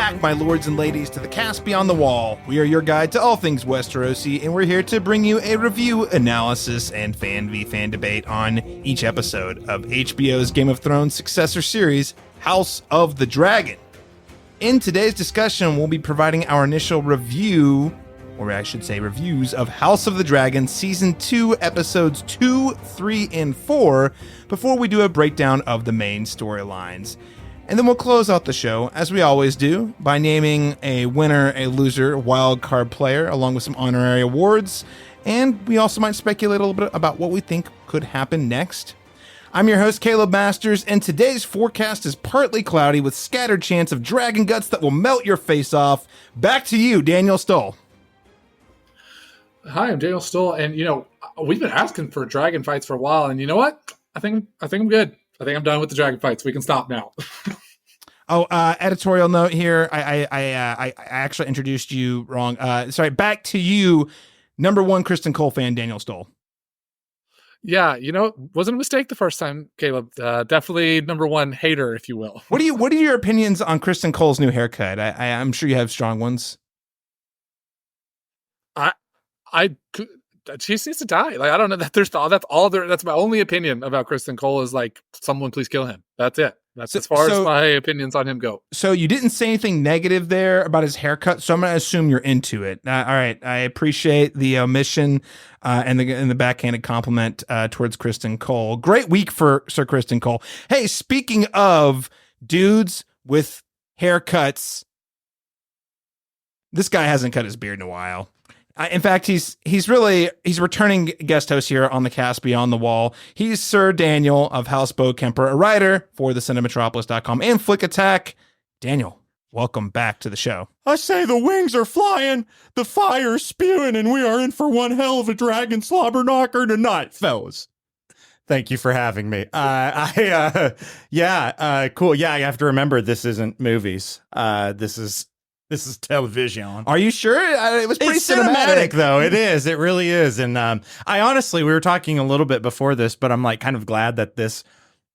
back, my lords and ladies, to the Cast Beyond the Wall. We are your guide to all things Westerosi, and we're here to bring you a review, analysis, and fan v fan debate on each episode of HBO's Game of Thrones successor series, House of the Dragon. In today's discussion, we'll be providing our initial review, or I should say reviews, of House of the Dragon Season 2, Episodes 2, 3, and 4, before we do a breakdown of the main storylines. And then we'll close out the show, as we always do, by naming a winner, a loser, wild card player, along with some honorary awards. And we also might speculate a little bit about what we think could happen next. I'm your host, Caleb Masters, and today's forecast is partly cloudy with scattered chance of dragon guts that will melt your face off. Back to you, Daniel Stoll. Hi, I'm Daniel Stoll, and we've been asking for dragon fights for a while, and you know what? I think I'm good. I think I'm done with the dragon fights. We can stop now. Editorial note here. I actually introduced you wrong. Sorry, back to you, number one Kristen Cole fan, Daniel Stoll. Yeah, wasn't a mistake the first time, Caleb. Definitely number one hater, if you will. What are your opinions on Kristen Cole's new haircut? I'm sure you have strong ones. She needs to die. Like, I don't know that that's my only opinion about Kristen Cole is like, someone please kill him. That's it. That's as far as my opinions on him go. So you didn't say anything negative there about his haircut, so I'm going to assume you're into it. All right. I appreciate the omission and the backhanded compliment towards Kristen Cole. Great week for Sir Kristen Cole. Hey, speaking of dudes with haircuts, this guy hasn't cut his beard in a while. In fact, he's returning guest host here on the Cast Beyond the Wall. He's Sir Daniel of House Beaukemper, a writer for thecinematropolis.com and Flick Attack. Daniel, welcome back to the show. I say the wings are flying, the fire's spewing, and we are in for one hell of a dragon slobber knocker tonight, fellas. Thank you for having me. Cool. Yeah, you have to remember this isn't movies. This is television. Are you sure? It was pretty cinematic, though. It is. It really is. And I honestly, we were talking a little bit before this, but I'm like kind of glad that this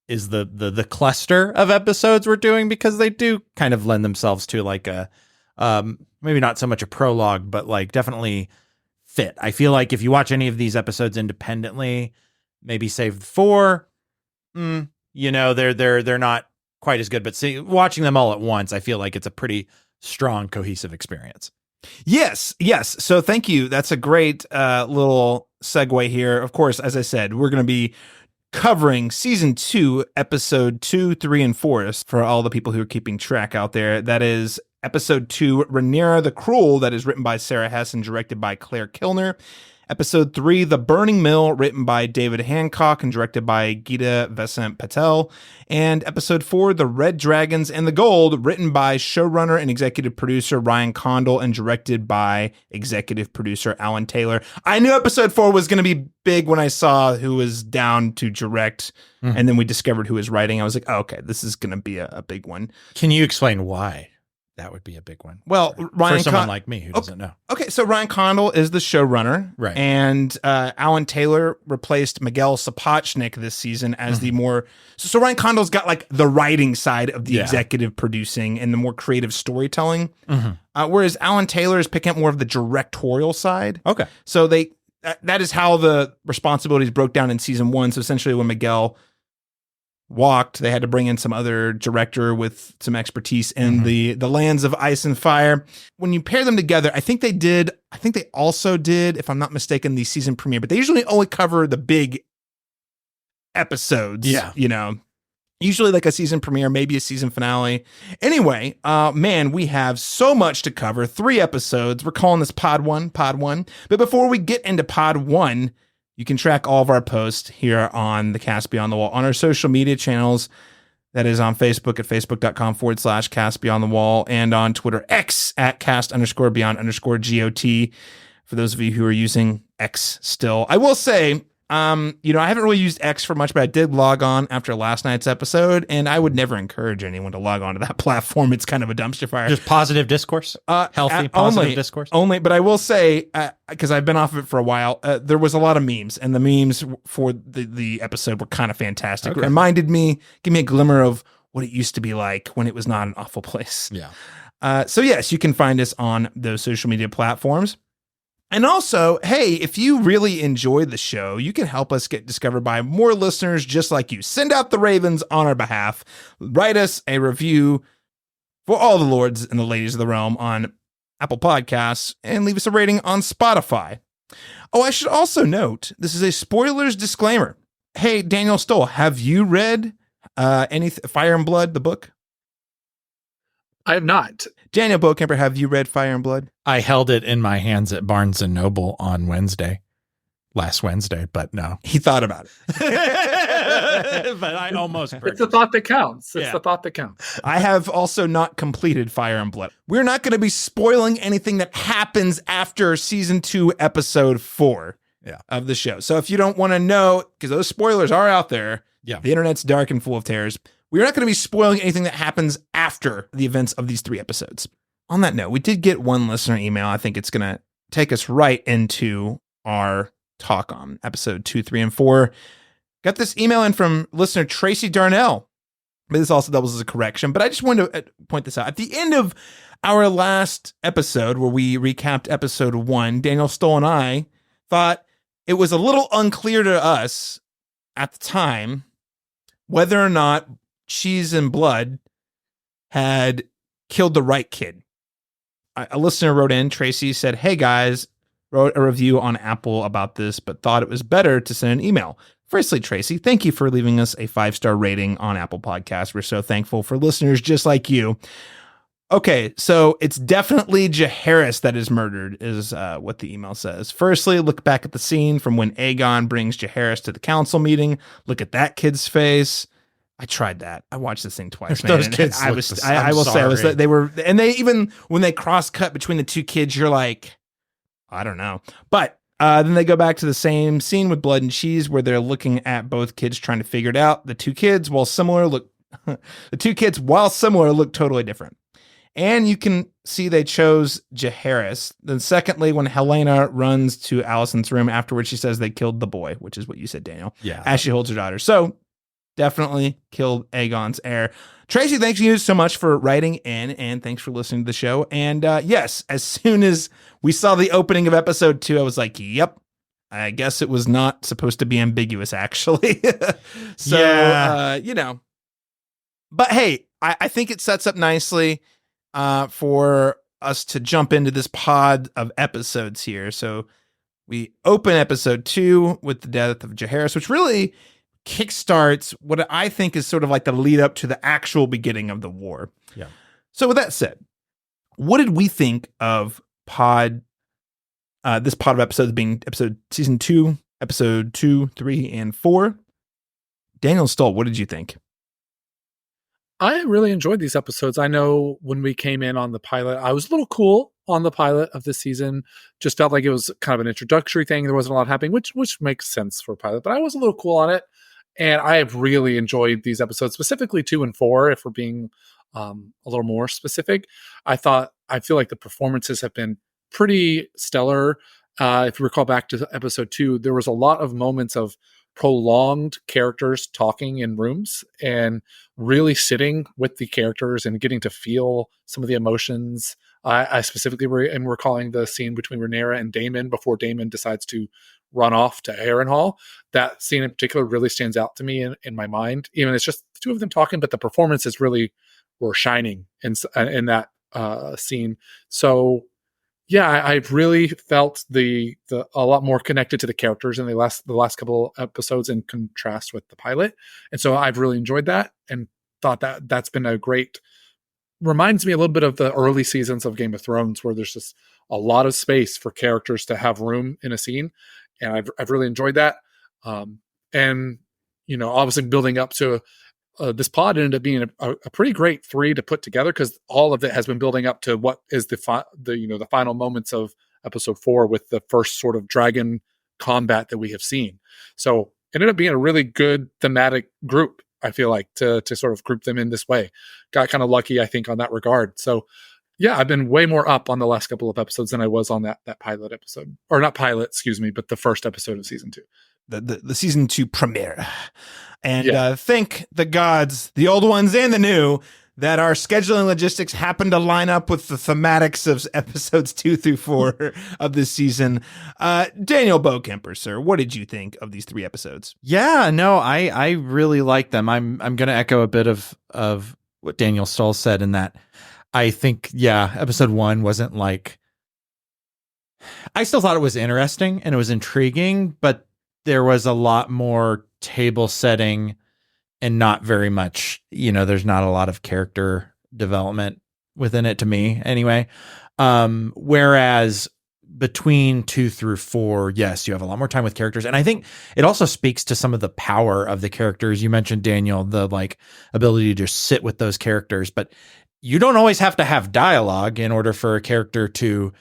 is the cluster of episodes we're doing, because they do kind of lend themselves to like a maybe not so much a prologue, but like definitely fit. I feel like if you watch any of these episodes independently, maybe save 4, they're not quite as good. But watching them all at once, I feel like it's a pretty strong, cohesive experience. Yes. So thank you. That's a great little segue here. Of course, as I said, we're going to be covering season 2, episode 2, 3, and 4 for all the people who are keeping track out there. That is episode 2, Rhaenyra the Cruel, that is written by Sarah Hess and directed by Claire Kilner. Episode 3, The Burning Mill, written by David Hancock and directed by Geeta Vasant Patel. And episode 4, The Red Dragons and the Gold, written by showrunner and executive producer Ryan Condal and directed by executive producer Alan Taylor. I knew episode 4 was going to be big when I saw who was down to direct, and then we discovered who was writing. I was like, oh, okay, this is going to be a big one. Can you explain why that would be a big one? Well, for someone like me who doesn't know. Okay, so Ryan Condal is the showrunner, right? And Alan Taylor replaced Miguel Sapochnik this season as the more. So Ryan Condal's got like the writing side of the executive producing and the more creative storytelling, whereas Alan Taylor is picking up more of the directorial side. Okay, so that is how the responsibilities broke down in season 1. So essentially, when Miguel walked, they had to bring in some other director with some expertise in the lands of ice and fire. When you pair them together, I think they also did, if I'm not mistaken, the season premiere, but they usually only cover the big episodes. Yeah. Usually like a season premiere, maybe a season finale. Anyway, man, we have so much to cover. 3 episodes. We're calling this Pod 1. But before we get into Pod 1, you can track all of our posts here on the Cast Beyond the Wall on our social media channels. That is on Facebook at facebook.com/Cast Beyond the Wall and on Twitter X at cast_beyond_GOT. For those of you who are using X still, I will say, I haven't really used X for much, but I did log on after last night's episode, and I would never encourage anyone to log on to that platform. It's kind of a dumpster fire. Just positive discourse? Healthy, positive discourse? Only, but I will say, because I've been off of it for a while, there was a lot of memes, and the memes for the episode were kind of fantastic. Okay. It reminded me, give me a glimmer of what it used to be like when it was not an awful place. Yeah. So yes, you can find us on those social media platforms. And also, hey, if you really enjoyed the show, you can help us get discovered by more listeners just like you. Send out the ravens on our behalf. Write us a review for all the lords and the ladies of the realm on Apple Podcasts, and leave us a rating on Spotify. Oh, I should also note, this is a spoilers disclaimer. Hey, Daniel Stoll, have you read any Fire and Blood, the book? I have not. Daniel Bowkemper, have you read Fire and Blood? I held it in my hands at Barnes & Noble on last Wednesday, but no. He thought about it. But I almost It's the thought that counts. It's the thought that counts. I have also not completed Fire and Blood. We're not going to be spoiling anything that happens after season 2, episode 4 of the show. So if you don't want to know, because those spoilers are out there, the internet's dark and full of terrors. We're not going to be spoiling anything that happens after the events of these 3 episodes. On that note, we did get one listener email. I think it's going to take us right into our talk on episode 2, 3, and 4. Got this email in from listener Tracy Darnell. But this also doubles as a correction. But I just wanted to point this out. At the end of our last episode, where we recapped episode 1, Daniel Stoll and I thought it was a little unclear to us at the time whether or not Cheese and Blood had killed the right kid. A listener wrote in, Tracy said, "Hey guys, wrote a review on Apple about this, but thought it was better to send an email. Firstly, Tracy, thank you for leaving us a 5-star rating on Apple Podcasts. We're so thankful for listeners just like you." Okay, so it's definitely Jaehaerys that is murdered, is what the email says. Firstly, look back at the scene from when Aegon brings Jaehaerys to the council meeting. Look at that kid's face. I tried that. I watched this thing twice, man. Those kids I will say, they were, and they even, when they cross cut between the 2 kids, you're like, I don't know. But then they go back to the same scene with Blood and Cheese where they're looking at both kids trying to figure it out. The 2 kids, while similar, look totally different. And you can see they chose Jaehaerys. Then secondly, when Helena runs to Alicent's room afterwards, she says they killed the boy, which is what you said, Daniel. Yeah. As she holds her daughter. So definitely killed Aegon's heir. Tracy, thank you so much for writing in, and thanks for listening to the show. And yes, as soon as we saw the opening of episode 2, I was like, yep, I guess it was not supposed to be ambiguous, actually. So, you know. But hey, I think it sets up nicely for us to jump into this pod of episodes here. So we open episode 2 with the death of Jaehaerys, which really kickstarts what I think is sort of like the lead up to the actual beginning of the war. Yeah. So with that said, what did we think of this pod of episodes being season 2, episode 2, 3, and 4? Daniel Stoll, what did you think? I really enjoyed these episodes. I know when we came in on the pilot, I was a little cool on the pilot of this season. Just felt like it was kind of an introductory thing. There wasn't a lot happening, which makes sense for a pilot, but I was a little cool on it. And I have really enjoyed these episodes, specifically 2 and 4, if we're being a little more specific. I feel like the performances have been pretty stellar. If you recall back to episode 2, there was a lot of moments of prolonged characters talking in rooms and really sitting with the characters and getting to feel some of the emotions. I specifically am recalling the scene between Rhaenyra and Daemon before Daemon decides to run off to Harrenhal. That scene in particular really stands out to me in my mind. Even it's just the 2 of them talking, but the performances really were shining in that scene. So yeah, I've really felt the a lot more connected to the characters in the last couple episodes in contrast with the pilot. And so I've really enjoyed that and thought that that's been a great, reminds me a little bit of the early seasons of Game of Thrones, where there's just a lot of space for characters to have room in a scene. And I've really enjoyed that. And, you know, obviously building up to this pod ended up being a pretty great 3 to put together, because all of it has been building up to what is the final moments of episode 4 with the first sort of dragon combat that we have seen. So it ended up being a really good thematic group, I feel like, to sort of group them in this way. Got kind of lucky, I think, on that regard. So yeah, I've been way more up on the last couple of episodes than I was on that pilot episode. Or not pilot, excuse me, but the first episode of season 2. The season 2 premiere. And thank the gods, the old ones and the new, that our scheduling logistics happened to line up with the thematics of episodes 2 through 4 of this season. Daniel Bowkemper, sir, what did you think of these 3 episodes? Yeah, no, I really like them. I'm going to echo a bit of what Daniel Stoll said in that I think, episode 1 wasn't like, I still thought it was interesting and it was intriguing, but there was a lot more table setting and not very much, there's not a lot of character development within it to me anyway. Whereas between 2 through 4, yes, you have a lot more time with characters. And I think it also speaks to some of the power of the characters. You mentioned, Daniel, the like ability to just sit with those characters, but you don't always have to have dialogue in order for a character to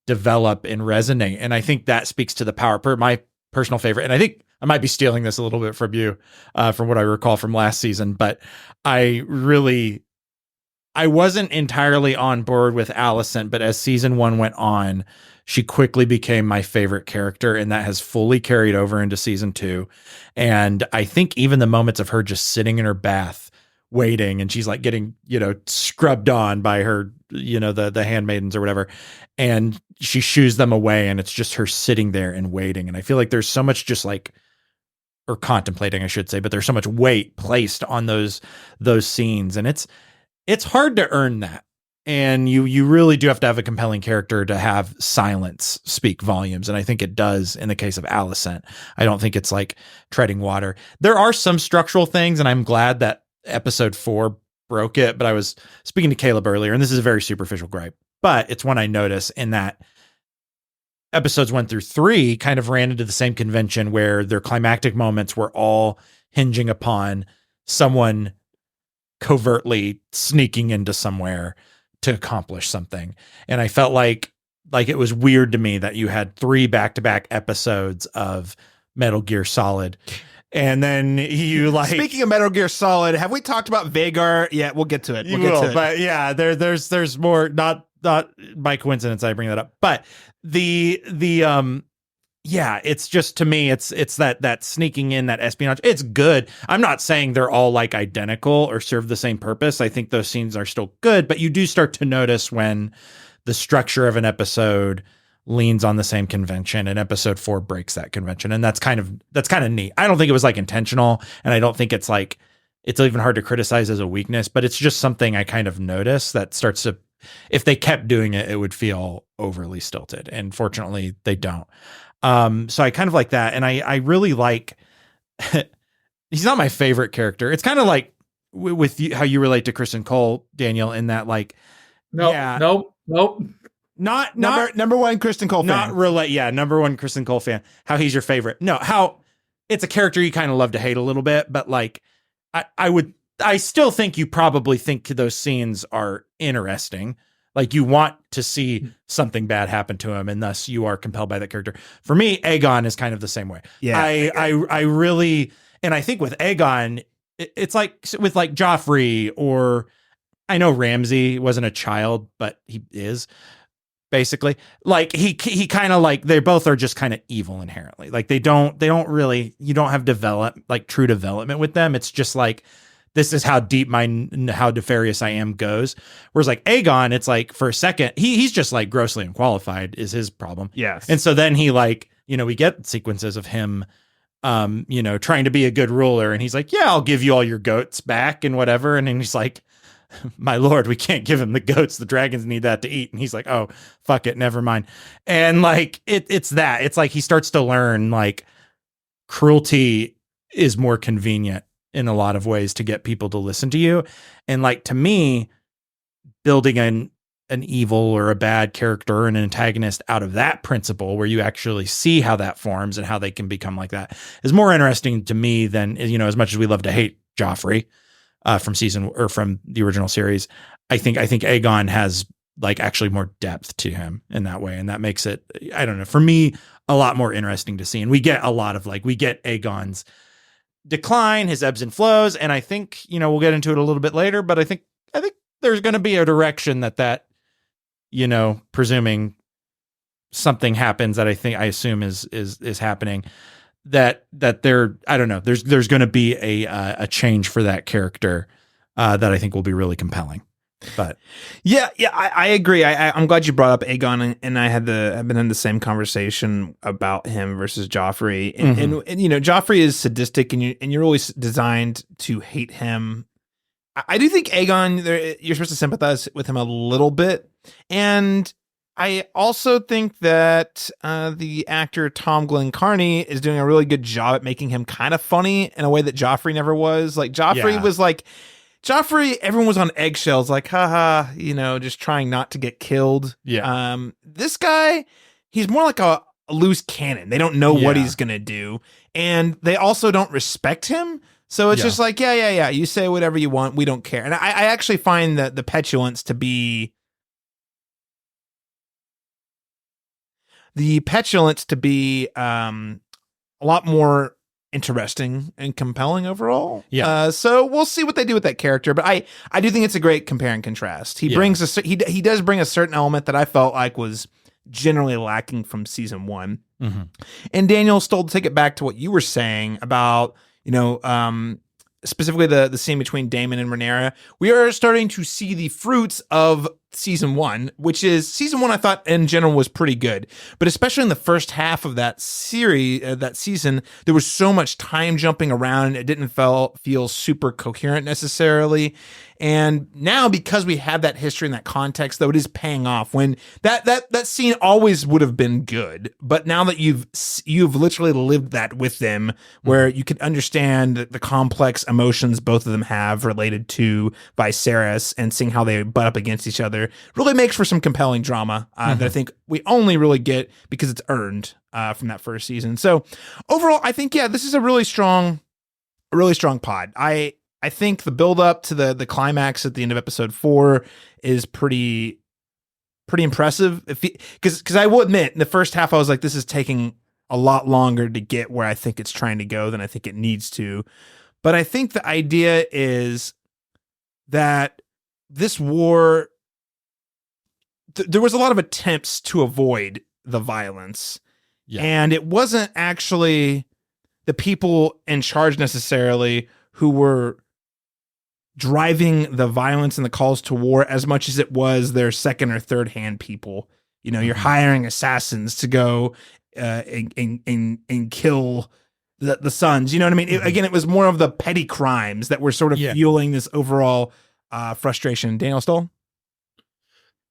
develop and resonate. And I think that speaks to the power. My personal favorite, and I think I might be stealing this a little bit from you, from what I recall from last season, but I wasn't entirely on board with Alicent, but as season 1 went on, she quickly became my favorite character, and that has fully carried over into season 2. And I think even the moments of her just sitting in her bath waiting, and she's like getting, scrubbed on by her, the handmaidens or whatever, and she shoos them away, and it's just her sitting there and waiting. And I feel like there's so much just like, or contemplating, I should say, but there's so much weight placed on those scenes, and it's hard to earn that. And you really do have to have a compelling character to have silence speak volumes. And I think it does in the case of Alicent. I don't think it's like treading water. There are some structural things, and I'm glad that episode 4 broke it. But I was speaking to Caleb earlier, and this is a very superficial gripe, but it's one I notice in that episodes 1 through 3 kind of ran into the same convention where their climactic moments were all hinging upon someone covertly sneaking into somewhere to accomplish something. And I felt like it was weird to me that you had 3 back-to-back episodes of Metal Gear Solid. And then you like, speaking of Metal Gear Solid, have we talked about Vagar? Yeah, we'll get to it. But yeah, there's more, not by coincidence I bring that up, but it's just, to me, it's that sneaking in, that espionage. It's good. I'm not saying they're all like identical or serve the same purpose. I think those scenes are still good, but you do start to notice when the structure of an episode leans on the same convention, and episode 4 breaks that convention. And that's kind of neat. I don't think it was like intentional, and I don't think it's like, it's even hard to criticize as a weakness, but it's just something I kind of notice that starts to, if they kept doing it, it would feel overly stilted. And fortunately they don't. So I kind of like that. And I really like, he's not my favorite character. It's kind of like with you, how you relate to Kristen Cole, Daniel, in that like, nope. Not number 1 Kristen Cole fan. Not relate. Yeah. Number 1 Kristen Cole fan. How he's your favorite. No, how it's a character you kind of love to hate a little bit, but like, I still think you probably think those scenes are interesting. Like you want to see something bad happen to him, and thus you are compelled by that character. For me, Aegon is kind of the same way. Yeah. I really, and I think with Aegon, it's like with like Joffrey, or I know Ramsay wasn't a child, but he is basically like, he kind of like, they both are just kind of evil inherently. Like they don't really, you don't have true development with them. It's just like, this is how deep how nefarious I am goes. Whereas like Aegon, it's like for a second, he's just like grossly unqualified is his problem. Yes. And so then he like, we get sequences of him, trying to be a good ruler. And he's like, yeah, I'll give you all your goats back and whatever. And then he's like, my lord, we can't give him the goats. The dragons need that to eat. And he's like, oh, fuck it. Never mind. And like, it's like he starts to learn like cruelty is more convenient in a lot of ways to get people to listen to you. And like, to me, building an evil or a bad character or an antagonist out of that principle, where you actually see how that forms and how they can become like that, is more interesting to me than, as much as we love to hate Joffrey from the original series. I think Aegon has like actually more depth to him in that way. And that makes it, I don't know, for me, a lot more interesting to see. And we get a lot of we get Aegon's decline, his ebbs and flows. And I think, we'll get into it a little bit later, but I think there's going to be a direction that, presuming something happens that I assume is happening, that there, I don't know, there's going to be a change for that character that I think will be really compelling. But yeah, I agree. I'm glad you brought up Aegon, and I've been in the same conversation about him versus Joffrey, and you know, Joffrey is sadistic, and you're always designed to hate him. I do think Aegon, you're supposed to sympathize with him a little bit, and I also think that the actor Tom Glenn Carney is doing a really good job at making him kind of funny in a way that Joffrey never was. Like Joffrey was like. Joffrey, everyone was on eggshells, like, haha, you know, just trying not to get killed. Yeah. This guy, he's more like a loose cannon. They don't know what he's going to do. And they also don't respect him. So it's just like, yeah. You say whatever you want. We don't care. And I actually find that the petulance to be a lot more interesting and compelling overall. Yeah. So we'll see what they do with that character, but I do think it's a great compare and contrast. He brings he does bring a certain element that I felt like was generally lacking from season 1. Mm-hmm. And Daniel, still to take it back to what you were saying about, you know, specifically the scene between Daemon and Rhaenyra, we are starting to see the fruits of season 1, which is season 1. I thought in general was pretty good, but especially in the first half of that series, that season, there was so much time jumping around. It didn't feel super coherent necessarily. And now, because we have that history and that context, though, it is paying off. When that scene always would have been good, but now that you've literally lived that with them, where you can understand the complex emotions both of them have related to Viserys, and seeing how they butt up against each other, really makes for some compelling drama that I think we only really get because it's earned from that first season. So overall, I think this is a really strong pod. I think the build up to the climax at the end of episode 4 is pretty impressive. Because I will admit, in the first half, I was like, this is taking a lot longer to get where I think it's trying to go than I think it needs to. But I think the idea is that this war, there was a lot of attempts to avoid the violence. Yeah. And it wasn't actually the people in charge necessarily who were driving the violence and the calls to war as much as it was their second or third hand people. You know, you're hiring assassins to go and kill the sons. You know what I mean? It was more of the petty crimes that were sort of fueling this overall frustration. Daniel Stoll?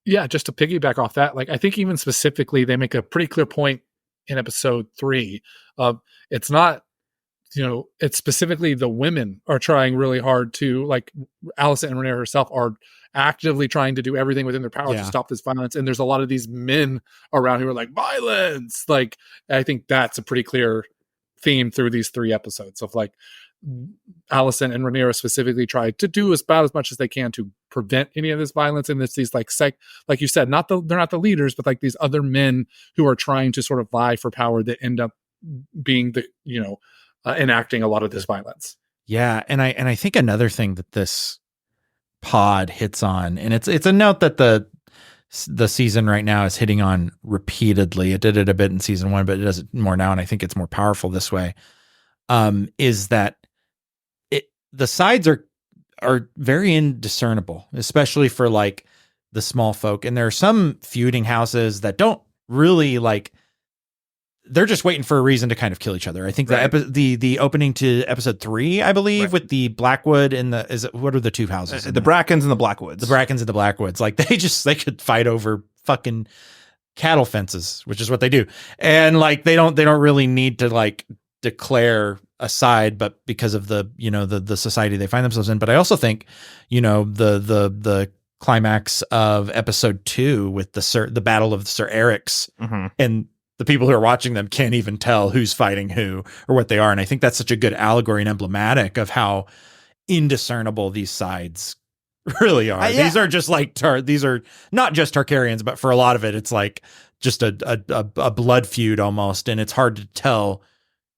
Yeah, just to piggyback off that, like I think even specifically they make a pretty clear point in episode 3 of it's not, you know, it's specifically the women are trying really hard to, like Alicent and Rhaenyra herself are actively trying to do everything within their power to stop this violence. And there's a lot of these men around who are like, violence. Like, I think that's a pretty clear theme through these 3 episodes of like Alicent and Rhaenyra specifically try to do as much as they can to prevent any of this violence. And it's these like you said, they're not the leaders, but like these other men who are trying to sort of vie for power that end up being the, you know, enacting a lot of this violence. Yeah. And I think another thing that this pod hits on, and it's a note that the season right now is hitting on repeatedly. It did it a bit in season 1, but it does it more now. And I think it's more powerful this way. Is that the sides are very indiscernible, especially for like the small folk. And there are some feuding houses that don't really like, they're just waiting for a reason to kind of kill each other. I think the opening to episode 3, I believe, with the Blackwood and what are the 2 houses? The Brackens and the Blackwoods. The Brackens and the Blackwoods. Like they could fight over fucking cattle fences, which is what they do. And like they don't really need to like declare a side, but because of the, you know, the society they find themselves in. But I also think, you know, the climax of episode 2 with the battle of the Sir Eric's and the people who are watching them can't even tell who's fighting who or what they are. And I think that's such a good allegory and emblematic of how indiscernible these sides really are. These are just like, these are not just Targaryens, but for a lot of it, it's like just a blood feud almost. And it's hard to tell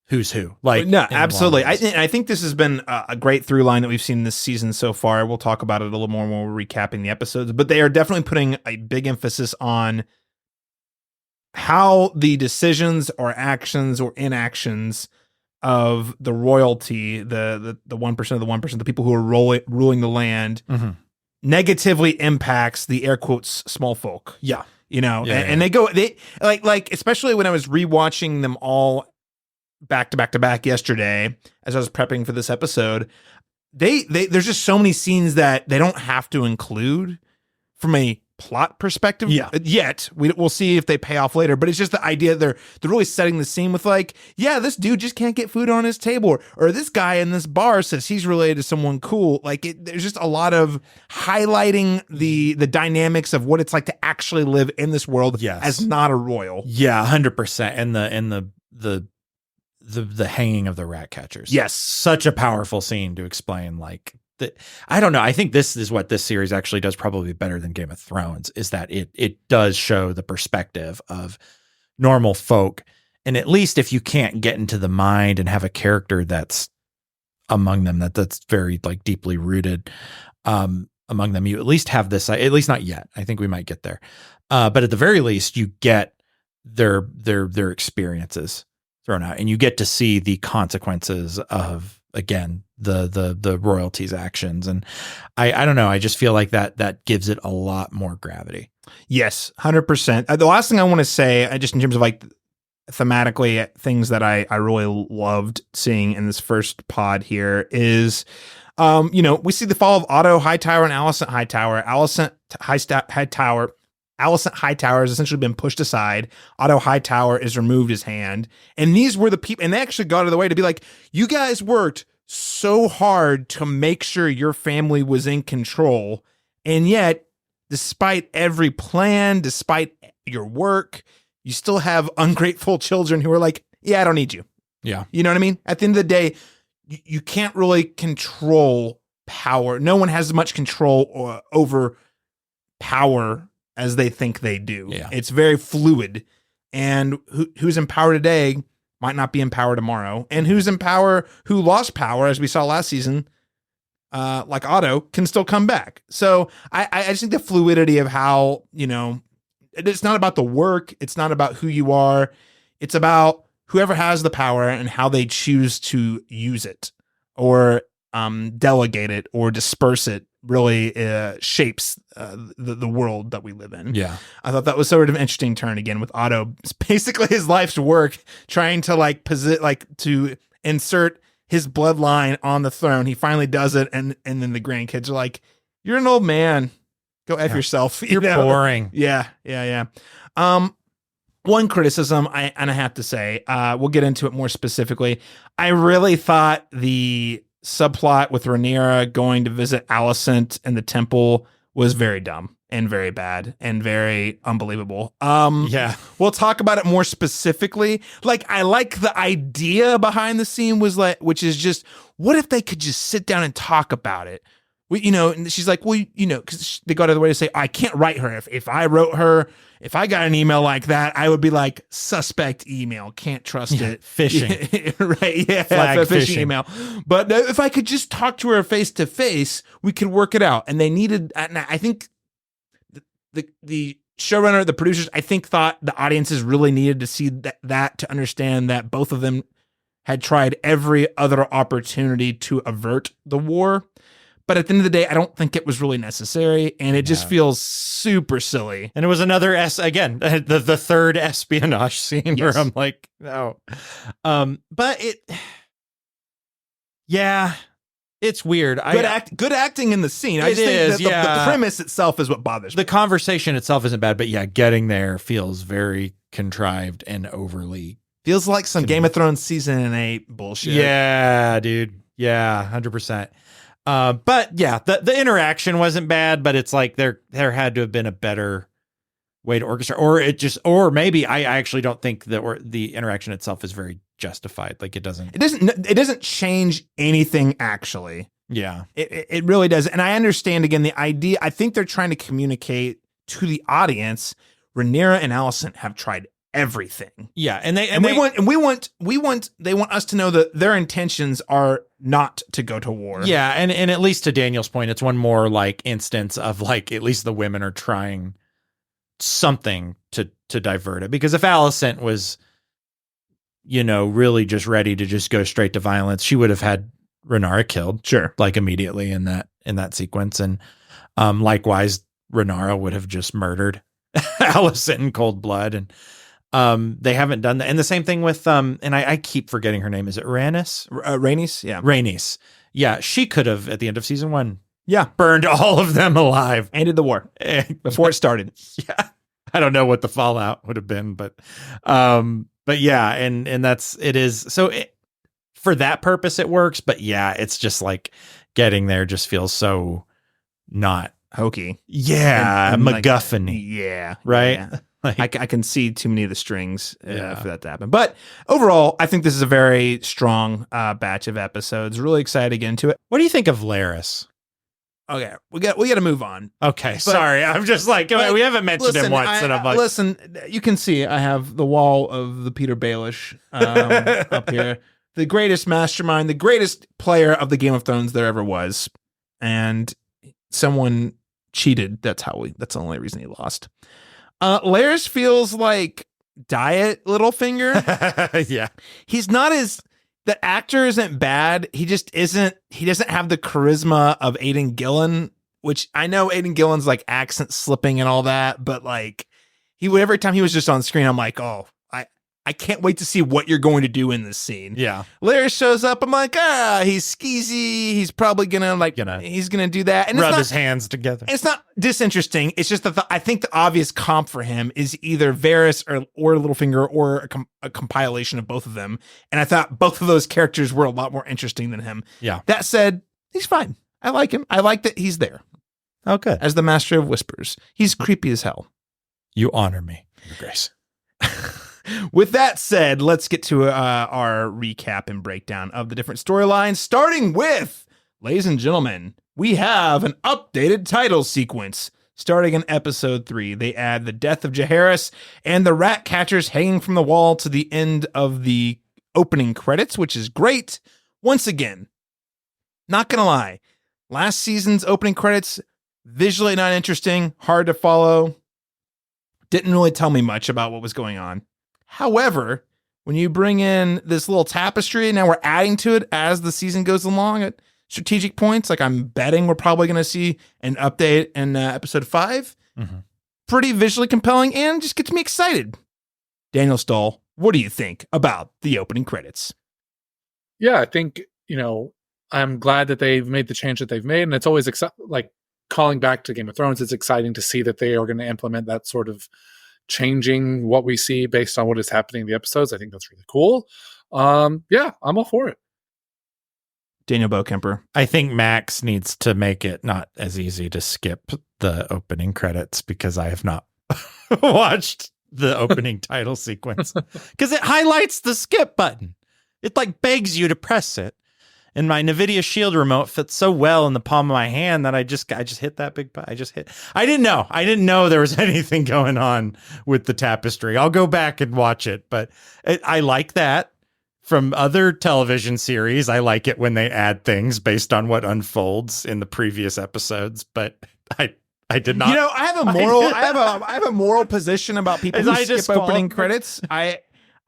who's who. Like, no, absolutely. I think this has been a great through line that we've seen this season so far. We'll talk about it a little more when we're recapping the episodes, but they are definitely putting a big emphasis on how the decisions or actions or inactions of the royalty, the 1% of the 1%, the people who are ruling the land, negatively impacts the air quotes small folk. Yeah. You know, and they like especially when I was rewatching them all back to back yesterday as I was prepping for this episode, there's just so many scenes that they don't have to include from a plot perspective yet. We'll see if they pay off later, but it's just the idea they're really setting the scene with like, yeah, this dude just can't get food on his table, or this guy in this bar says he's related to someone cool. Like there's just a lot of highlighting the dynamics of what it's like to actually live in this world as not a royal. Yeah, 100%. And the hanging of the rat catchers. Yes, such a powerful scene to explain like. I don't know. I think this is what this series actually does probably better than Game of Thrones, is that it does show the perspective of normal folk. And at least if you can't get into the mind and have a character that's among them, that's very like deeply rooted among them, you at least have this, at least not yet. I think we might get there. But at the very least, you get their experiences thrown out, and you get to see the consequences of, again, the royalties' actions. And I don't know, I just feel like that gives it a lot more gravity. Yes, 100%. The last thing I want to say, just in terms of like thematically things that I really loved seeing in this first pod here is, we see the fall of Otto Hightower and Alicent Hightower. Alicent Hightower has essentially been pushed aside. Otto Hightower is removed his hand. And these were the people, and they actually got out of the way to be like, you guys worked so hard to make sure your family was in control. And yet, despite every plan, despite your work, you still have ungrateful children who are like, yeah, I don't need you. Yeah. You know what I mean? At the end of the day, you can't really control power. No one has as much control over power as they think they do. Yeah. It's very fluid. And who's in power today might not be in power tomorrow. And who's in power, who lost power, as we saw last season, like Otto, can still come back. So I just think the fluidity of how, it's not about the work. It's not about who you are. It's about whoever has the power and how they choose to use it or delegate it or disperse it really shapes the world that we live in. Yeah. I thought that was sort of an interesting turn again with Otto. It's basically his life's work trying to to insert his bloodline on the throne. He finally does it. And then the grandkids are like, you're an old man. Go F yourself. You're boring. Yeah. One criticism I have to say, we'll get into it more specifically. I really thought the subplot with Rhaenyra going to visit Alicent in the temple was very dumb and very bad and very unbelievable. We'll talk about it more specifically. Like, I like the idea behind the scene which is just, what if they could just sit down and talk about it? And she's like, well, because they got out of the way to say, I can't write her. If I wrote her, if I got an email like that, I would be like, suspect email, can't trust it. Phishing. Right, yeah. Flag phishing email. But if I could just talk to her face to face, we could work it out. And they needed, and I think the showrunner, the producers, I think thought the audiences really needed to see that to understand that both of them had tried every other opportunity to avert the war. But at the end of the day, I don't think it was really necessary, and it just feels super silly. And it was another the third espionage scene where I'm like, no. But it's weird. Good acting in the scene. I just think that the premise itself is what bothers me. The conversation itself isn't bad, but getting there feels very contrived and overly. Feels like some Game of Thrones season 8 bullshit. Yeah, dude. Yeah, 100%. But the interaction wasn't bad, but it's like there had to have been a better way to orchestrate, or maybe I actually don't think the interaction itself is very justified. Like it doesn't change anything actually. Yeah, it really does. And I understand again the idea. I think they're trying to communicate to the audience. Rhaenyra and Alicent have tried everything. Yeah, they want us to know that their intentions are not to go to war. Yeah, and at least to Daniel's point, it's one more like instance of like at least the women are trying something to divert it. Because if Alicent was really just ready to just go straight to violence, she would have had Rhaenyra killed, Sure. like immediately in that sequence, and likewise, Rhaenyra would have just murdered Alicent in cold blood, and they haven't done that. And the same thing with and I keep forgetting her name. Is it Rhaenys? Rhaenys, yeah. Rhaenys. Yeah, she could have at the end of season 1. Yeah, burned all of them alive. Ended the war before it started. Yeah, I don't know what the fallout would have been, but yeah, and it is so. For that purpose, it works. But yeah, it's just like getting there just feels so not hokey. Yeah, and MacGuffin. Yeah, right. Yeah. I can see too many of the strings for that to happen. But overall, I think this is a very strong batch of episodes. Really excited to get into it. What do you think of Larys? Okay, we got to move on. Okay, sorry. I'm just like, we haven't mentioned him once. And I'm like, listen, you can see I have the wall of the Peter Baelish up here. The greatest mastermind, the greatest player of the Game of Thrones there ever was. And someone cheated. That's the only reason he lost. Larys feels like Diet Littlefinger. Yeah. He's not the actor isn't bad. He just isn't, he doesn't have the charisma of Aidan Gillen, which I know Aidan Gillen's like accent slipping and all that, but like every time he was just on screen, I'm like, oh, I can't wait to see what you're going to do in this scene. Yeah. Larry shows up. I'm like, he's skeezy. He's probably he's going to do that. And rub his hands together. It's not disinteresting. It's just that I think the obvious comp for him is either Varys or Littlefinger or a compilation of both of them. And I thought both of those characters were a lot more interesting than him. Yeah. That said, he's fine. I like him. I like that he's there. Oh, good. As the Master of Whispers. He's creepy as hell. You honor me, Your Grace. With that said, let's get to our recap and breakdown of the different storylines, starting with, ladies and gentlemen, we have an updated title sequence. Starting in episode 3, they add the death of Jaehaerys and the rat catchers hanging from the wall to the end of the opening credits, which is great. Once again, not gonna lie, last season's opening credits, visually not interesting, hard to follow, didn't really tell me much about what was going on. However, when you bring in this little tapestry, now we're adding to it as the season goes along at strategic points. Like I'm betting we're probably going to see an update in episode 5. Mm-hmm. Pretty visually compelling and just gets me excited. Daniel Stahl, what do you think about the opening credits? Yeah, I think, I'm glad that they've made the change that they've made. And it's always like calling back to Game of Thrones. It's exciting to see that they are going to implement that sort of changing what we see based on what is happening in the episodes. I think that's really cool. Yeah, I'm all for it. Daniel Bowkemper. I think Max needs to make it not as easy to skip the opening credits because I have not watched the opening title sequence because it highlights the skip button. It like begs you to press it. And my NVIDIA Shield remote fits so well in the palm of my hand that I just hit that big button. I didn't know there was anything going on with the tapestry. I'll go back and watch it, but I like that from other television series. I like it when they add things based on what unfolds in the previous episodes, but I did not. I have a moral. I have a moral position about people who skip opening credits.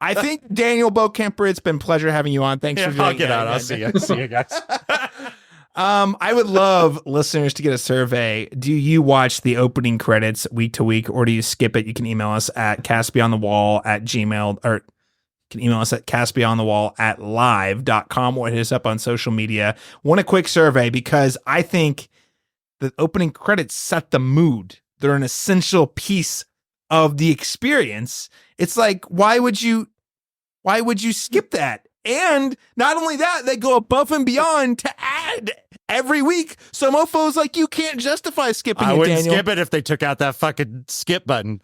I think Daniel Bowkemper, it's been a pleasure having you on. Thanks for joining. I'll get out. I'll see you. See you guys. I would love listeners to get a survey. Do you watch the opening credits week to week, or do you skip it? You can email us at castbeyondthewall@gmail, or you can email us at castbeyondthewall@live.com, or hit us up on social media. Want a quick survey because I think the opening credits set the mood. They're an essential piece of the experience. It's like, why would you skip that? And not only that, they go above and beyond to add every week. So mofo's like, you can't justify skipping it, Daniel. I wouldn't skip it if they took out that fucking skip button.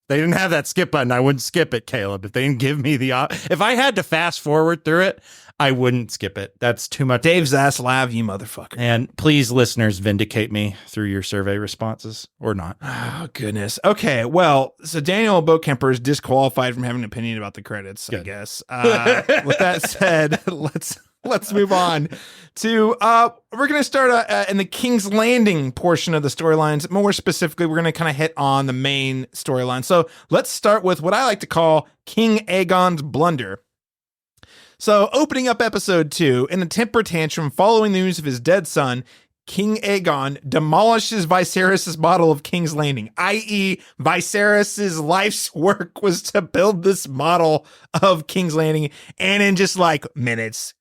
They didn't have that skip button. I wouldn't skip it, Caleb. If they didn't give me the if I had to fast forward through it, I wouldn't skip it. That's too much. Dave Zaslav, you motherfucker. And please, listeners, vindicate me through your survey responses or not. Oh, goodness. Okay, well, so Daniel Bowkemper is disqualified from having an opinion about the credits, I guess. With that said, let's move on to we're going to start in the King's Landing portion of the storylines. More specifically, we're going to kind of hit on the main storyline. So let's start with what I like to call King Aegon's blunder. So opening up episode 2, in a temper tantrum following the news of his dead son, King Aegon demolishes Viserys' model of King's Landing, i.e. Viserys' life's work was to build this model of King's Landing, and in just like minutes,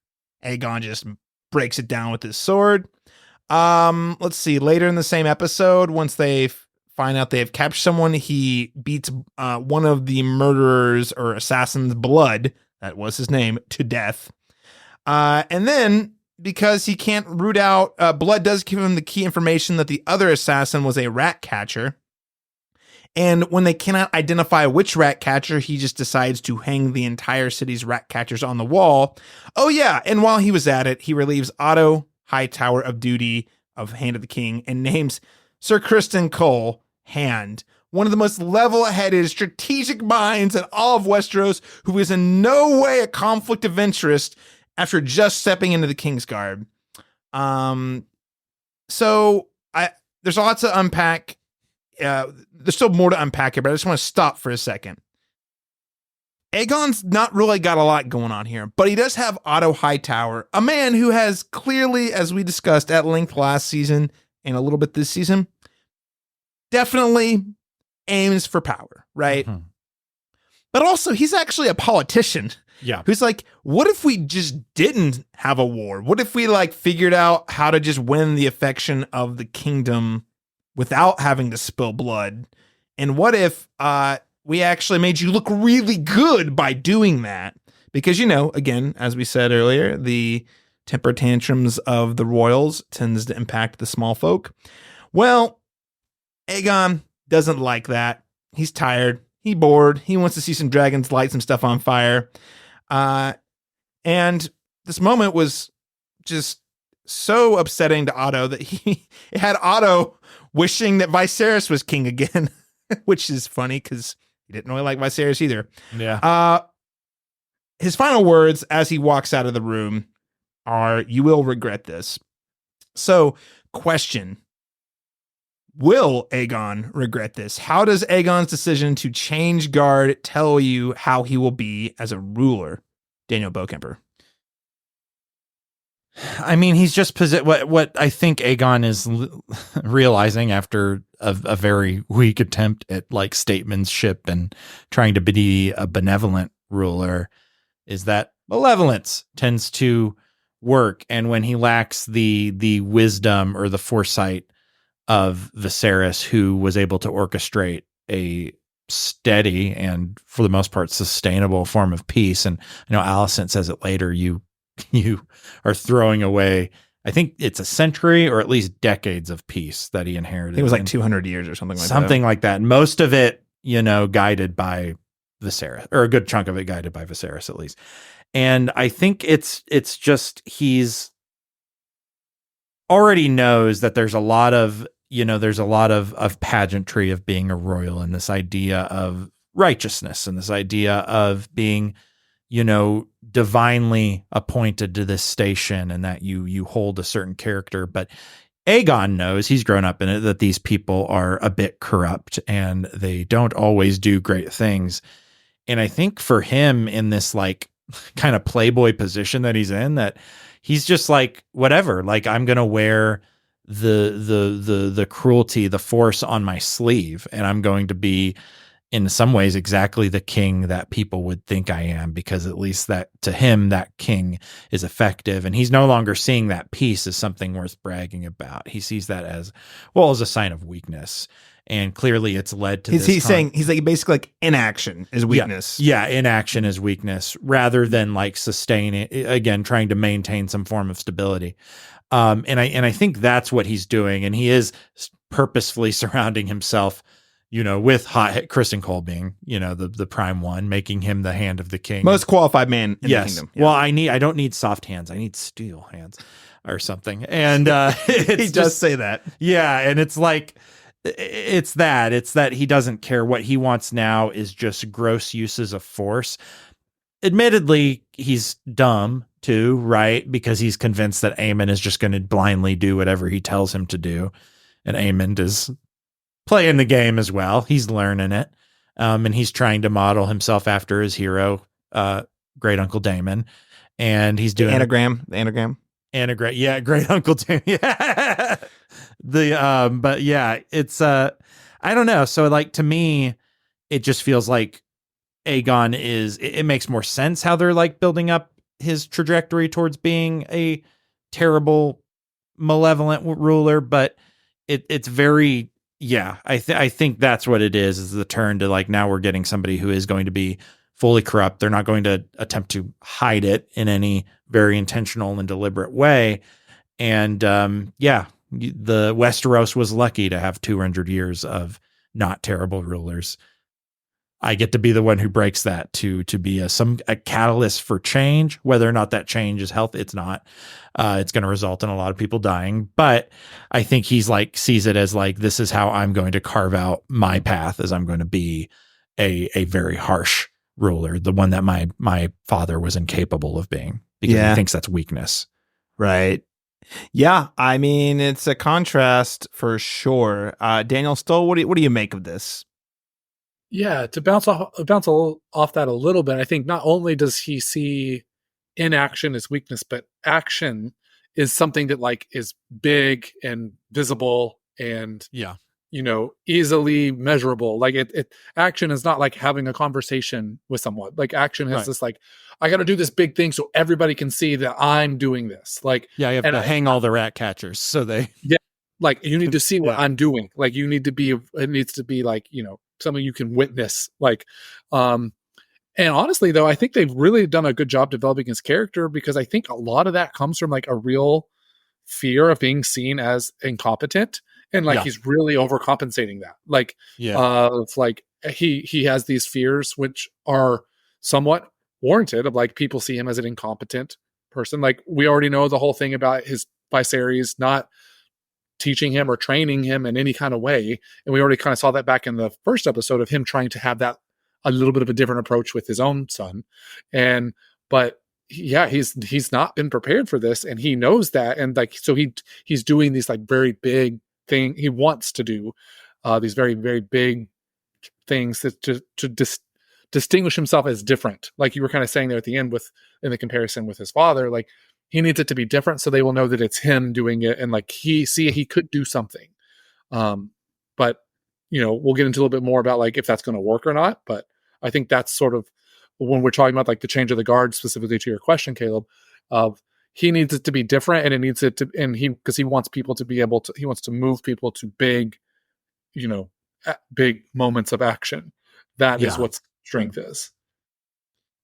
Aegon just breaks it down with his sword. Let's see, later in the same episode, once they find out they have captured someone, he beats one of the murderers or assassins, Blood, that was his name, to death. And then, because he can't root out, Blood does give him the key information that the other assassin was a rat catcher. And when they cannot identify which rat catcher, he just decides to hang the entire city's rat catchers on the wall. Oh yeah, and while he was at it, he relieves Otto Hightower of duty of Hand of the King and names Sir Criston Cole Hand, one of the most level-headed strategic minds in all of Westeros, who is in no way a conflict of interest after just stepping into the Kingsguard. So there's lots to unpack. There's still more to unpack here, but I just want to stop for a second. Aegon's not really got a lot going on here, but he does have Otto Hightower, a man who has clearly, as we discussed at length last season and a little bit this season, definitely aims for power, right? Mm-hmm. But also, he's actually a politician. Yeah. Who's like, what if we just didn't have a war? What if we like figured out how to just win the affection of the kingdom without having to spill blood? And what if we actually made you look really good by doing that? Because, you know, again, as we said earlier, the temper tantrums of the royals tends to impact the small folk. Well, Aegon doesn't like that. He's tired. He's bored. He wants to see some dragons light some stuff on fire. And this moment was just so upsetting to Otto that he had Otto wishing that Viserys was king again, which is funny because he didn't really like Viserys either. Yeah. His final words as he walks out of the room are, "You will regret this." So, question. Will Aegon regret this? How does Aegon's decision to change guard tell you how he will be as a ruler, Daniel Bokemper? I mean, he's just what I think Aegon is realizing after a very weak attempt at like statesmanship and trying to be a benevolent ruler is that malevolence tends to work. And when he lacks the wisdom or the foresight of Viserys, who was able to orchestrate a steady and for the most part sustainable form of peace. And I know Alicent says it later, you are throwing away, I think it's a century or at least decades of peace that he inherited. It was like 200 years or something like that. Something like that. Most of it, you know, guided by Viserys, or a good chunk of it guided by Viserys at least. And I think it's just he's already knows that there's a lot of pageantry of being a royal, and this idea of righteousness and this idea of being, you know, divinely appointed to this station and that you hold a certain character. But Aegon knows, he's grown up in it, that these people are a bit corrupt and they don't always do great things. And I think for him in this like kind of playboy position that he's in, that he's just like, whatever, like I'm going to wear the cruelty, the force on my sleeve, and I'm going to be in some ways exactly the king that people would think I am, because at least that to him that king is effective, and he's no longer seeing that peace as something worth bragging about. He sees that as a sign of weakness, and clearly it's led to he's saying he's like basically like inaction is weakness. Yeah, inaction is weakness rather than like sustaining, again, trying to maintain some form of stability. And I think that's what he's doing, and he is purposefully surrounding himself, you know, with Criston Cole being, you know, the prime one, making him the hand of the king, most qualified man in the kingdom. Yeah. Well, I don't need soft hands, I need steel hands or something. And he does say that. Yeah, and it's like it's that he doesn't care. What he wants now is just gross uses of force. Admittedly, he's dumb, too, right? Because he's convinced that Aemon is just going to blindly do whatever he tells him to do. And Aemon is playing the game as well. He's learning it. And he's trying to model himself after his hero, Great Uncle Daemon. And he's doing the anagram. Yeah, Great Uncle Daemon. Yeah. But yeah, it's I don't know. So like to me, it just feels like Aegon it makes more sense how they're like building up his trajectory towards being a terrible, malevolent ruler, but it's very, yeah, I think that's what it is the turn to like, now we're getting somebody who is going to be fully corrupt. They're not going to attempt to hide it in any very intentional and deliberate way. And the Westeros was lucky to have 200 years of not terrible rulers. I get to be the one who breaks that to be a catalyst for change. Whether or not that change is health, it's not. It's going to result in a lot of people dying. But I think he's like sees it as like, this is how I'm going to carve out my path, as I'm going to be a very harsh ruler, the one that my father was incapable of being, because he thinks that's weakness. Right. Yeah. I mean, it's a contrast for sure. Daniel Stoll, what do you make of this? Yeah, to bounce off that a little bit, I think not only does he see inaction as weakness, but action is something that like is big and visible and easily measurable. Like it action is not like having a conversation with someone. Like action has this like, I got to do this big thing so everybody can see that I'm doing this. Like, you have to hang all the rat catchers so they like you need to see what I'm doing. Like you need to be, it needs to be like, something you can witness. Like, and honestly though, I think they've really done a good job developing his character, because I think a lot of that comes from like a real fear of being seen as incompetent. And like, he's really overcompensating that. Like, like he has these fears, which are somewhat warranted, of like, people see him as an incompetent person. Like we already know the whole thing about his Viserys not teaching him or training him in any kind of way. And we already kind of saw that back in the first episode of him trying to have that a little bit of a different approach with his own son. But he's not been prepared for this, and he knows that. And like, so he's doing these like very big thing. He wants to do these very, very big things to distinguish himself as different. Like you were kind of saying there at the end in the comparison with his father, like, he needs it to be different so they will know that it's him doing it, and like he could do something. But we'll get into a little bit more about like if that's going to work or not. But I think that's sort of when we're talking about like the change of the guard, specifically to your question, Caleb, of he needs it to be different, and it needs it to, and because he wants people to be able to, he wants to move people to big, big moments of action. That is what strength is.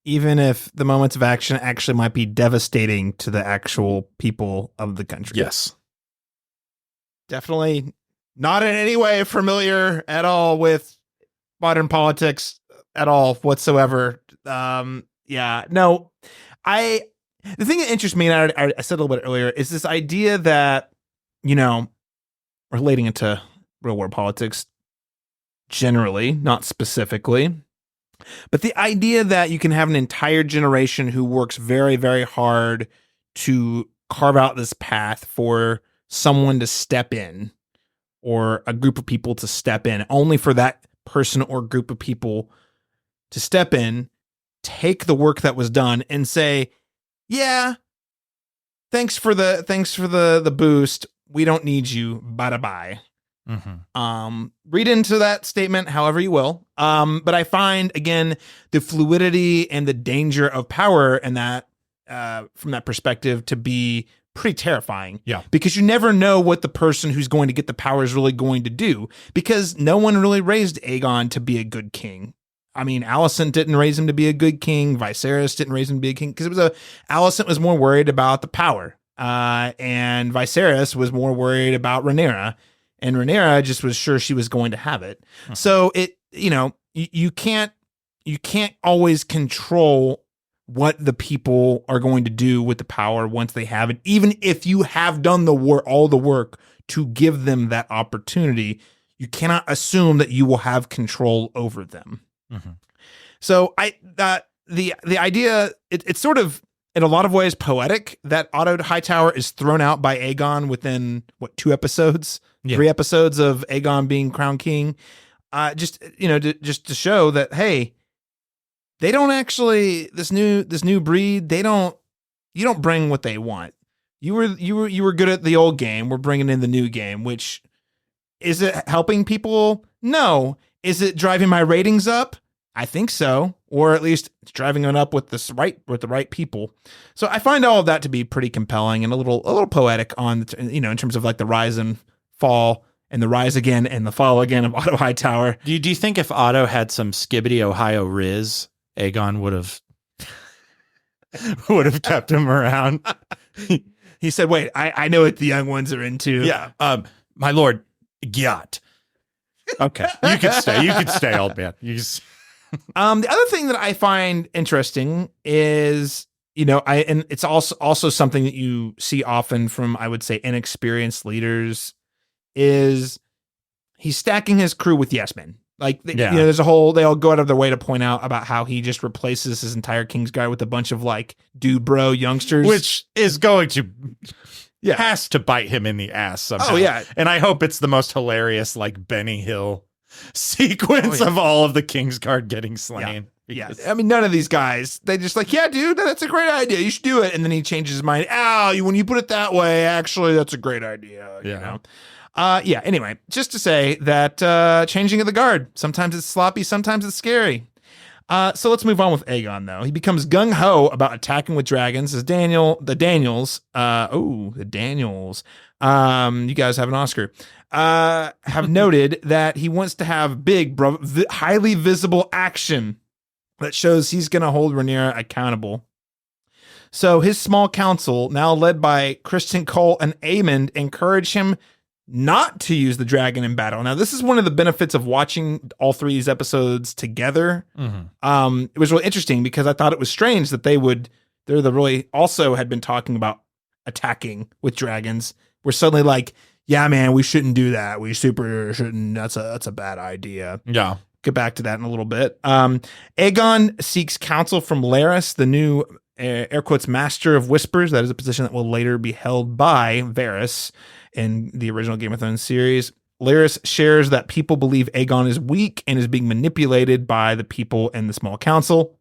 Even if the moments of action actually might be devastating to the actual people of the country. Yes. Definitely not in any way familiar at all with modern politics at all whatsoever. The thing that interests me, and I said a little bit earlier, is this idea that, relating it to real world politics generally, not specifically, but the idea that you can have an entire generation who works very, very hard to carve out this path for someone to step in, or a group of people to step in, only for that person or group of people to step in, take the work that was done and say, yeah, thanks for the boost. We don't need you. Bye-bye. Mm-hmm. Read into that statement however you will. But I find, again, the fluidity and the danger of power and that, from that perspective, to be pretty terrifying. Yeah. Because you never know what the person who's going to get the power is really going to do, because no one really raised Aegon to be a good king. I mean, Alicent didn't raise him to be a good king. Viserys didn't raise him to be a king, because Alicent was more worried about the power. And Viserys was more worried about Rhaenyra. And Rhaenyra just was sure she was going to have it. Mm-hmm. So you can't always control what the people are going to do with the power once they have it. Even if you have done all the work to give them that opportunity, you cannot assume that you will have control over them. Mm-hmm. So the idea, it's sort of in a lot of ways poetic that Otto Hightower is thrown out by Aegon within 2 episodes, 3 episodes of Aegon being crowned king. Just to show that, hey, they don't actually, this new breed, you don't bring what they want. You were good at the old game. We're bringing in the new game, which is it helping people? No. Is it driving my ratings up? I think so, or at least it's driving it up with the right people. So I find all of that to be pretty compelling and a little poetic on, in terms of like the rise and fall and the rise again and the fall again of Otto Hightower. Do you think if Otto had some Skibbity Ohio Riz, Aegon would have kept him around? He said, "Wait, I know what the young ones are into." Yeah, my lord, Gyat. Okay, you could stay, old man. The other thing that I find interesting is, and it's also something that you see often from, I would say, inexperienced leaders, is he's stacking his crew with yes men. Like, there's they all go out of their way to point out about how he just replaces his entire Kingsguard with a bunch of like dude bro youngsters, which is going to has to bite him in the ass somehow. Oh yeah, and I hope it's the most hilarious like Benny Hill sequence of all of the Kingsguard getting slain. Yeah, I mean, none of these guys, they just like, yeah, dude, that's a great idea. You should do it. And then he changes his mind. When you put it that way, actually, that's a great idea. Anyway, just to say that changing of the guard, sometimes it's sloppy, sometimes it's scary. So let's move on with Aegon, though. He becomes gung-ho about attacking with dragons as the Daniels, you guys have an Oscar, have noted that he wants to have big, highly visible action that shows he's going to hold Rhaenyra accountable. So his small council, now led by Criston Cole and Aemond, encourage him not to use the dragon in battle. Now, this is one of the benefits of watching all 3 of these episodes together. Mm-hmm. It was really interesting because I thought it was strange that they really also had been talking about attacking with dragons. We're suddenly like, yeah, man, we shouldn't do that. We super shouldn't. That's a bad idea. Yeah. Get back to that in a little bit. Aegon seeks counsel from Larys, the new air quotes master of whispers. That is a position that will later be held by Varys in the original Game of Thrones series. Larys shares that people believe Aegon is weak and is being manipulated by the people in the small council.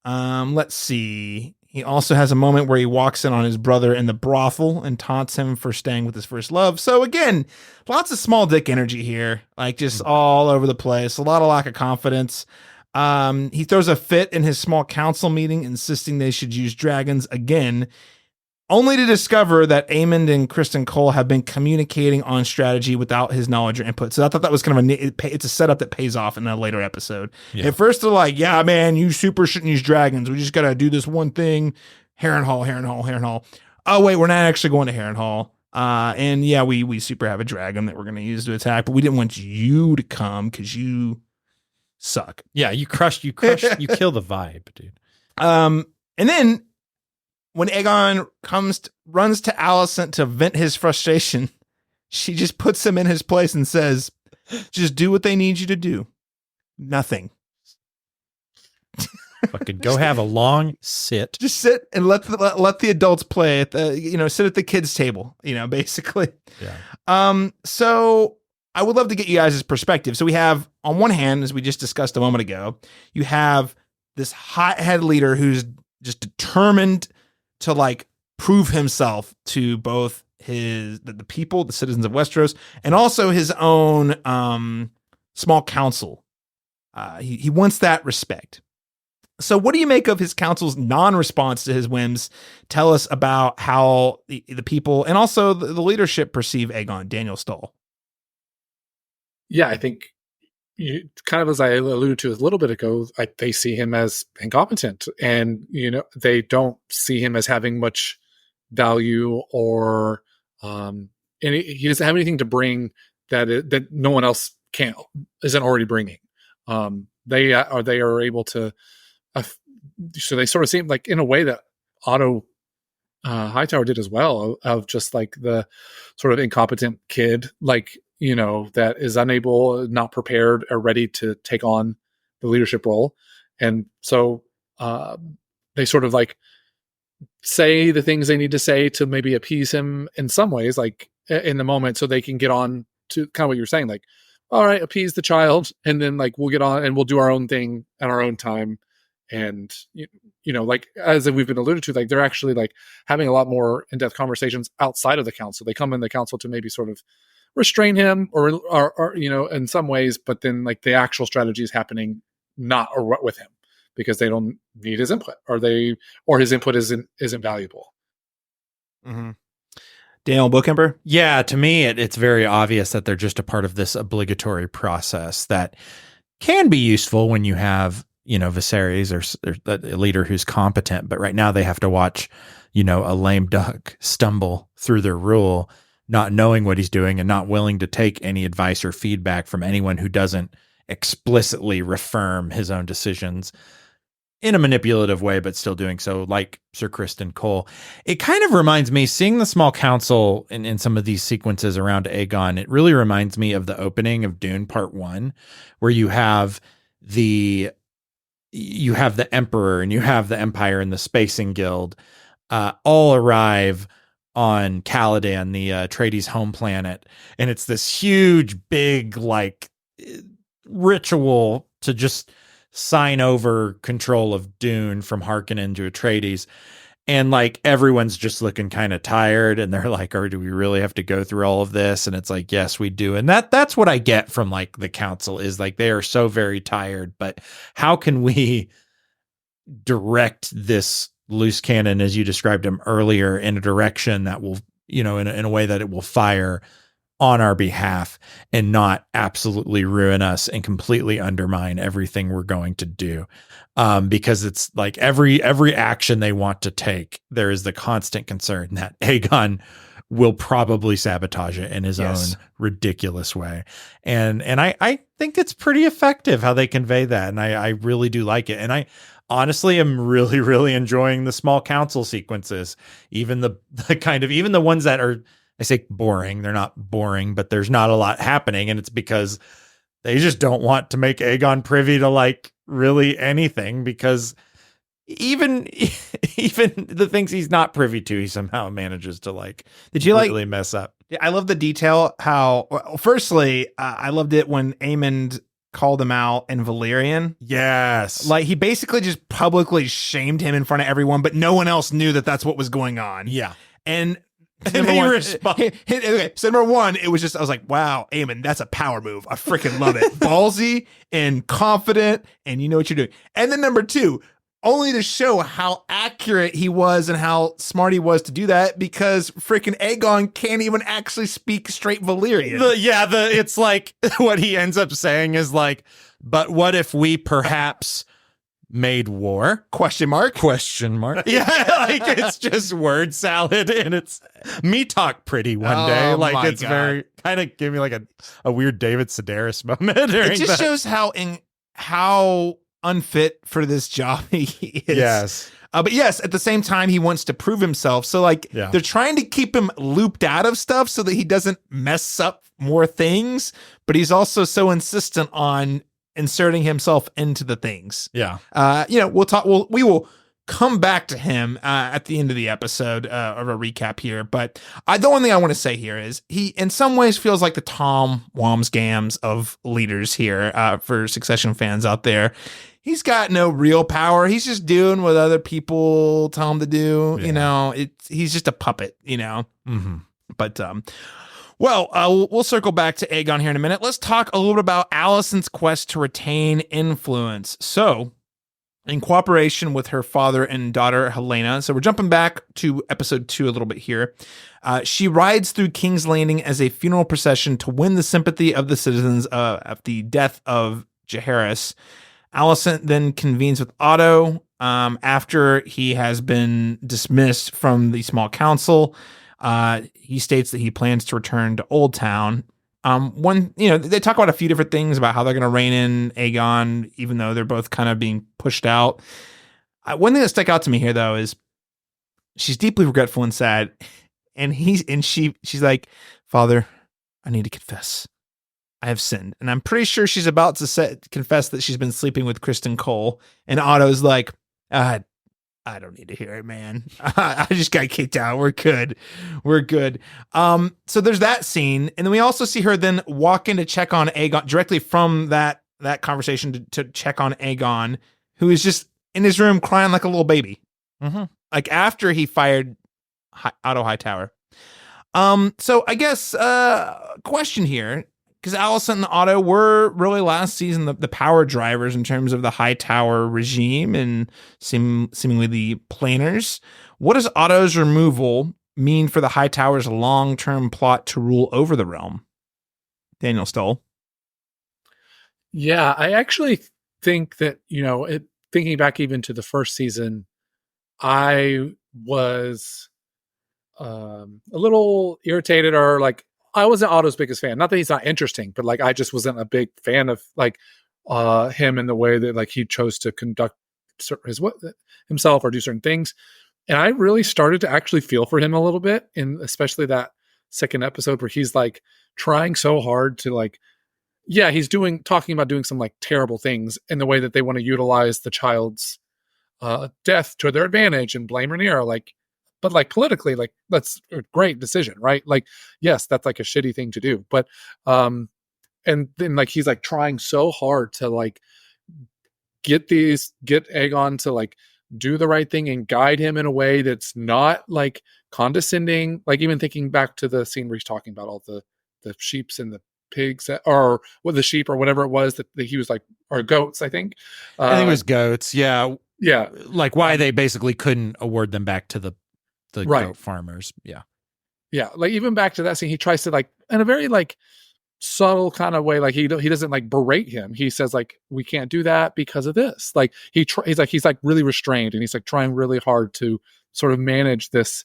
Let's see. He also has a moment where he walks in on his brother in the brothel and taunts him for staying with his first love. So again, lots of small dick energy here, like just all over the place. A lot of lack of confidence. He throws a fit in his small council meeting, insisting they should use dragons again, only to discover that Aemond and Criston Cole have been communicating on strategy without his knowledge or input. So I thought that was kind of it's a setup that pays off in a later episode. Yeah. At first they're like, yeah, man, you super shouldn't use dragons. We just got to do this one thing. Harrenhal. Oh, wait, we're not actually going to Harrenhal. And yeah, we super have a dragon that we're going to use to attack, but we didn't want you to come because you suck. Yeah, you kill the vibe, dude. And then when Aegon runs to Alicent to vent his frustration, she just puts him in his place and says, just do what they need you to do. Nothing. Fucking go have a long sit. Just sit and let the adults play at sit at the kids' table, basically. Yeah. So I would love to get you guys' perspective. So we have, on one hand, as we just discussed a moment ago, you have this hothead leader who's just determined to like prove himself to both the people, the citizens of Westeros, and also his own small council. He wants that respect. So what do you make of his council's non-response to his whims? Tell us about how the people and also the leadership perceive Aegon. Daniel Stoll. Yeah, I think kind of as I alluded to a little bit ago, they see him as incompetent, and they don't see him as having much value, or and he doesn't have anything to bring that no one else isn't already bringing. They are able to, so they sort of seem like in a way that Otto Hightower did as well, of just like the sort of incompetent kid, like. That is unable, not prepared, or ready to take on the leadership role. And so they sort of like say the things they need to say to maybe appease him in some ways, like in the moment, so they can get on to kind of what you're saying, like, all right, appease the child, and then like we'll get on and we'll do our own thing at our own time. And like as we've been alluded to, like they're actually like having a lot more in-depth conversations outside of the council. They come in the council to maybe sort of restrain him or in some ways, but then like the actual strategy is happening not or with him because they don't need his input or his input isn't valuable. Mm-hmm. Daniel Bookemper? Yeah, to me, it's very obvious that they're just a part of this obligatory process that can be useful when you have, Viserys or a leader who's competent. But right now they have to watch, a lame duck stumble through their rule, not knowing what he's doing and not willing to take any advice or feedback from anyone who doesn't explicitly reaffirm his own decisions in a manipulative way, but still doing so, like Sir Criston Cole. It kind of reminds me, seeing the small council in some of these sequences around Aegon, it really reminds me of the opening of Dune Part 1, where you have the Emperor and you have the Empire and the Spacing Guild all arrive on Caladan, the Atreides home planet. And it's this huge, big, like, ritual to just sign over control of Dune from Harkonnen to Atreides. And like everyone's just looking kind of tired and they're like, do we really have to go through all of this? And it's like, yes, we do. And that's what I get from like the council is like, they are so very tired, but how can we direct this loose cannon, as you described him earlier, in a direction that will, in a way that it will fire on our behalf and not absolutely ruin us and completely undermine everything we're going to do. Because it's like every action they want to take, there is the constant concern that Aegon will probably sabotage it in his own ridiculous way. And I think it's pretty effective how they convey that. And I really do like it. And I honestly am really, really enjoying the small council sequences, even the ones that are, I say boring. They're not boring, but there's not a lot happening. And it's because they just don't want to make Aegon privy to like really anything, because even the things he's not privy to, he somehow manages to like, really mess up. Yeah, I love the detail how, firstly, I loved it when Aemond called him out in Valyrian. Yes. Like he basically just publicly shamed him in front of everyone, but no one else knew that that's what was going on. Yeah. And number one, it was just, I was like, wow, Aemon, that's a power move. I freaking love it. Ballsy and confident, and you know what you're doing. And then number two, only to show how accurate he was and how smart he was to do that, because freaking Aegon can't even actually speak straight Valyrian. It's like what he ends up saying is like, but what if we perhaps made war? Question mark. Yeah, like it's just word salad, and it's me talk pretty one day. Like it's God. Very kind of give me like a weird David Sedaris moment. It just shows how unfit for this job he is. Yes. But yes, at the same time, he wants to prove himself. So like they're trying to keep him looped out of stuff so that he doesn't mess up more things. But he's also so insistent on inserting himself into the things. Yeah. We will come back to him at the end of the episode of a recap here. But the one thing I want to say here is he in some ways feels like the Tom Wamsgams of leaders here for Succession fans out there. He's got no real power. He's just doing what other people tell him to do. Yeah. He's just a puppet, Mm-hmm. But we'll circle back to Aegon here in a minute. Let's talk a little bit about Alicent's quest to retain influence. So, in cooperation with her father and daughter, Helena, so we're jumping back to episode 2 a little bit here. She rides through King's Landing as a funeral procession to win the sympathy of the citizens of the death of Jaehaerys. Alicent then convenes with Otto after he has been dismissed from the small council. He states that he plans to return to Old Town. They talk about a few different things about how they're going to rein in Aegon, even though they're both kind of being pushed out. One thing that stuck out to me here, though, is she's deeply regretful and sad, and she's like, "Father, I need to confess. I have sinned." And I'm pretty sure she's about to confess that she's been sleeping with Criston Cole. And Otto's like, I don't need to hear it, man. I just got kicked out. We're good. We're good. So there's that scene. And then we also see her then walk in to check on Aegon directly from that conversation to check on Aegon, who is just in his room crying like a little baby. Mm-hmm. Like after he fired Otto Hightower. So I guess, question here, because Alicent and Otto were really last season the power drivers in terms of the Hightower regime and seemingly the planners. What does Otto's removal mean for the Hightower's long-term plot to rule over the realm? Daniel Stoll. Yeah, I actually think that, thinking back even to the first season, I was a little irritated, or like, I wasn't Otto's biggest fan. Not that he's not interesting, but like I just wasn't a big fan of like him and the way that like he chose to conduct himself or do certain things. And I really started to actually feel for him a little bit, in especially that second episode where he's like trying so hard to like, yeah, he's talking about doing some like terrible things in the way that they want to utilize the child's death to their advantage and blame Rhaenyra, like, but like politically, like that's a great decision, right? Like, yes, that's like a shitty thing to do, but and then like he's like trying so hard to like get Aegon to like do the right thing and guide him in a way that's not like condescending. Like even thinking back to the scene where he's talking about all the sheeps and the pigs, or the sheep or whatever it was that he was like, or goats, I think. I think it was goats. Yeah. Yeah. Like why they basically couldn't award them back to the right. goat farmers. Yeah. Yeah. Like even back to that scene, he tries to like, in a very like subtle kind of way, like he doesn't like berate him. He says like, we can't do that because of this. Like he's like really restrained, and he's like trying really hard to sort of manage this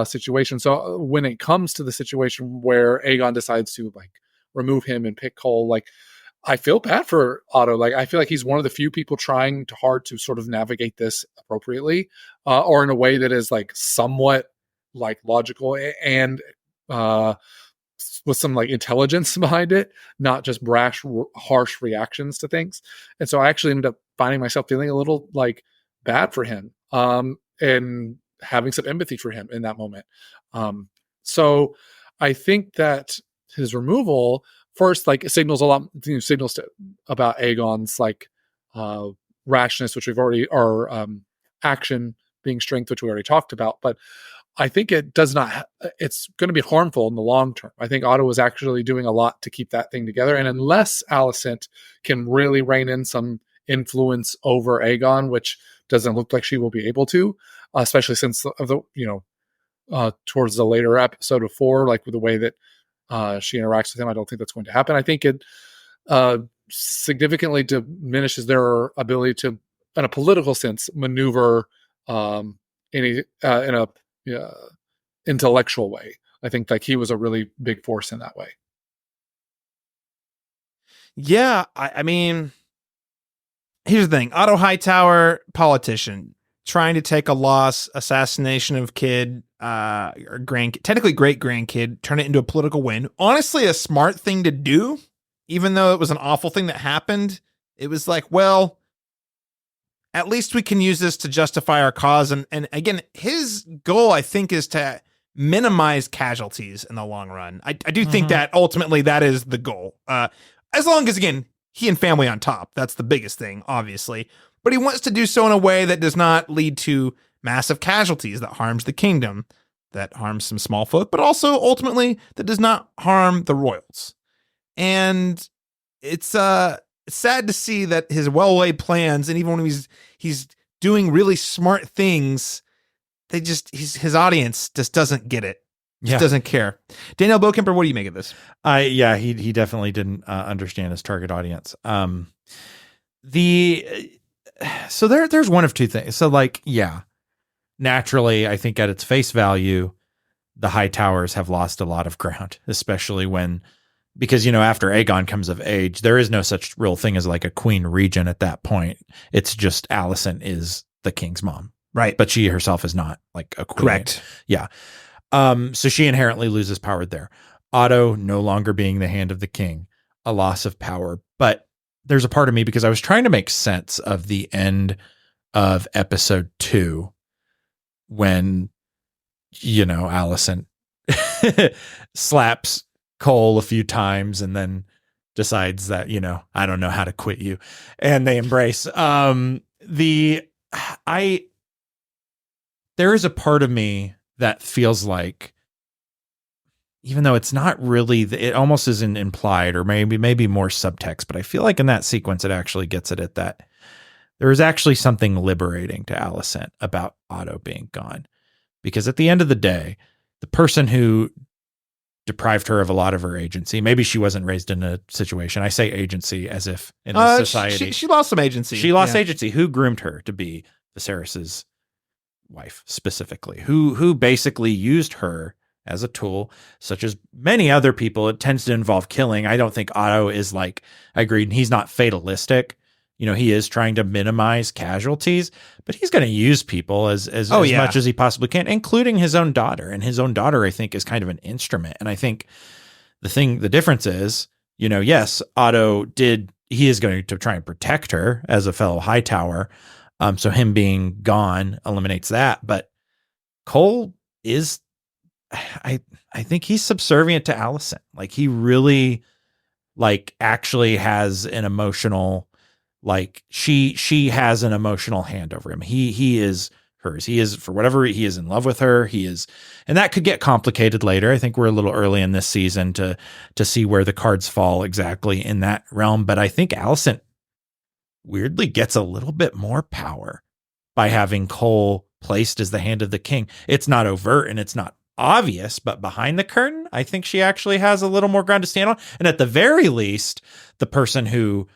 situation. So when it comes to the situation where Aegon decides to like remove him and pick Cole, like I feel bad for Otto. Like I feel like he's one of the few people trying hard to sort of navigate this appropriately, or in a way that is like somewhat like logical and with some like intelligence behind it, not just brash, harsh reactions to things. And so I actually ended up finding myself feeling a little like bad for him, and having some empathy for him in that moment. So I think that his removal first like signals a lot, about Aegon's like rashness, which we've already, or action being strength, which we already talked about. But I think it does not, it's going to be harmful in the long term. I think Otto was actually doing a lot to keep that thing together. And unless Alicent can really rein in some influence over Aegon, which doesn't look like she will be able to, especially since towards the later episode of 4, like with the way that she interacts with him, I don't think that's going to happen. I think it significantly diminishes their ability to, in a political sense, maneuver in a intellectual way. I think like he was a really big force in that way. Yeah, I mean, here's the thing. Otto Hightower, politician, trying to take a loss, assassination of kid, or technically great grandkid, turn it into a political win. Honestly, a smart thing to do, even though it was an awful thing that happened. It was like, well, at least we can use this to justify our cause. And again, his goal, I think, is to minimize casualties in the long run. I do think that ultimately that is the goal. As long as, again, he and family on top. That's the biggest thing, obviously. But he wants to do so in a way that does not lead to massive casualties, that harms the kingdom, that harms some small folk, but also ultimately that does not harm the royals. And it's sad to see that his well-laid plans, and even when he's doing really smart things, his audience just doesn't get it. Just doesn't care. Daniel Bokemper, what do you make of this? He definitely didn't understand his target audience. So there's one of two things. So like, yeah, naturally, I think at its face value, the Hightowers have lost a lot of ground, especially because, after Aegon comes of age, there is no such real thing as like a queen regent at that point. It's just Alicent is the king's mom. Right. But she herself is not like a queen. Correct. Yeah. So she inherently loses power there. Otto no longer being the hand of the king, a loss of power. But there's a part of me, because I was trying to make sense of the end of episode 2 when, Alicent slaps Cole a few times and then decides that, I don't know how to quit you, and they embrace. There is a part of me that feels like, even though it's not really, it almost isn't implied, or maybe more subtext, but I feel like in that sequence, it actually gets it at that. There is actually something liberating to Alicent about Otto being gone, because at the end of the day, the person who deprived her of a lot of her agency, maybe she wasn't raised in a situation. I say agency as if in a society. She lost some agency. She lost agency. Who groomed her to be Viserys's wife specifically? Who basically used her as a tool, such as many other people. It tends to involve killing. I don't think Otto is like, I agree, he's not fatalistic. He is trying to minimize casualties, but he's going to use people as much as he possibly can, including his own daughter. And his own daughter, I think, is kind of an instrument. And I think the difference is, yes, Otto he is going to try and protect her as a fellow Hightower. So him being gone eliminates that. But Cole is, I think he's subservient to Alicent. Like, he really, actually has an emotional, she has an emotional hand over him. He is hers. He is, for whatever, he is in love with her. He is, and that could get complicated later. I think we're a little early in this season to see where the cards fall exactly in that realm. But I think Alicent weirdly gets a little bit more power by having Cole placed as the hand of the king. It's not overt and it's not obvious, but behind the curtain, I think she actually has a little more ground to stand on. And at the very least, the person who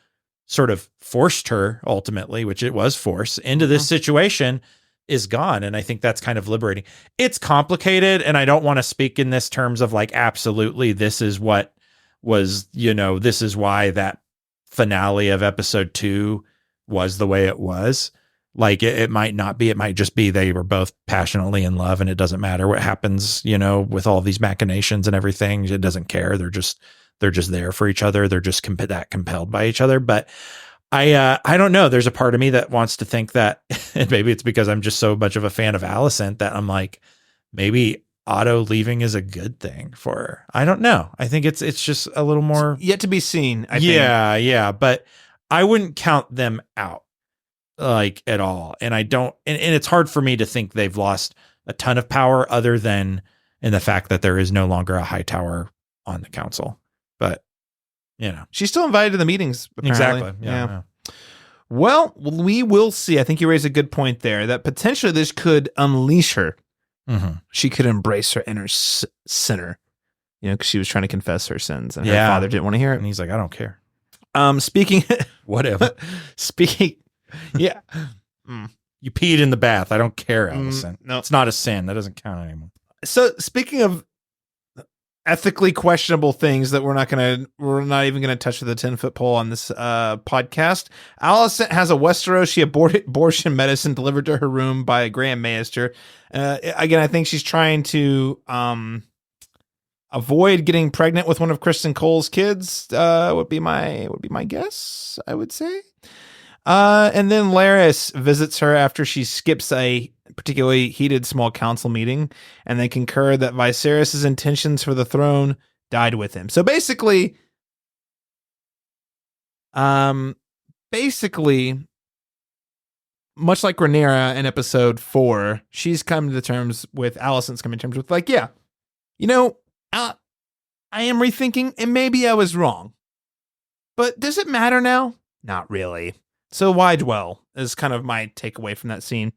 sort of forced her ultimately, which it was force, into this situation is gone. And I think that's kind of liberating. It's complicated, and I don't want to speak in this terms of absolutely this is what was, this is why that finale of episode 2 was the way it was. It might not be, it might just be they were both passionately in love, and it doesn't matter what happens, with all these machinations and everything. It doesn't care. They're just there for each other. They're just that compelled by each other. But I don't know. There's a part of me that wants to think that, and maybe it's because I'm just so much of a fan of Alicent, that I'm like, maybe Otto leaving is a good thing for her. I don't know. I think it's just a little more yet to be seen. I think. Yeah. But I wouldn't count them out at all. And I don't, and it's hard for me to think they've lost a ton of power other than in the fact that there is no longer a Hightower on the council. But, she's still invited to the meetings. Apparently. Exactly. Yeah. Well, we will see. I think you raised a good point there, that potentially this could unleash her. Mm-hmm. She could embrace her inner sinner, because she was trying to confess her sins, and her father didn't want to hear it. And he's like, I don't care. Speaking, whatever. Yeah. You peed in the bath. I don't care, Alicent. No, it's not a sin. That doesn't count anymore. So speaking of ethically questionable things that we're not even going to touch with a 10-foot pole on this podcast, Alicent has a Westerosi abortion medicine delivered to her room by a Grand Maester. Again, I think she's trying to avoid getting pregnant with one of Kristen Cole's kids. Would be my guess, I would say. And then Larys visits her after she skips a particularly heated small council meeting, and they concur that Viserys' intentions for the throne died with him. So basically, much like Rhaenyra in episode 4, she's come to terms with, Alicent's coming to terms with, I am rethinking, and maybe I was wrong. But does it matter now? Not really. So why dwell, is kind of my takeaway from that scene.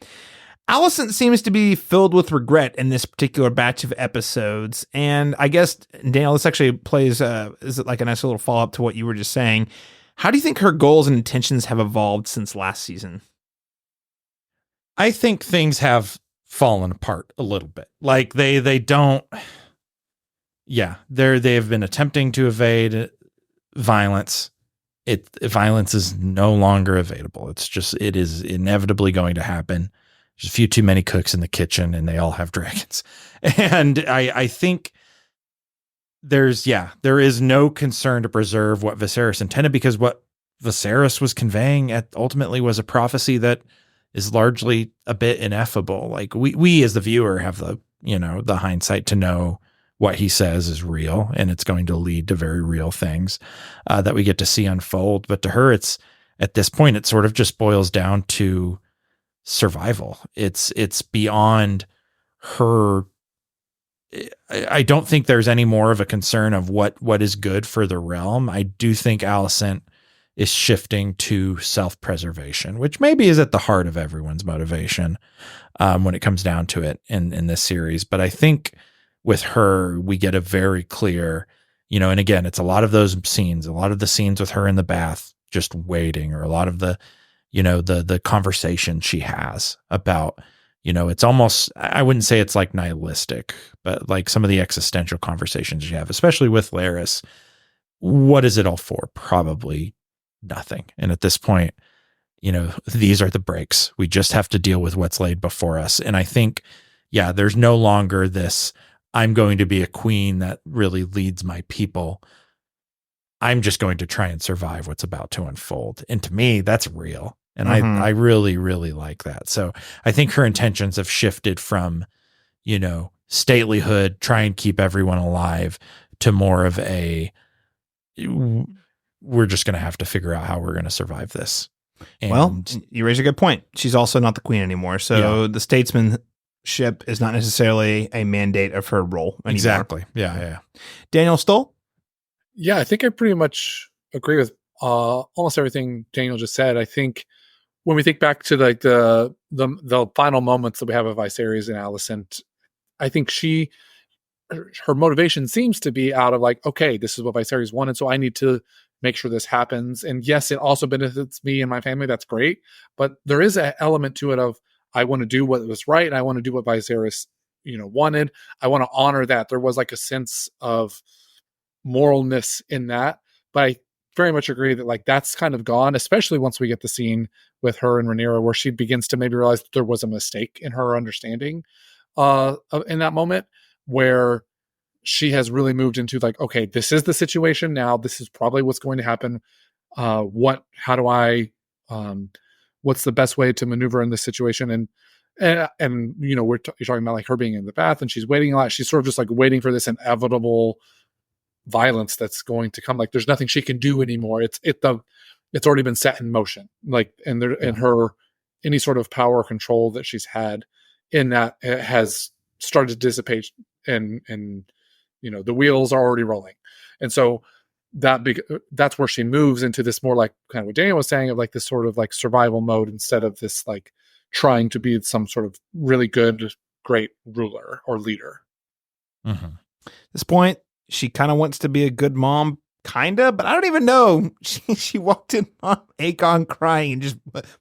Alicent seems to be filled with regret in this particular batch of episodes. And I guess, Daniel, this actually plays, is it like a nice little follow-up to what you were just saying? How do you think her goals and intentions have evolved since last season? I think things have fallen apart a little bit. They don't, they have been attempting to evade violence. Violence is no longer available. It is inevitably going to happen. There's a few too many cooks in the kitchen, and they all have dragons. And I think there is no concern to preserve what Viserys intended, because what Viserys was conveying ultimately was a prophecy that is largely a bit ineffable. Like we as the viewer have the hindsight to know what he says is real, and it's going to lead to very real things that we get to see unfold. But to her, it's at this point, it sort of just boils down to survival. It's beyond her. I don't think there's any more of a concern of what is good for the realm. I do think Alicent is shifting to self-preservation, which maybe is at the heart of everyone's motivation when it comes down to it in this series. But I think with her, we get a very clear, and again, it's a lot of those scenes, a lot of the scenes with her in the bath, just waiting, or a lot of the, the conversation she has about, it's almost, I wouldn't say it's like nihilistic, but like some of the existential conversations you have, especially with Larys. What is it all for? Probably nothing. And at this point, these are the breaks. We just have to deal with what's laid before us. And I think, there's no longer this, I'm going to be a queen that really leads my people. I'm just going to try and survive what's about to unfold. And to me, that's real. And I really, really like that. So I think her intentions have shifted from, statelyhood, try and keep everyone alive, to more of a, we're just going to have to figure out how we're going to survive this. And you raise a good point. She's also not the queen anymore. So the statesmanship is not necessarily a mandate of her role anymore. Exactly. Yeah. Daniel Stoll? Yeah, I think I pretty much agree with almost everything Daniel just said. I think when we think back to like the final moments that we have of Viserys and Alicent, I think her motivation seems to be out of like, okay, this is what Viserys wanted, so I need to make sure this happens. And yes, it also benefits me and my family. That's great. But there is an element to it of, I want to do what was right, and I want to do what Viserys, wanted. I want to honor that. There was like a sense of moralness in that. But I very much agree that like that's kind of gone, especially once we get the scene with her and Rhaenyra where she begins to maybe realize that there was a mistake in her understanding in that moment, where she has really moved into like, okay, this is the situation now. This is probably what's going to happen. How do I, what's the best way to maneuver in this situation? And you're talking about like her being in the bath and she's waiting a lot. She's sort of just like waiting for this inevitable violence that's going to come. Like there's nothing she can do anymore. It's already been set in motion. Like, and her, any sort of power or control that she's had in that has started to dissipate, and the wheels are already rolling. And so that's where she moves into this more like kind of what Daniel was saying, of like this sort of like survival mode, instead of this like trying to be some sort of really good, great ruler or leader. Mm-hmm. At this point, she kind of wants to be a good mom, kind of, but I don't even know. She walked in on Aegon crying and just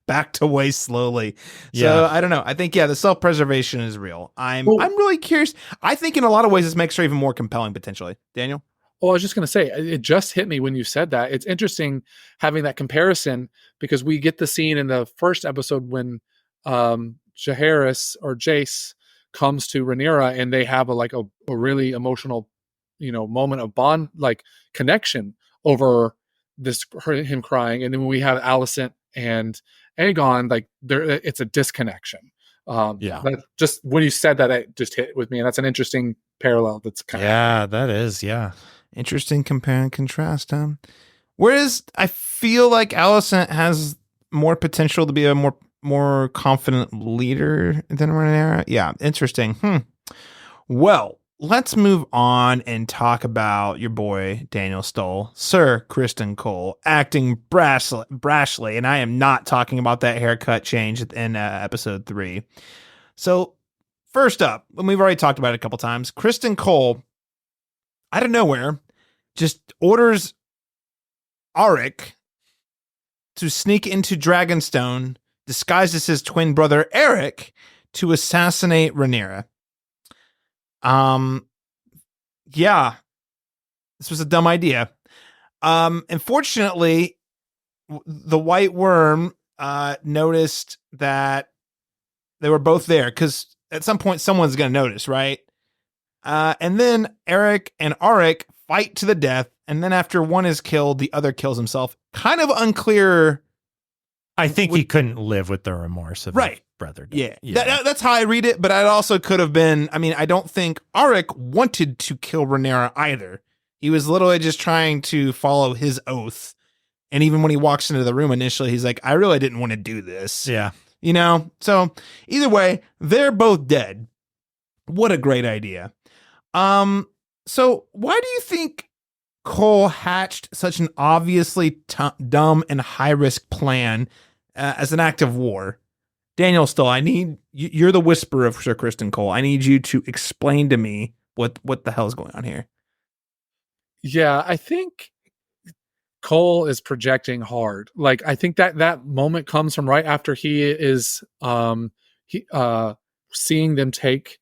backed away slowly. So I don't know. I think, the self-preservation is real. I'm really curious. I think in a lot of ways this makes her even more compelling, potentially. Daniel? Well, I was just going to say, it just hit me when you said that. It's interesting having that comparison, because we get the scene in the first episode when Jaehaerys or Jace comes to Rhaenyra and they have a really emotional moment of bond, like connection over him crying. And then when we have Alicent and Aegon, like it's a disconnection. That just when you said that, it just hit with me, and that's an interesting parallel. That's kind of that is interesting compare and contrast. Whereas I feel like Alicent has more potential to be a more confident leader than Rhaenyra. Yeah, interesting. Well, let's move on and talk about your boy, Daniel Stoll, Sir Criston Cole, acting brashly, and I am not talking about that haircut change in episode 3. So, first up, and we've already talked about it a couple times, Criston Cole, out of nowhere, just orders Auric to sneak into Dragonstone, disguised as his twin brother, Eric, to assassinate Rhaenyra. This was a dumb idea. Unfortunately, the White Worm noticed that they were both there, because at some point someone's going to notice, right? And then Eric and Auric fight to the death, and then after one is killed, the other kills himself. Kind of unclear I think he couldn't live with the remorse of his brother. Yeah. That's how I read it, but it also could have been, I mean, I don't think Arik wanted to kill Rhaenyra either. He was literally just trying to follow his oath. And even when he walks into the room initially, he's like, I really didn't want to do this. Yeah. You know? So either way, they're both dead. What a great idea. So why do you think Cole hatched such an obviously dumb and high-risk plan as an act of war? Daniel Stoll, I need you're the whisperer of Sir Criston Cole. I need you to explain to me what the hell is going on here. Yeah, I think Cole is projecting hard. Like, I think that moment comes from right after he is seeing them take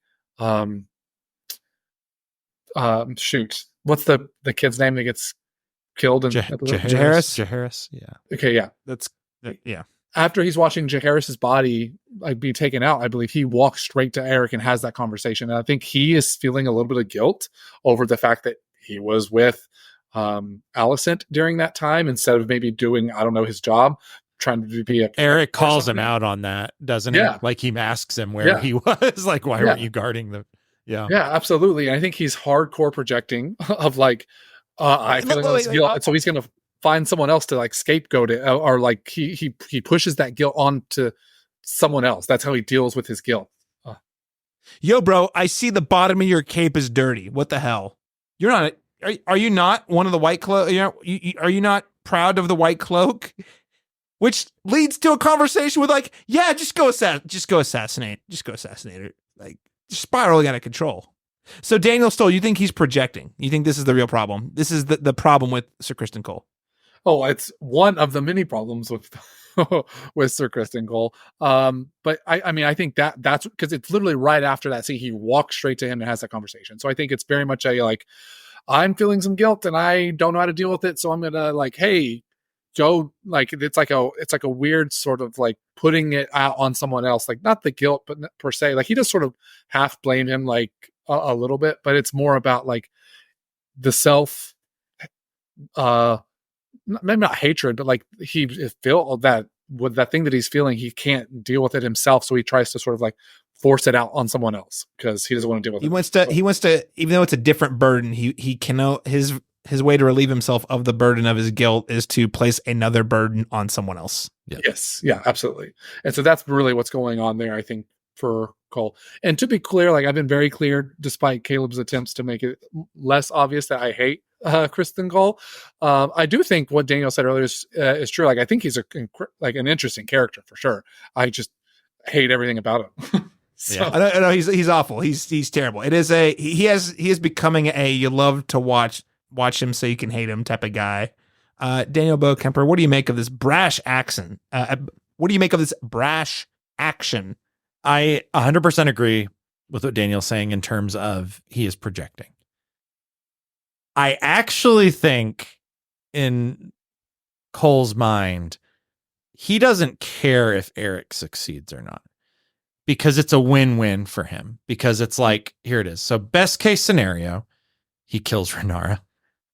shoot, what's the kid's name that gets killed in Jaehaerys? Yeah. Okay, yeah. That's yeah. After he's watching Jaehaerys's body like be taken out, I believe he walks straight to Eric and has that conversation. And I think he is feeling a little bit of guilt over the fact that he was with Alicent during that time instead of maybe doing, I don't know, his job, trying to be a Eric calls him out on that, doesn't he? Like he asks him where he was, like, why weren't you guarding the Yeah, absolutely. And I think he's hardcore projecting of like, I feel like this guilt, so he's gonna find someone else to like scapegoat it, or like he pushes that guilt onto someone else. That's how he deals with his guilt. Yo, bro, I see the bottom of your cape is dirty. What the hell? You're not. Are you not one of the white cloak? Are you not proud of the white cloak? Which leads to a conversation with like, yeah, just go assassinate her. Like, spiraling out of control. So Daniel Stoll, you think he's projecting? You think this is the real problem? This is the problem with Sir Criston Cole? Oh, it's one of the many problems with with Sir Criston Cole. But I mean, I think that's because it's literally right after that scene, he walks straight to him and has that conversation. So I think it's very much a like, I'm feeling some guilt and I don't know how to deal with it. So I'm gonna like, hey, Joe, like it's like a weird sort of like putting it out on someone else, like not the guilt, but per se, like he just sort of half blame him like a little bit, but it's more about like the self, maybe not hatred, but like he feel that with that thing that he's feeling, he can't deal with it himself, so he tries to sort of like force it out on someone else because he doesn't want to deal with it. He wants to, even though it's a different burden, he cannot his way to relieve himself of the burden of his guilt is to place another burden on someone else. Yeah. Yes. Yeah, absolutely. And so that's really what's going on there, I think, for Cole. And to be clear, like I've been very clear, despite Caleb's attempts to make it less obvious that I hate Criston Cole. I do think what Daniel said earlier is true. Like I think he's an interesting character for sure. I just hate everything about him. So. Yeah, I know he's awful. He's terrible. It is he is becoming a you love to watch him so you can hate him type of guy. Daniel Bowkemper, what do you make of this brash action? What do you make of this brash action? I 100% agree with what Daniel's saying in terms of he is projecting. I actually think in Cole's mind, he doesn't care if Eric succeeds or not because it's a win-win for him because it's like, here it is. So best case scenario, he kills Rhaenyra.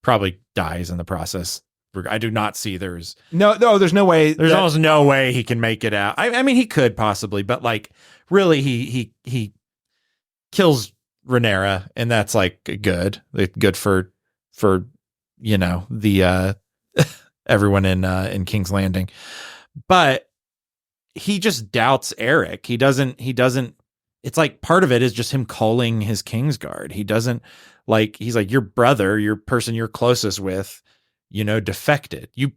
Probably dies in the process. I do not see there's no, there's no way. There's almost no way he can make it out. I mean, he could possibly, but like really he kills Rhaenyra and that's like good for, you know, the, everyone in King's Landing, but he just doubts Eric. He doesn't, it's like part of it is just him calling his Kingsguard. He doesn't like, he's like your brother, your person you're closest with, you know, defected. You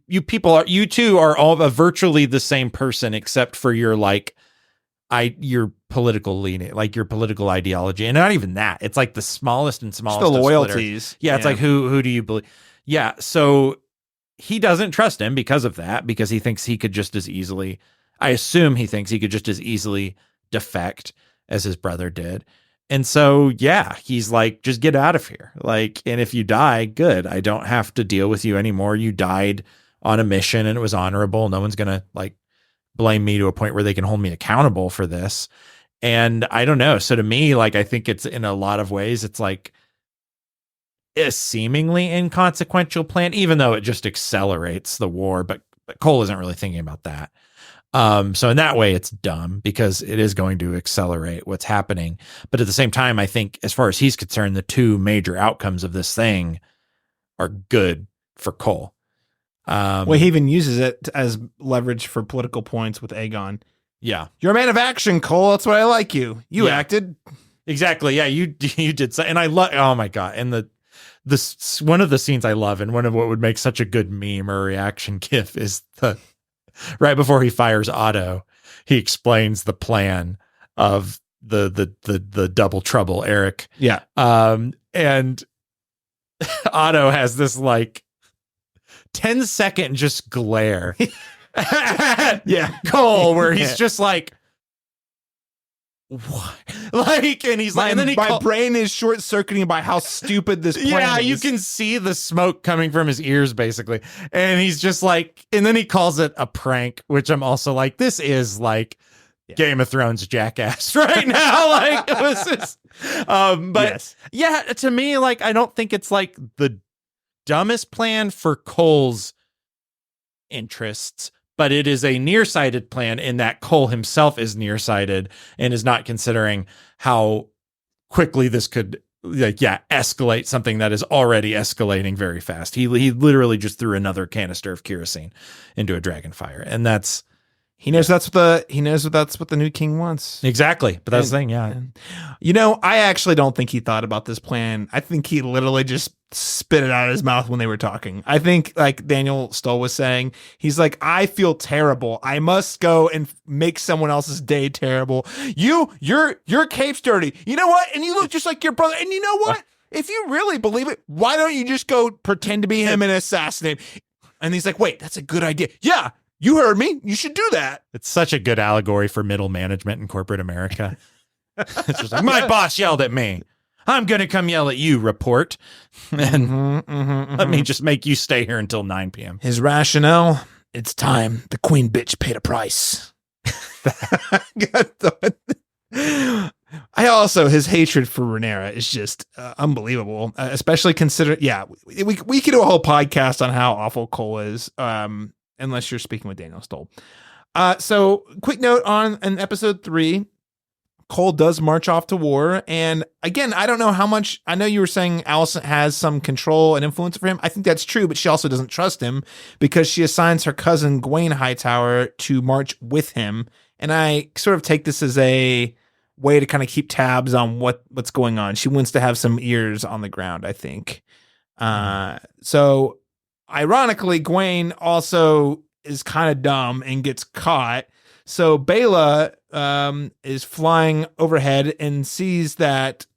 two are all virtually the same person, except for your like, your political leaning, like your political ideology. And not even that, it's like the smallest and smallest just the loyalties. Yeah. It's like, who do you believe? Yeah. So he doesn't trust him because of that, because he thinks he could just as easily, I assume he thinks he could just as easily defect as his brother did. And so, yeah, he's like, just get out of here. Like, and if you die, good. I don't have to deal with you anymore. You died on a mission and it was honorable. No one's going to like blame me to a point where they can hold me accountable for this. And I don't know. So to me, like, I think it's in a lot of ways, it's like a seemingly inconsequential plan, even though it just accelerates the war. But Cole isn't really thinking about that. So in that way, it's dumb because it is going to accelerate what's happening. But at the same time, I think as far as he's concerned, the two major outcomes of this thing are good for Cole. Well, he even uses it as leverage for political points with Aegon. Yeah. You're a man of action, Cole. That's why I like you. You acted. Exactly. Yeah, you did. So, and I love, oh my God. And this one of the scenes I love, and one of what would make such a good meme or reaction gif is right before he fires Otto, he explains the plan of the double trouble, Eric. Yeah. And Otto has this like 10-second just glare at Cole, where he's just like, what? Like, and he's like, and then my brain is short circuiting by how stupid this plan is. You can see the smoke coming from his ears, basically. And he's just like, and then he calls it a prank, which I'm also like, this is like Game of Thrones jackass right now. Like, this is, but yeah, to me, like, I don't think it's like the dumbest plan for Cole's interests, but it is a nearsighted plan in that Cole himself is nearsighted and is not considering how quickly this could escalate something that is already escalating very fast. He literally just threw another canister of kerosene into a dragon fire. And that's, he knows that's what the new king wants. Exactly. But that's the thing. Yeah. You know, I actually don't think he thought about this plan. I think he literally just spit it out of his mouth when they were talking. I think, like Daniel Stoll was saying, he's like, I feel terrible. I must go and make someone else's day terrible. Your cape's dirty. You know what? And you look just like your brother. And you know what? If you really believe it, why don't you just go pretend to be him and assassinate? And he's like, wait, that's a good idea. Yeah. You heard me. You should do that. It's such a good allegory for middle management in corporate America. It's just like, my boss yelled at me. I'm going to come yell at you, report. And let me just make you stay here until 9 p.m. His rationale, it's time. The queen bitch paid a price. I also, his hatred for Rhaenyra is just unbelievable, especially considering, we could do a whole podcast on how awful Cole is. Unless you're speaking with Daniel Stoll. So quick note on in episode 3, Cole does march off to war. And again, I don't know how much, I know you were saying Alicent has some control and influence for him. I think that's true, but she also doesn't trust him because she assigns her cousin Gwaine Hightower to march with him. And I sort of take this as a way to kind of keep tabs on what's going on. She wants to have some ears on the ground, I think. So ironically, Gwaine also is kind of dumb and gets caught. So Bela is flying overhead and sees that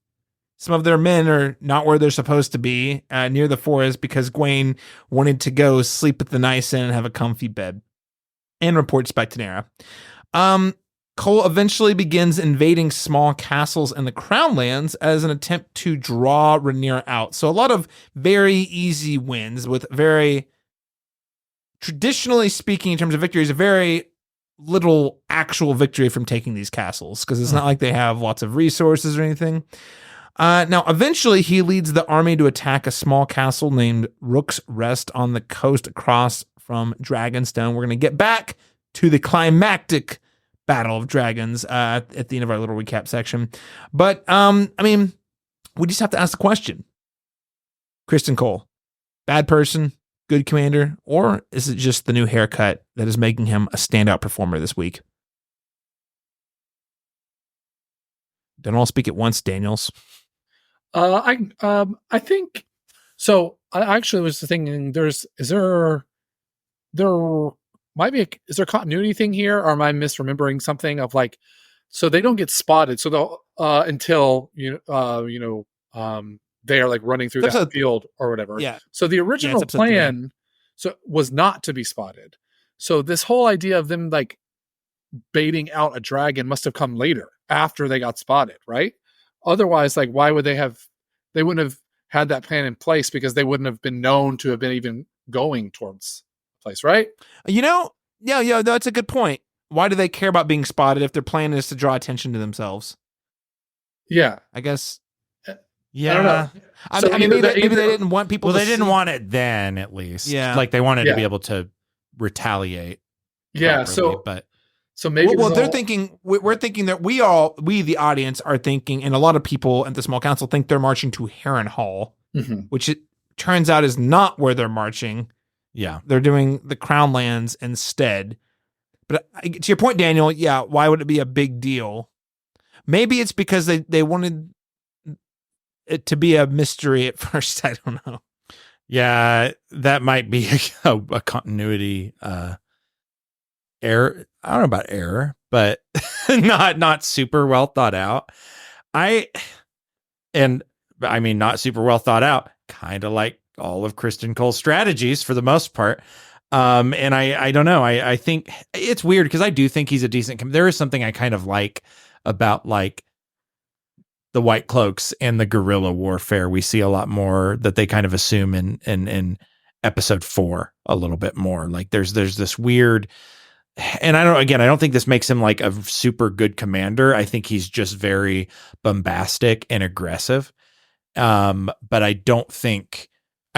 some of their men are not where they're supposed to be near the forest because Gwaine wanted to go sleep at the nice inn and have a comfy bed, and reports back to Nera. Cole eventually begins invading small castles in the Crown Lands as an attempt to draw Rhaenyra out. So a lot of very easy wins with very, traditionally speaking, in terms of victories, a very little actual victory from taking these castles because it's not like they have lots of resources or anything. Now, eventually, he leads the army to attack a small castle named Rook's Rest on the coast across from Dragonstone. We're going to get back to the climactic Battle of Dragons at the end of our little recap section. But, I mean, we just have to ask the question. Kristen Cole, bad person, good commander, or is it just the new haircut that is making him a standout performer this week? Don't all speak at once, Daniels. I think so. I actually was thinking, is there continuity thing here, or am I misremembering something of like, so they don't get spotted, so they'll until they are like running through that field or whatever. Yeah. So the original plan was not to be spotted. So this whole idea of them like baiting out a dragon must have come later after they got spotted, right? Otherwise, like, why would they wouldn't have had that plan in place because they wouldn't have been known to have been even going towards the place, right? Yeah, that's a good point. Why do they care about being spotted if their plan is to draw attention to themselves? Yeah. I guess. Yeah. I don't know. Maybe they didn't want people to they didn't want it then, at least. Yeah. Like, they wanted to be able to retaliate. Yeah, properly, but So maybe well they're thinking, we're thinking that we the audience are thinking, and a lot of people at the small council think they're marching to Harrenhal, which it turns out is not where they're marching. Yeah. They're doing the Crown Lands instead. But to your point, Daniel, yeah, why would it be a big deal? Maybe it's because they wanted it to be a mystery at first. I don't know. Yeah, that might be a continuity error. I don't know about error, but not super well thought out. I mean, not super well thought out, kind of like all of Kristen Cole's strategies for the most part. And I don't know. I think it's weird because I do think he's a decent. There is something I kind of like about like the White Cloaks and the guerrilla warfare. We see a lot more that they kind of assume in episode 4 a little bit more. Like there's this weird, and I don't think this makes him like a super good commander. I think he's just very bombastic and aggressive. But I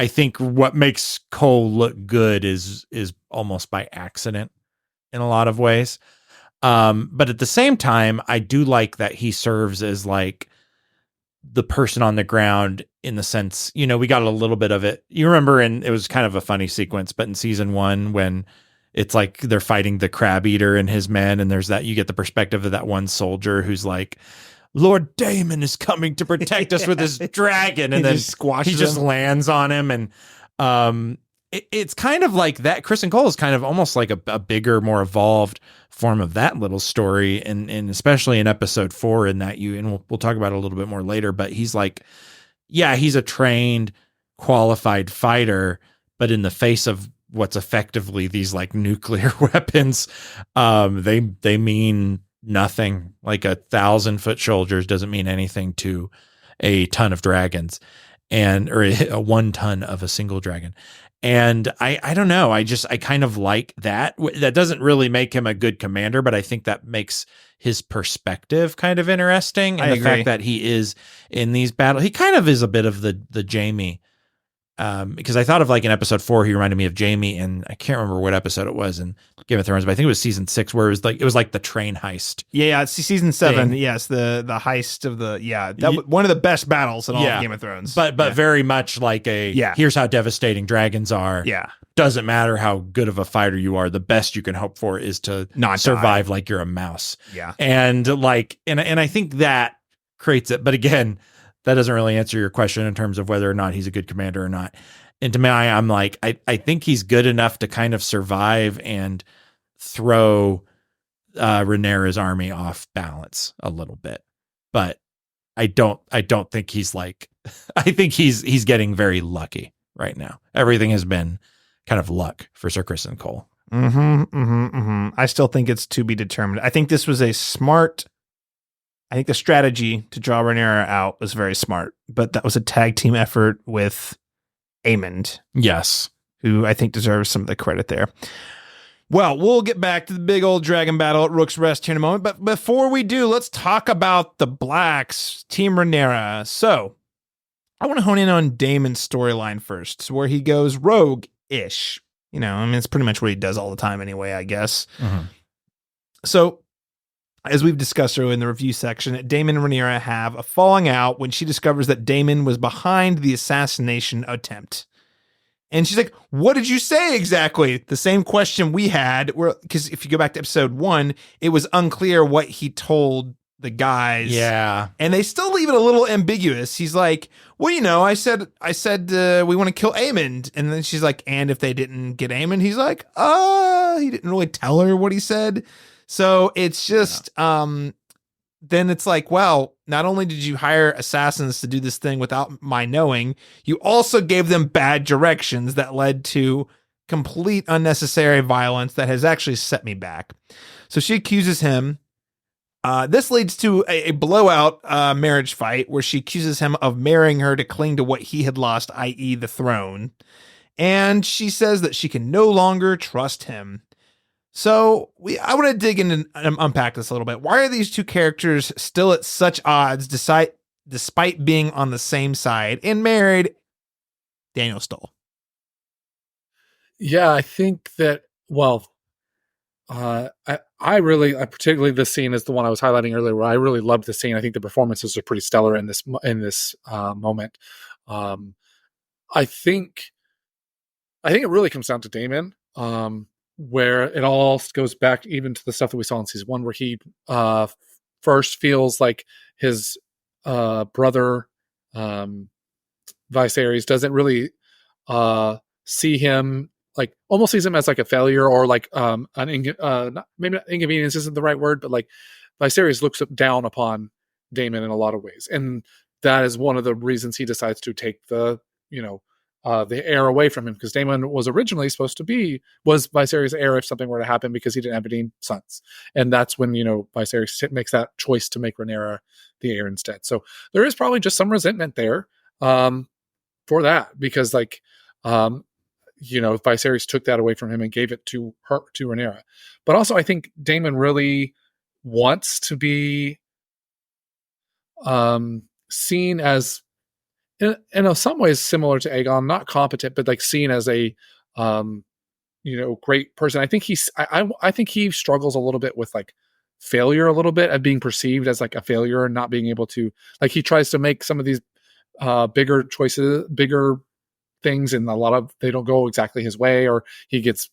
think what makes Cole look good is almost by accident in a lot of ways. But at the same time, I do like that he serves as like the person on the ground in the sense, we got a little bit of it. You remember, and it was kind of a funny sequence, but in season 1, when it's like they're fighting the crab eater and his men, and there's that, you get the perspective of that one soldier who's like, Lord Daemon is coming to protect us with his dragon, and then he just lands on him, and it's kind of like that. Kristen Cole is kind of almost like a bigger, more evolved form of that little story, and especially in episode 4, in that we'll talk about it a little bit more later. But he's like, yeah, he's a trained, qualified fighter, but in the face of what's effectively these like nuclear weapons, they mean nothing. Like 1,000-foot soldiers doesn't mean anything to a ton of dragons, or a 1 ton of a single dragon. And I don't know. I kind of like that. That doesn't really make him a good commander, but I think that makes his perspective kind of interesting. And the fact that he is in these battles, he kind of is a bit of the Jaime. Because I thought of like in episode 4, he reminded me of Jaime, and I can't remember what episode it was in Game of Thrones, but I think it was season 6, where it was like the train heist. Yeah, it's season 7. Thing. Yes, the heist of one of the best battles in all of Game of Thrones. But very much like here's how devastating dragons are. Yeah. Doesn't matter how good of a fighter you are, the best you can hope for is to not survive like you're a mouse. Yeah. And like, and I think that creates it. But again, that doesn't really answer your question in terms of whether or not he's a good commander or not. And to me, I'm like, I think he's good enough to kind of survive and throw Rhaenyra's army off balance a little bit. But I don't think he's like, I think he's getting very lucky right now. Everything has been kind of luck for Sir Kristen Cole. I still think it's to be determined. I think this was I think the strategy to draw Rhaenyra out was very smart, but that was a tag team effort with Aemond. Yes. Who I think deserves some of the credit there. Well, we'll get back to the big old dragon battle at Rook's Rest here in a moment, but before we do, let's talk about the Blacks, Team Rhaenyra. So, I want to hone in on Daemon's storyline first, where he goes rogue-ish. It's pretty much what he does all the time anyway, I guess. Mm-hmm. So, as we've discussed earlier in the review section, Daemon and Rhaenyra have a falling out when she discovers that Daemon was behind the assassination attempt. And she's like, what did you say exactly? The same question we had, because if you go back to episode 1, it was unclear what he told the guys. Yeah. And they still leave it a little ambiguous. He's like, well, I said we want to kill Aemond. And then she's like, and if they didn't get Aemond? He's like, he didn't really tell her what he said. So it's just, then it's like, well, not only did you hire assassins to do this thing without my knowing, you also gave them bad directions that led to complete unnecessary violence that has actually set me back. So she accuses him. This leads to a blowout marriage fight where she accuses him of marrying her to cling to what he had lost, i.e. the throne. And she says that she can no longer trust him. So I want to dig in and unpack this a little bit. Why are these two characters still at such odds despite being on the same side and married? Daniel Stoll. Yeah, I think that, I I particularly this scene is the one I was highlighting earlier, where I really loved the scene. I think the performances are pretty stellar in this moment. Um, I think it really comes down to Daemon, where it all goes back even to the stuff that we saw in season 1, where he first feels like his brother Viserys doesn't really see him, like almost sees him as like a failure, or like maybe not inconvenience isn't the right word, but like Viserys looks down upon Daemon in a lot of ways, and that is one of the reasons he decides to take the heir away from him, because Daemon was originally supposed to was Viserys' heir if something were to happen, because he didn't have any sons, and that's when Viserys makes that choice to make Rhaenyra the heir instead. So there is probably just some resentment there for that, because Viserys took that away from him and gave it to Rhaenyra. But also I think Daemon really wants to be seen as, in some ways similar to Aegon, not competent, but like seen as a great person. I think I think he struggles a little bit with like failure, a little bit at being perceived as like a failure and not being able to, like, he tries to make some of these bigger choices, bigger things, and a lot of they don't go exactly his way, or he gets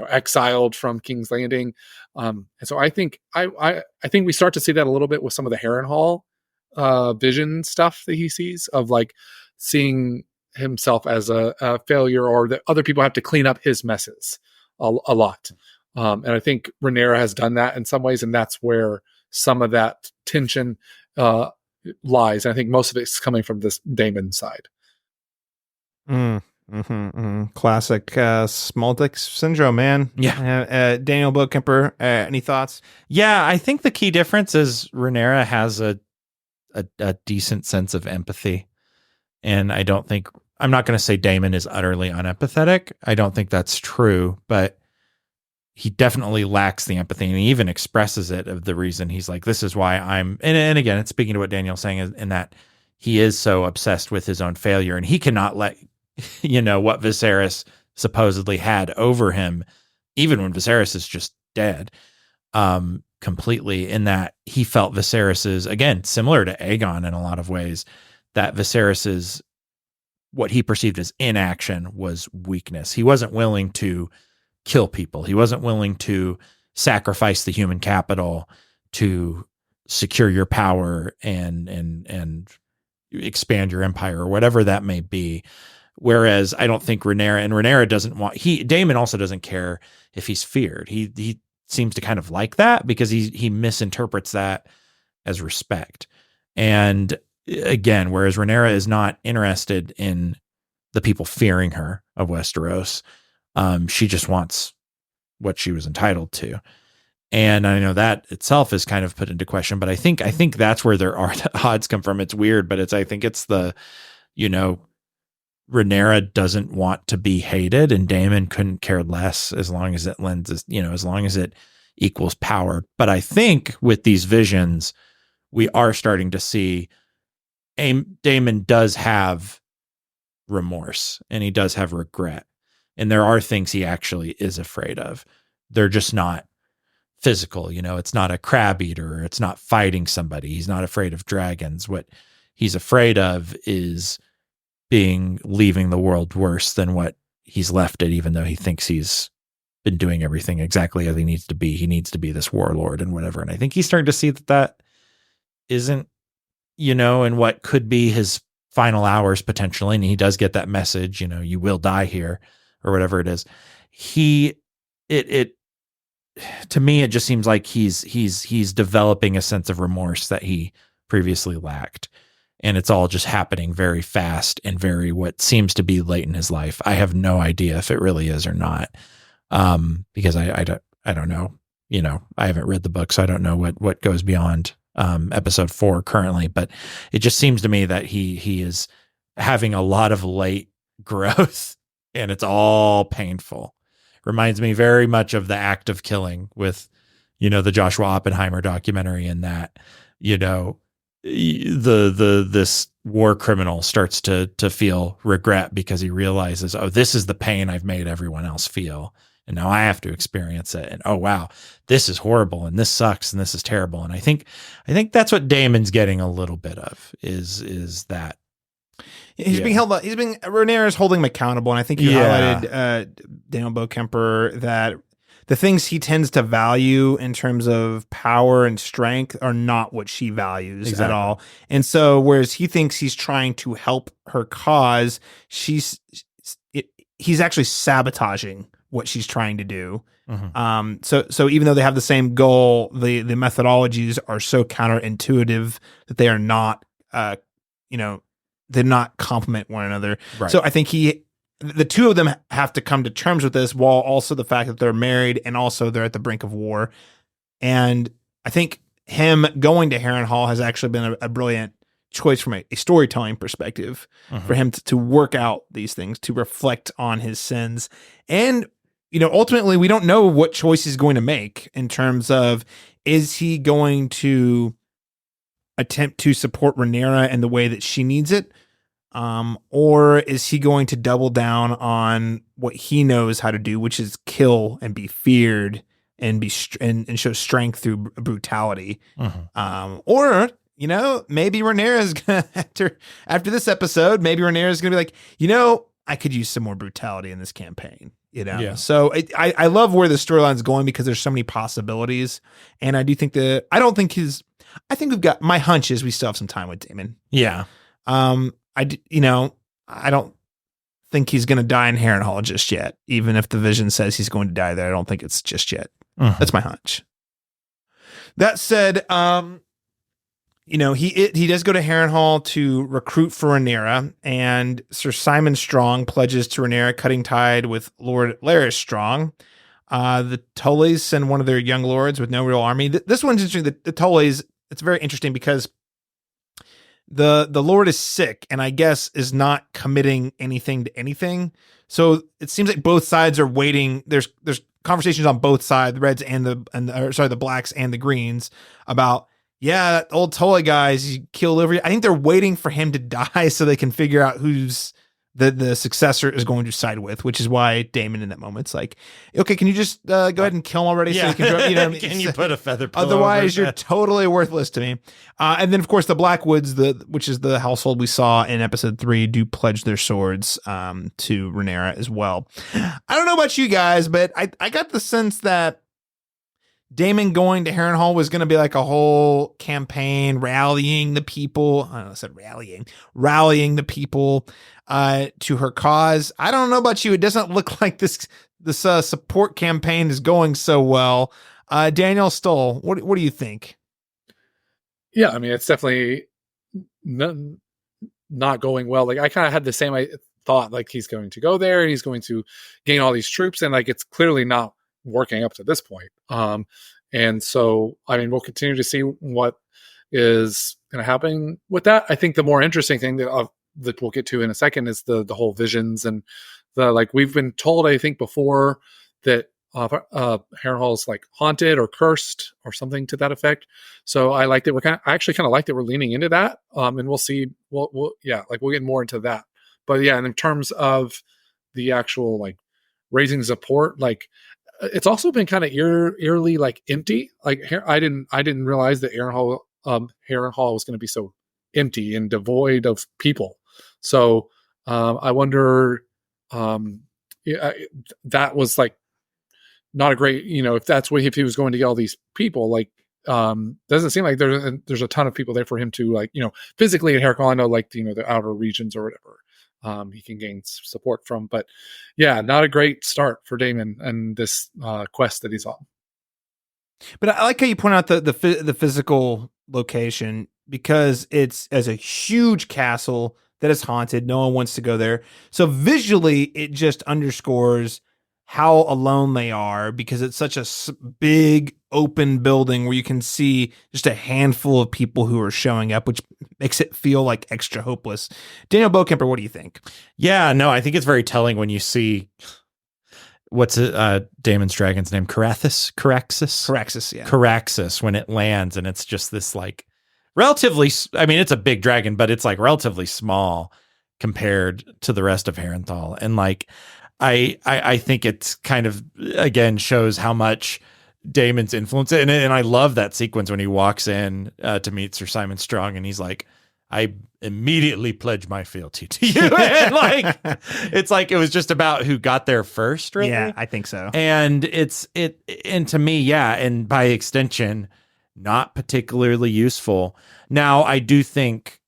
exiled from King's Landing, and so I think I think we start to see that a little bit with some of the Harrenhal vision stuff that he sees, of like seeing himself as a failure, or that other people have to clean up his messes a lot, and I think Rhaenyra has done that in some ways, and that's where some of that tension lies, and I think most of it's coming from this Daemon side. Classic small dick syndrome, man. Yeah. Daniel Bokemper, any thoughts? Yeah, I think the key difference is Rhaenyra has a decent sense of empathy, and I'm not going to say Daemon is utterly unempathetic. I don't think that's true, but he definitely lacks the empathy, and he even expresses it, of the reason he's like, this is why and again, it's speaking to what Daniel's saying, in that he is so obsessed with his own failure, and he cannot let what Viserys supposedly had over him, even when Viserys is just dead, completely, in that he felt Viserys's, again, similar to Aegon in a lot of ways, that Viserys's, what he perceived as inaction was weakness. He wasn't willing to kill people. He wasn't willing to sacrifice the human capital to secure your power and expand your empire, or whatever that may be. Whereas I don't think Rhaenyra doesn't want, Daemon also doesn't care if he's feared. He seems to kind of like that, because he misinterprets that as respect. And again, whereas Rhaenyra is not interested in the people fearing her of Westeros, she just wants what she was entitled to. And I know that itself is kind of put into question, but I think that's where the odds come from. It's weird, but I think it's the, Rhaenyra doesn't want to be hated, and Daemon couldn't care less, as long as it as long as it equals power. But I think with these visions, we are starting to see Daemon does have remorse, and he does have regret. And there are things he actually is afraid of. They're just not physical. It's not a crab eater, or it's not fighting somebody. He's not afraid of dragons. What he's afraid of is leaving the world worse than what he's left it, even though he thinks he's been doing everything exactly as he needs to be. He needs to be this warlord and whatever. And I think he's starting to see that isn't, in what could be his final hours potentially. And he does get that message, you will die here, or whatever it is. To me, it just seems like he's developing a sense of remorse that he previously lacked. And it's all just happening very fast and very what seems to be late in his life. I have no idea if it really is or not, because I don't know. I haven't read the book, so I don't know what goes beyond episode 4 currently. But it just seems to me that he is having a lot of late growth, and it's all painful. Reminds me very much of The Act of Killing with, the Joshua Oppenheimer documentary, in that, this war criminal starts to feel regret, because he realizes, oh, this is the pain I've made everyone else feel. and now I have to experience it. And oh wow, this is horrible, and this sucks, and this is terrible. And I think that's what Daemon's getting a little bit of is that he's being held. Rhaenyra's holding him accountable, and I think you highlighted Daniel Bokemper that the things he tends to value in terms of power and strength are not what she values at all. And so, whereas he thinks he's trying to help her cause, he's actually sabotaging what she's trying to do. So even though they have the same goal, the methodologies are so counterintuitive that they are not, they're not complement one another. Right. So I think the two of them have to come to terms with this, while also the fact that they're married and also they're at the brink of war. And I think him going to Harrenhal has actually been a brilliant choice from a storytelling perspective for him to work out these things, to reflect on his sins. And, ultimately we don't know what choice he's going to make in terms of, is he going to attempt to support Rhaenyra in the way that she needs it? Or is he going to double down on what he knows how to do, which is kill and be feared and and show strength through brutality? Or, maybe Rhaenyra is gonna after this episode, maybe Rhaenyra is gonna be like, I could use some more brutality in this campaign. So I love where the storyline's going because there's so many possibilities, and I do think I think we've got, my hunch is we still have some time with Daemon. Yeah. I don't think he's going to die in Harrenhal just yet. Even if the vision says he's going to die there, I don't think it's just yet. That's my hunch. That said, he does go to Harrenhal to recruit for Rhaenyra, and Sir Simon Strong pledges to Rhaenyra cutting tide with Lord Larys Strong. The Tullys send one of their young lords with no real army. This one's interesting. The Tullys, it's very interesting because the Lord is sick and I guess is not committing anything to anything. So it seems like both sides are waiting. There's conversations on both sides, the Reds and the Blacks and the Greens, about, that old Tully guy, he killed over. I think they're waiting for him to die so they can figure out who's the successor is going to side with, which is why Daemon in that moment's like, okay, can you just go ahead and kill him already? So you can, can you put a feather pillow otherwise you're totally worthless to me. And then of course the Blackwoods, which is the household we saw in episode 3, do pledge their swords to Rhaenyra as well. I don't know about you guys, but I got the sense that Daemon going to Harrenhal was going to be like a whole campaign rallying the people. I don't know, I said rallying the people to her cause. I don't know about you. It doesn't look like this support campaign is going so well. Daniel Stoll, what do you think? Yeah, I mean, it's definitely not going well. Like, I kind of had the same thought, like he's going to go there and he's going to gain all these troops, and like it's clearly not working up to this point. And so, I mean, we'll continue to see what is going to happen with that. I think the more interesting thing that we'll get to in a second is the whole visions, and like we've been told, I think before, that Harrenhal is like haunted or cursed or something to that effect. So I like that I actually kind of like that we're leaning into that. And we'll see. We'll get more into that. But yeah, and in terms of the actual like raising support, like it's also been kind of eerily like empty. Like I didn't realize that Harrenhal was going to be so empty and devoid of people. So I wonder, that was like not a great, if he was going to get all these people, like doesn't seem like there's a ton of people there for him to like, physically in Harrenhal. I know like, the outer regions or whatever. He can gain support from, but yeah, not a great start for Daemon and this quest that he's on. But I like how you point out the physical location, because it's as a huge castle that is haunted. No one wants to go there. So visually, it just underscores how alone they are, because it's such a big open building where you can see just a handful of people who are showing up, which makes it feel like extra hopeless. Daniel Bokemper, what do you think? Yeah, no, I think it's very telling when you see what's Daemon's dragon's name? Caraxes, yeah. Caraxes, when it lands, and it's just this like relatively, I mean, it's a big dragon, but it's like relatively small compared to the rest of Harrenhal. And like, I think it's kind of, again, shows how much Daemon's influence. And I love that sequence when he walks in to meet Sir Simon Strong, and he's like, I immediately pledge my fealty to you. And like, it's like, it was just about who got there first, really. Yeah, I think so. And and to me, yeah, and by extension, not particularly useful. Now, I do think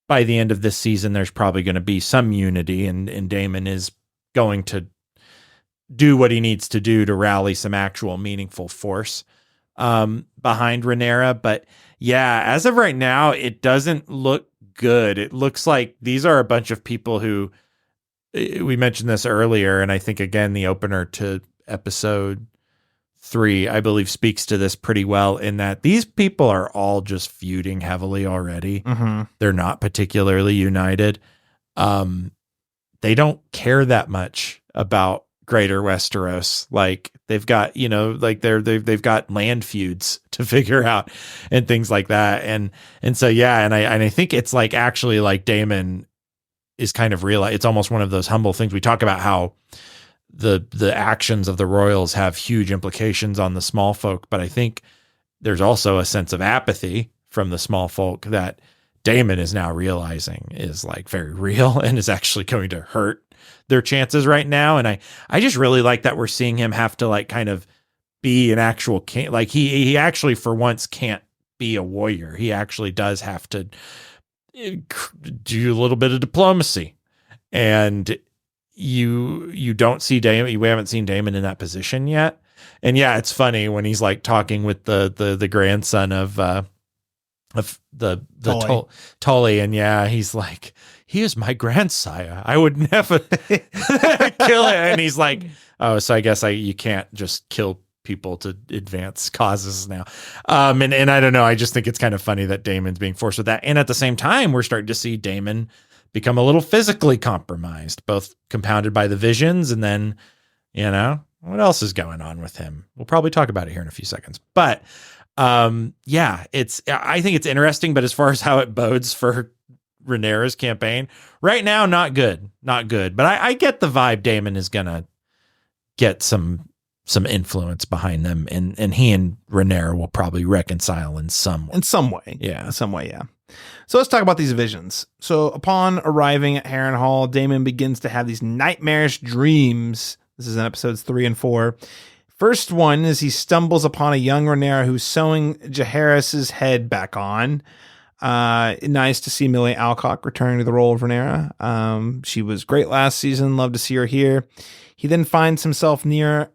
by the end of this season, there's probably going to be some unity, and Daemon is going to do what he needs to do to rally some actual meaningful force behind Rhaenyra. But yeah, as of right now, it doesn't look good. It looks like these are a bunch of people who, we mentioned this earlier, and I think, again, the opener to episode 3, I believe, speaks to this pretty well, in that these people are all just feuding heavily already. Mm-hmm. They're not particularly united. They don't care that much about Greater Westeros. Like, they've got, like they've got land feuds to figure out and things like that. And so, yeah. And I think it's like, actually, like, Daemon is kind of real. It's almost one of those humble things. We talk about how the actions of the royals have huge implications on the small folk, but I think there's also a sense of apathy from the small folk that Daemon is now realizing is like very real and is actually going to hurt their chances right now. And I just really like that we're seeing him have to, like, kind of be an actual king. Like, he actually for once can't be a warrior. He actually does have to do a little bit of diplomacy. And you don't see Daemon. We haven't seen Daemon in that position yet. And yeah, it's funny when he's like talking with the grandson of the Tully, and yeah, he's like, he is my grandsire. I would never kill it. And he's like, oh, so I guess you can't just kill people to advance causes now. And I don't know. I just think it's kind of funny that Daemon's being forced with that. And at the same time, we're starting to see Daemon become a little physically compromised, both compounded by the visions, and then, what else is going on with him? We'll probably talk about it here in a few seconds. But yeah, I think it's interesting, but as far as how it bodes for Rhaenyra's campaign right now, not good. But I get the vibe Daemon is gonna get some influence behind them, and he and Rhaenyra will probably reconcile in some way. Yeah. So let's talk about these visions. So upon arriving at Harrenhal, Daemon begins to have these nightmarish dreams. This is in episodes 3 and 4. First one is he stumbles upon a young Rhaenyra who's sewing Jaehaerys's head back on. Nice to see Millie Alcock returning to the role of Rhaenyra. She was great last season. Love to see her here. He then finds himself in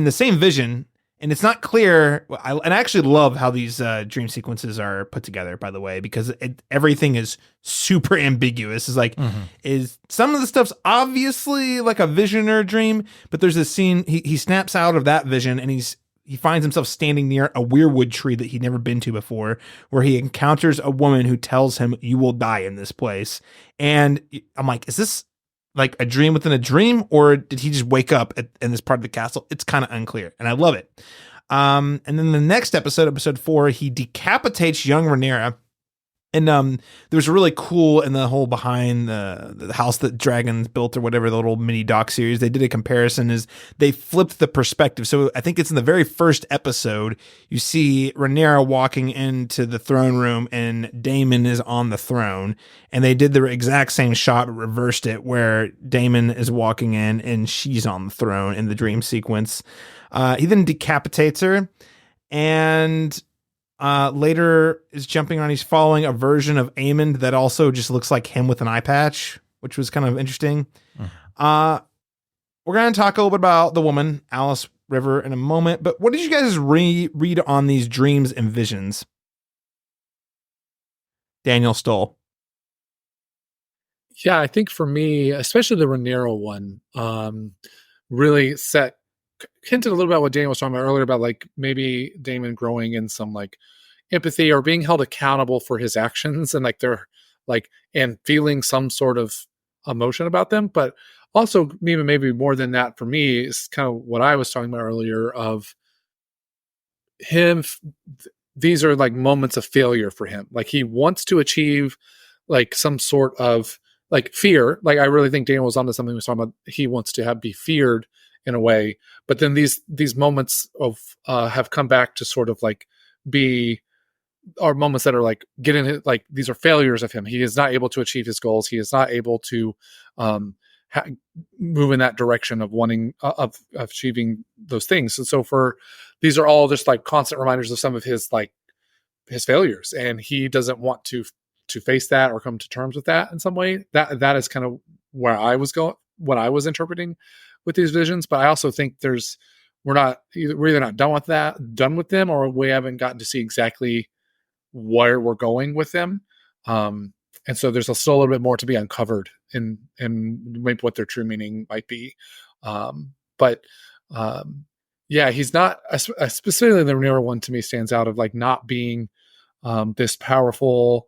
the same vision, and it's not clear. I actually love how these dream sequences are put together, by the way, because everything is super ambiguous. It's like, is some of the stuff's obviously like a vision or a dream, but there's this scene, he snaps out of that vision, and he finds himself standing near a weirwood tree that he'd never been to before, where he encounters a woman who tells him, you will die in this place. And I'm like, is this like a dream within a dream, or did he just wake up in this part of the castle? It's kind of unclear, and I love it. And then the next episode 4, he decapitates young Rhaenyra. And there was really cool in the whole behind the house that dragons built, or whatever, the little mini doc series. They did a comparison, is they flipped the perspective. So I think it's in the very first episode, you see Rhaenyra walking into the throne room and Daemon is on the throne. And they did the exact same shot, but reversed it, where Daemon is walking in and she's on the throne in the dream sequence. He then decapitates her, and later is jumping on. He's following a version of Aemond that also just looks like him with an eye patch, which was kind of interesting. We're going to talk a little bit about the woman, Alice River, in a moment. But what did you guys read on these dreams and visions? Daniel Stoll. Yeah, I think for me, especially the Rhaenyra one, really hinted a little about what Daniel was talking about earlier, about like maybe Daemon growing in some like empathy or being held accountable for his actions, and like they're like, and feeling some sort of emotion about them. But also maybe more than that, for me, is kind of what I was talking about earlier of him. These are like moments of failure for him. Like, he wants to achieve like some sort of like fear. Like I really think Daniel was onto something. He was talking about he wants to be feared in a way, but then these moments of have come back to sort of like be are moments that are like getting it, like these are failures of him. He is not able to achieve his goals. He is not able to move in that direction of wanting of achieving those things. And so these are all just like constant reminders of some of his failures, and he doesn't want to face that or come to terms with that in some way. That is kind of where I was going, what I was interpreting with these visions. But I also think we're either not done with them, or we haven't gotten to see exactly where we're going with them. And so there's still a little bit more to be uncovered in maybe what their true meaning might be. Yeah, he's not, specifically the Rhaenyra one to me stands out of like not being this powerful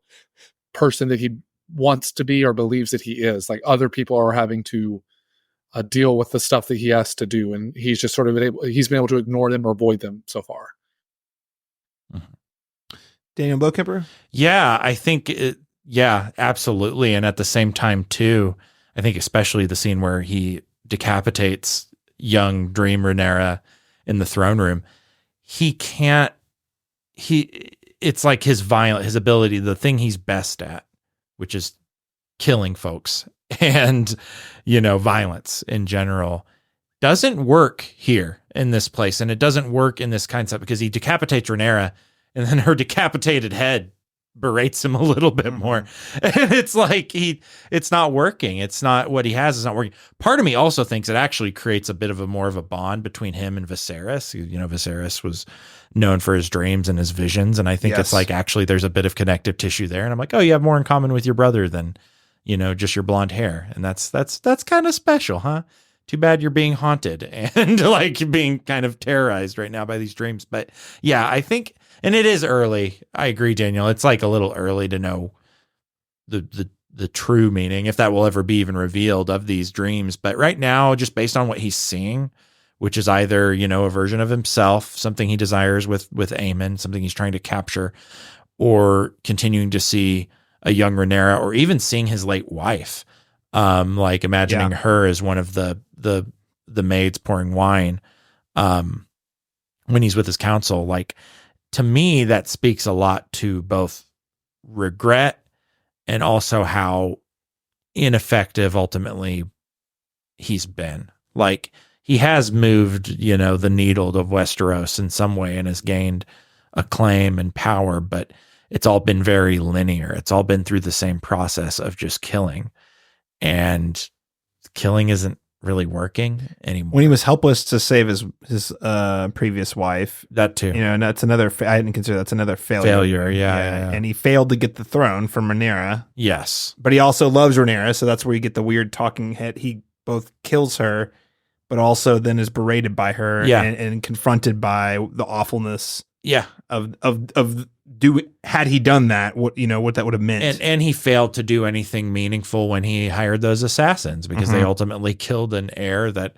person that he wants to be or believes that he is. Like other people are having to deal with the stuff that he has to do, and he's just sort of he's been able to ignore them or avoid them so far. Daniel Bowkemper? Yeah, I think yeah, absolutely. And at the same time too, I think especially the scene where he decapitates young Dream Rhaenyra in the throne room, it's like his ability, the thing he's best at, which is killing folks and, violence in general, doesn't work here in this place. And it doesn't work in this concept because he decapitates Rhaenyra, and then her decapitated head berates him a little bit more. And it's like it's not working. It's not what he has is not working. Part of me also thinks it actually creates a bit of more of a bond between him and Viserys. Viserys was known for his dreams and his visions. And I think it's like, actually there's a bit of connective tissue there. And I'm like, oh, you have more in common with your brother than, just your blonde hair. And that's kind of special, huh? Too bad you're being haunted and like being kind of terrorized right now by these dreams. But yeah, I think, and it is early. I agree, Daniel. It's like a little early to know the true meaning, if that will ever be even revealed, of these dreams. But right now, just based on what he's seeing, which is either, a version of himself, something he desires with Aemon, something he's trying to capture, or continuing to see a young Rhaenyra, or even seeing his late wife, like imagining her as one of the maids pouring wine when he's with his council. Like, to me, that speaks a lot to both regret and also how ineffective ultimately he's been. Like, he has moved, the needle of Westeros in some way and has gained acclaim and power, but it's all been very linear. It's all been through the same process of just killing, and killing isn't really working anymore. When he was helpless to save his previous wife, that too, and that's another. I didn't consider that's another failure. Yeah. And he failed to get the throne from Rhaenyra. Yes, but he also loves Rhaenyra, so that's where you get the weird talking head. He both kills her, but also then is berated by her, and confronted by the awfulness. Yeah, of had he done that, what that would have meant. And he failed to do anything meaningful when he hired those assassins, because they ultimately killed an heir that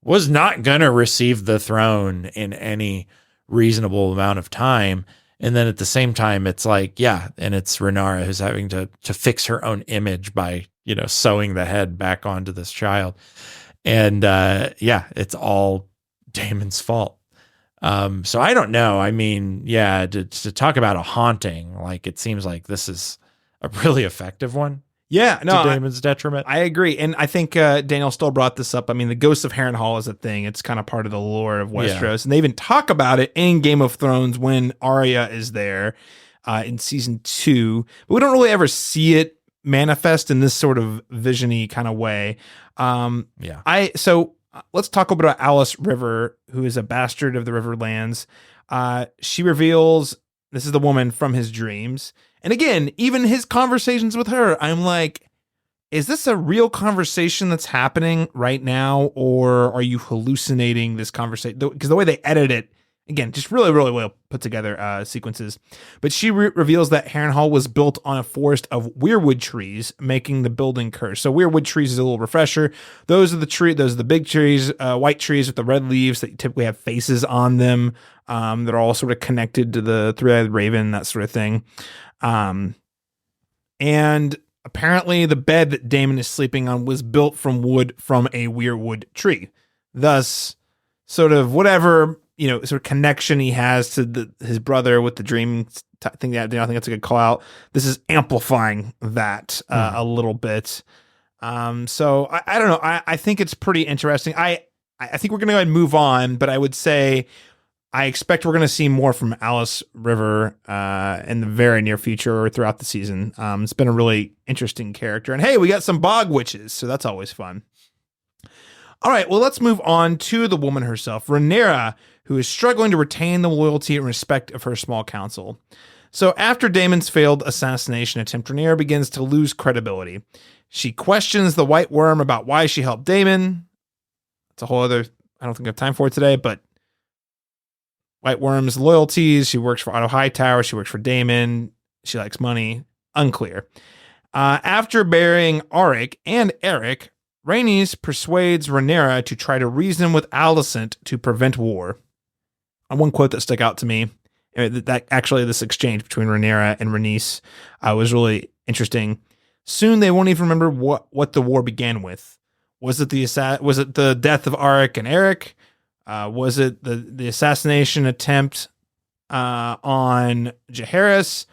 was not going to receive the throne in any reasonable amount of time. And then at the same time, it's like, and it's Rhaenyra who's having to fix her own image by, sewing the head back onto this child. And it's all Daemon's fault. So I don't know. I mean, to talk about a haunting, like, it seems like this is a really effective one. Yeah, no, to Daemon's detriment. I agree. And I think Daniel still brought this up. I mean, the Ghost of Harrenhal is a thing. It's kind of part of the lore of Westeros. And they even talk about it in Game of Thrones when Arya is there in season 2. But we don't really ever see it manifest in this sort of vision-y kind of way. Let's talk about Alice River, who is a bastard of the Riverlands. She reveals this is the woman from his dreams. And again, even his conversations with her, I'm like, is this a real conversation that's happening right now? Or are you hallucinating this conversation? Because the way they edit it, again, just really, really well put together sequences. But she reveals that Harrenhal was built on a forest of weirwood trees, making the building cursed. So weirwood trees is a little refresher. Those are the big trees, white trees with the red leaves that typically have faces on them, that are all sort of connected to the three-eyed raven, that sort of thing. And apparently the bed that Daemon is sleeping on was built from wood from a weirwood tree. Thus, sort of whatever, sort of connection he has to his brother with the dream thing. I think that's a good call out. This is amplifying that a little bit. So I don't know. I think it's pretty interesting. I think we're going to go ahead and move on, but I would say I expect we're going to see more from Alice River in the very near future or throughout the season. It's been a really interesting character. And hey, we got some bog witches, so that's always fun. All right, well, let's move on to the woman herself, Rhaenyra, who is struggling to retain the loyalty and respect of her small council. So after Daemon's failed assassination attempt, Rhaenyra begins to lose credibility. She questions the White Worm about why she helped Daemon. It's a whole other, I don't think I have time for it today, but White Worm's loyalties. She works for Otto Hightower. She works for Daemon. She likes money. Unclear. After burying Auric and Eric, Rhaenys persuades Rhaenyra to try to reason with Alicent to prevent war. One quote that stuck out to me, that actually this exchange between Rhaenyra and Rhaenys was really interesting. Soon they won't even remember what the war began with. Was it the death of Auric and Eric? Was it the assassination attempt on Jaehaerys?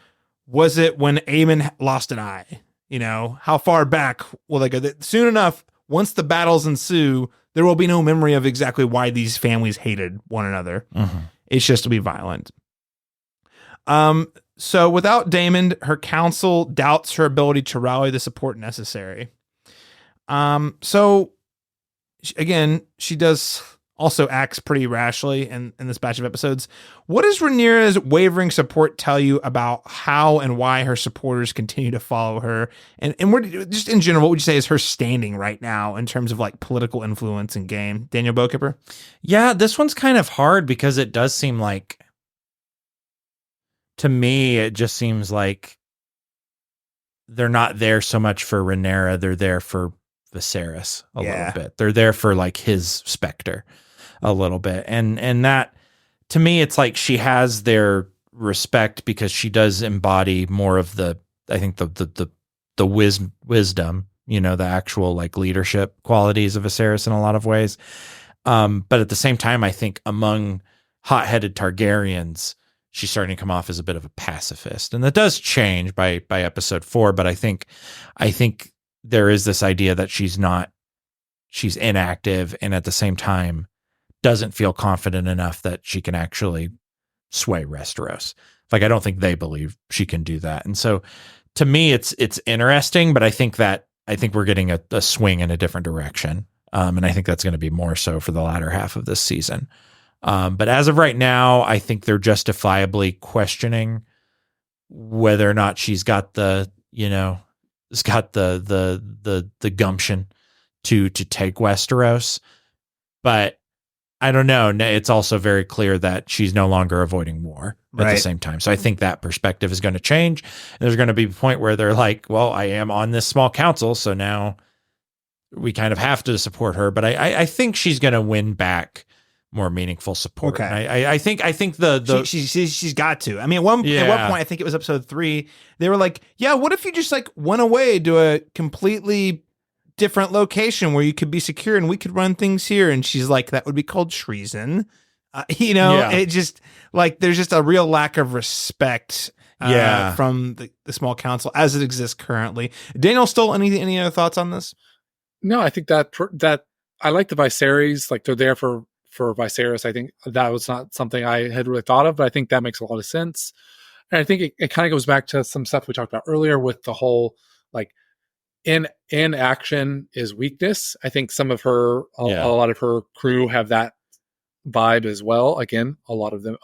Was it when Aemon lost an eye? How far back will they go? Soon enough, once the battles ensue, there will be no memory of exactly why these families hated one another. Mm-hmm. It's just to be violent. So without Daemon, her council doubts her ability to rally the support necessary. So again, she does also acts pretty rashly in this batch of episodes. What does Rhaenyra's wavering support tell you about how and why her supporters continue to follow her? And just in general, what would you say is her standing right now in terms of like political influence and game? Daniel Bowkipper? Yeah, this one's kind of hard because it does seem like, to me, it just seems like they're not there so much for Rhaenyra. They're there for Viserys a little bit. They're there for like his specter a little bit. And that, to me, it's like she has their respect because she does embody more of the wisdom, the actual like leadership qualities of Viserys in a lot of ways. But at the same time, I think among hot-headed Targaryens, she's starting to come off as a bit of a pacifist. And that does change by episode 4, but I think there is this idea that she's inactive and at the same time doesn't feel confident enough that she can actually sway Westeros. Like, I don't think they believe she can do that. And so to me, it's interesting, but I think we're getting a swing in a different direction. And I think that's going to be more so for the latter half of this season. But as of right now, I think they're justifiably questioning whether or not she's got the gumption to take Westeros. But I don't know. It's also very clear that she's no longer avoiding war at the same time. So I think that perspective is going to change. And there's going to be a point where they're like, well, I am on this small council, so now we kind of have to support her. But I think she's going to win back more meaningful support. Okay. I think she's got to. I mean, at one point, I think it was episode 3, they were like, yeah, what if you just like went away to a completely different location where you could be secure and we could run things here? And she's like, that would be called treason. It just like, there's just a real lack of respect from the small council as it exists currently. Daniel, any other thoughts on this? No, I think that I like the Viserys, like they're there for Viserys. I think that was not something I had really thought of, but I think that makes a lot of sense. And I think it kind of goes back to some stuff we talked about earlier with the whole, like, in action is weakness. I think some of her, a lot of her crew have that vibe as well. Again, a lot of them,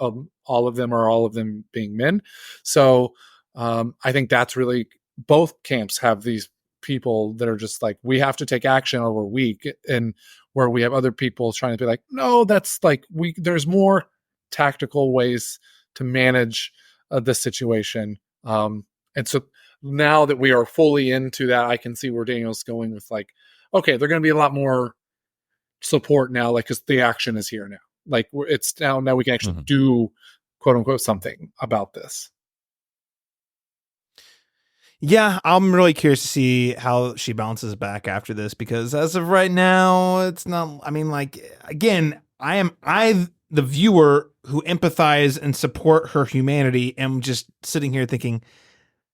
all of them being men. So I think that's really, both camps have these people that are just like, we have to take action or we're weak. And where we have other people trying to be like, no, that's like, there's more tactical ways to manage the situation. And so now that we are fully into that, I can see where Daniel's going with like, okay, they're going to be a lot more support now, like, because the action is here now. Like, it's now we can actually do quote unquote something about this. Yeah, I'm really curious to see how she bounces back after this, because as of right now, it's not. I mean, like, again, the viewer who empathize and support her humanity, am just sitting here thinking,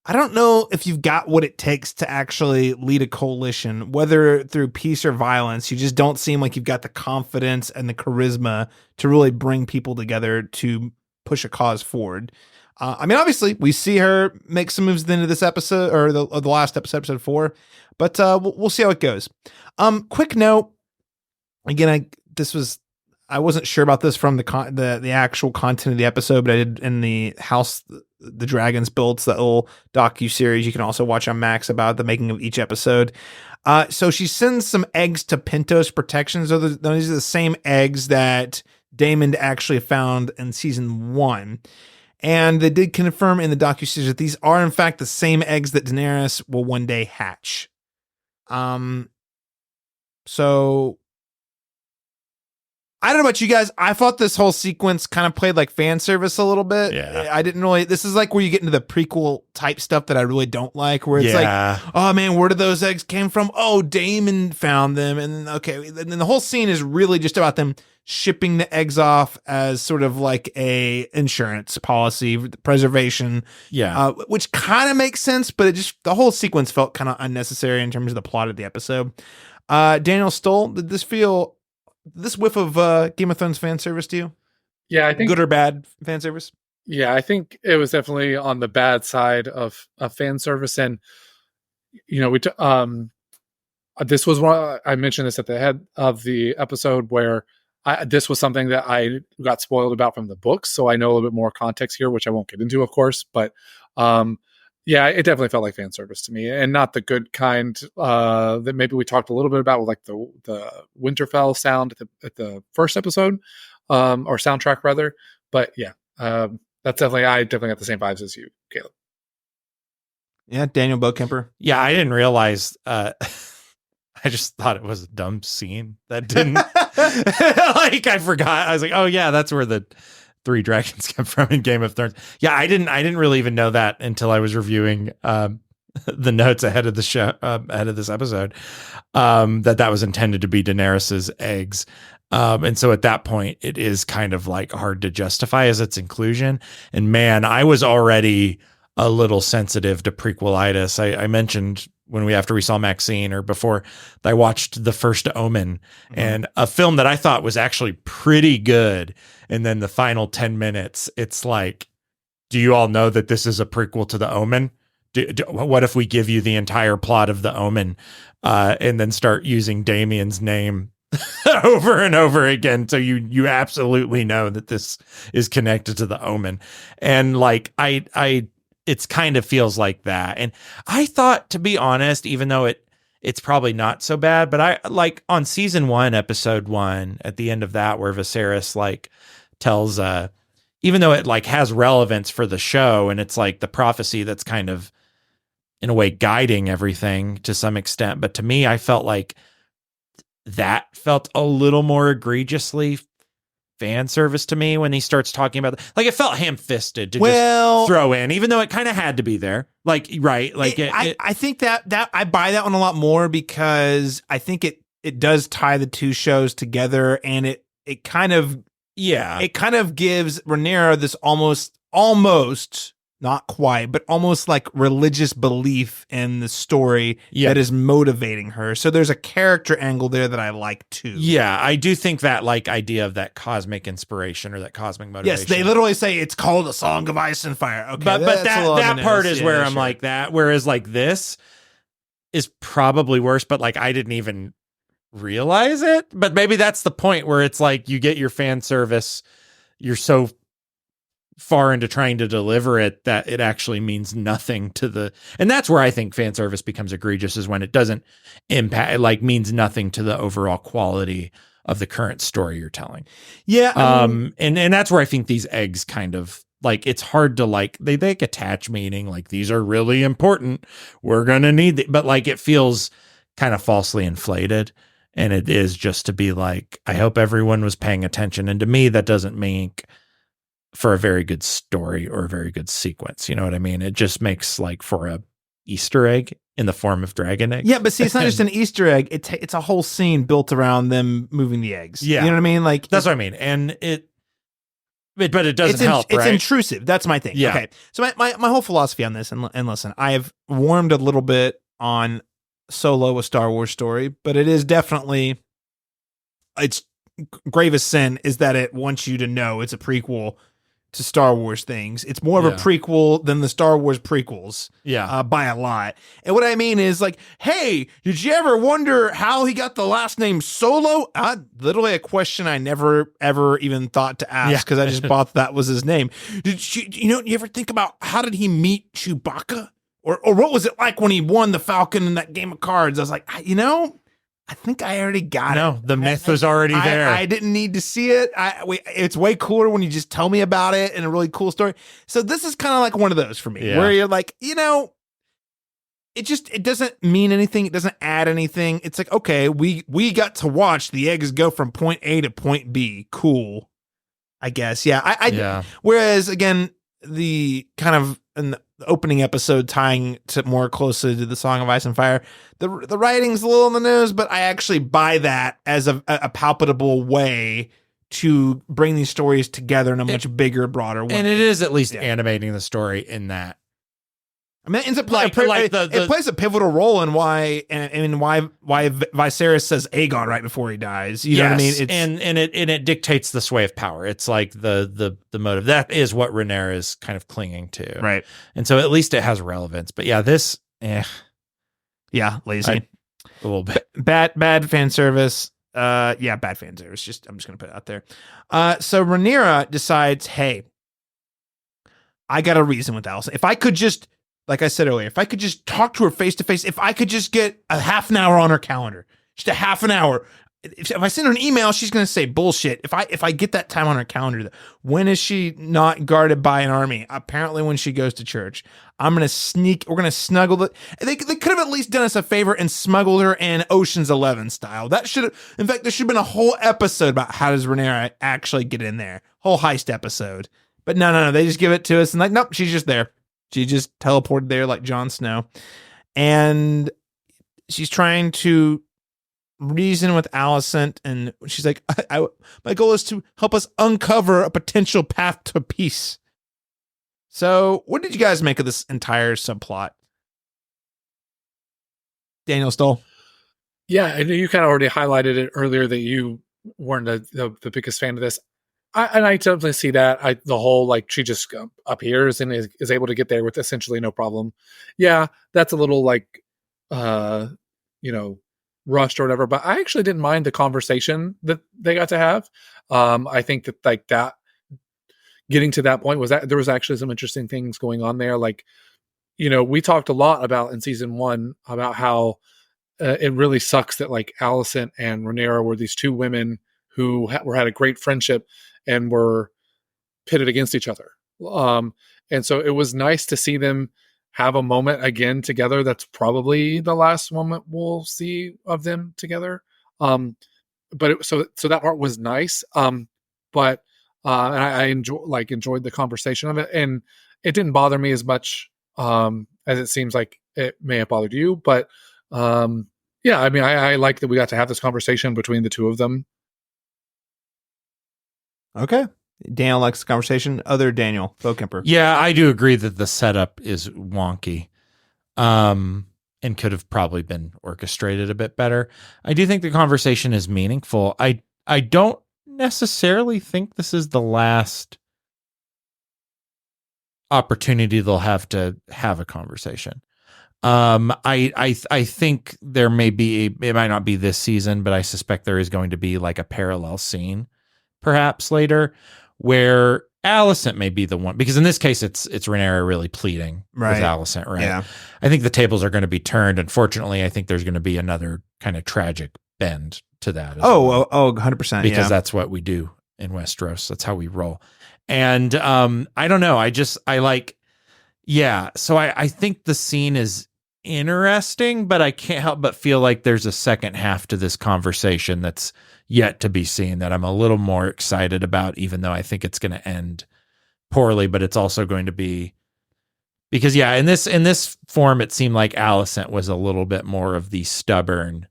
I don't know if you've got what it takes to actually lead a coalition, whether through peace or violence. You just don't seem like you've got the confidence and the charisma to really bring people together to push a cause forward. I mean, obviously, we see her make some moves at the end of this episode, or the last episode 4, but we'll see how it goes. Quick note. Again, I wasn't sure about this from the actual content of the episode, but I did in the House the Dragons builds, that little docu-series you can also watch on Max about the making of each episode. So she sends some eggs to Pentos Protection. So these are the same eggs that Daemon actually found in season 1. And they did confirm in the docu-series that these are in fact the same eggs that Daenerys will one day hatch. So I don't know about you guys. I thought this whole sequence kind of played like fan service a little bit. Yeah. I didn't really. This is like where you get into the prequel type stuff that I really don't like, where it's like, oh man, where did those eggs came from? Oh, Daemon found them. And okay. And then the whole scene is really just about them shipping the eggs off as sort of like a insurance policy, preservation. Yeah. Which kind of makes sense, but the whole sequence felt kind of unnecessary in terms of the plot of the episode. Daniel Stoll, did this whiff of Game of Thrones fan service to you? Yeah, I think good or bad fan service? Yeah, I think it was definitely on the bad side of fan service. And this was one, I mentioned this at the head of the episode, where this was something that I got spoiled about from the books, so I know a little bit more context here, which I won't get into, of course. But yeah, it definitely felt like fan service to me, and not the good kind that maybe we talked a little bit about with like the Winterfell sound at the first episode, or soundtrack rather. But yeah, that's I definitely got the same vibes as you, Caleb. Yeah, Daniel Bowkemper. Yeah, I didn't realize. I just thought it was a dumb scene that didn't. Like, I forgot. I was like, oh yeah, that's where the 3 dragons come from in Game of Thrones. Yeah, I didn't really even know that until I was reviewing the notes ahead of the show, ahead of this episode, that was intended to be Daenerys's eggs. And so at that point, it is kind of like hard to justify as its inclusion. And man, I was already a little sensitive to prequelitis. I mentioned after we saw Maxine, or before, I watched The First Omen, and a film that I thought was actually pretty good. And then the final 10 minutes, it's like, do you all know that this is a prequel to The Omen? What if we give you the entire plot of The Omen, and then start using Damien's name over and over again, so you absolutely know that this is connected to The Omen? And like, it's kind of feels like that. And I thought, to be honest, even though it's probably not so bad, but I like on season 1, episode 1, at the end of that, where Viserys like tells, even though it like has relevance for the show, and it's like the prophecy that's kind of in a way guiding everything to some extent. But to me, I felt like that felt a little more egregiously fan service to me when he starts talking about like, it felt ham-fisted to just throw in, even though it kind of had to be there. Like, right. Like I think that I buy that one a lot more, because I think it does tie the two shows together, and it kind of gives Rhaenyra this almost not quite, but almost like religious belief in the story that is motivating her. So there's a character angle there that I like too. Yeah, I do think that like idea of that cosmic inspiration, or that cosmic motivation. Yes, they literally say it's called A Song of Ice and Fire. Okay, but that part is where I'm like that. Whereas like this is probably worse, but like I didn't even realize it. But maybe that's the point where it's like you get your fan service, you're so far into trying to deliver it that it actually means nothing to and that's where I think fan service becomes egregious, is when it doesn't impact, it like means nothing to the overall quality of the current story you're telling. Yeah. And that's where I think these eggs kind of like, it's hard to like, they attach meaning, like these are really important, we're going to need but like, it feels kind of falsely inflated. And it is just to be like, I hope everyone was paying attention. And to me, that doesn't make for a very good story or a very good sequence. You know what I mean? It just makes like for Easter egg in the form of dragon eggs. Yeah, but see, it's not just an Easter egg. It's a whole scene built around them moving the eggs. Yeah. You know what I mean? Like That's what I mean. And but it doesn't help, It's right? intrusive. That's my thing. Yeah. Okay. So my whole philosophy on this, and listen, I have warmed a little bit on Solo, a Star Wars story, but it is definitely, its gravest sin is that it wants you to know it's a prequel to Star Wars things. It's more of a prequel than the Star Wars prequels. Yeah. By a lot. And what I mean is like, hey, did you ever wonder how he got the last name Solo? Literally a question I never, ever even thought to ask because I just thought that was his name. You ever think about how did he meet Chewbacca? Or what was it like when he won the Falcon in that game of cards? I was like, I think I already got it. No, the myth was already there. I didn't need to see it. It's way cooler when you just tell me about it and a really cool story. So this is kind of like one of those for me, where you're like, it doesn't mean anything. It doesn't add anything. It's like, okay, we got to watch the eggs go from point A to point B. Cool, I guess. Yeah. Whereas again, the kind of in the opening episode tying to more closely to the Song of Ice and Fire, the writing's a little on the nose, but I actually buy that as a palpable way to bring these stories together in a much bigger, broader way. And it is at least animating the story in that. I mean, it plays a pivotal role in why Viserys says Aegon right before he dies. You know what I mean? It dictates the sway of power. It's like the motive. That is what Rhaenyra is kind of clinging to, right? And so at least it has relevance. But yeah, this, lazy, a little bit bad fan service. Bad fan service. I'm just gonna put it out there. So Rhaenyra decides, hey, I got a reason with Alicent. If I could just, like I said earlier, if I could just talk to her face to face, if I could just get a half an hour on her calendar, just a half an hour. If I send her an email, she's going to say bullshit. If I get that time on her calendar, when is she not guarded by an army? Apparently when she goes to church. We're going to snuggle. They could have at least done us a favor and smuggled her in Ocean's 11 style. In fact, there should have been a whole episode about how does Rhaenyra actually get in there. Whole heist episode. But no. They just give it to us and like, nope, she's just there. She just teleported there like Jon Snow. And she's trying to reason with Alicent. And she's like, my goal is to help us uncover a potential path to peace. So what did you guys make of this entire subplot? Daniel Stoll? Yeah, I know you kind of already highlighted it earlier that you weren't the biggest fan of this. I definitely see that. The whole, like, she just appears and is able to get there with essentially no problem. Yeah, that's a little like, rushed or whatever. But I actually didn't mind the conversation that they got to have. I think that like that getting to that point was that there was actually some interesting things going on there. Like, we talked a lot about in season 1 about how it really sucks that like Alicent and Rhaenyra were these two women who had a great friendship and were pitted against each other. And so it was nice to see them have a moment again together. That's probably the last moment we'll see of them together. So that part was nice. But I enjoyed the conversation of it, and it didn't bother me as much as it seems like it may have bothered you. But I mean, I like that we got to have this conversation between the two of them. Okay. Daniel likes the conversation. Other Daniel, Bo Kemper. Yeah, I do agree that the setup is wonky, and could have probably been orchestrated a bit better. I do think the conversation is meaningful. I don't necessarily think this is the last opportunity they'll have to have a conversation. I think there may be, it might not be this season, but I suspect there is going to be like a parallel scene perhaps later where Alicent may be the one, because in this case it's Rhaenyra really pleading with Alicent, right? Yeah. I think the tables are going to be turned. Unfortunately, I think there's going to be another kind of tragic bend to that. 100%. Because that's what we do in Westeros. That's how we roll. And I don't know. So I think the scene is interesting, but I can't help but feel like there's a second half to this conversation that's yet to be seen that I'm a little more excited about, even though I think it's going to end poorly, but it's also going to be Because in this form, it seemed like Alicent was a little bit more of the stubborn,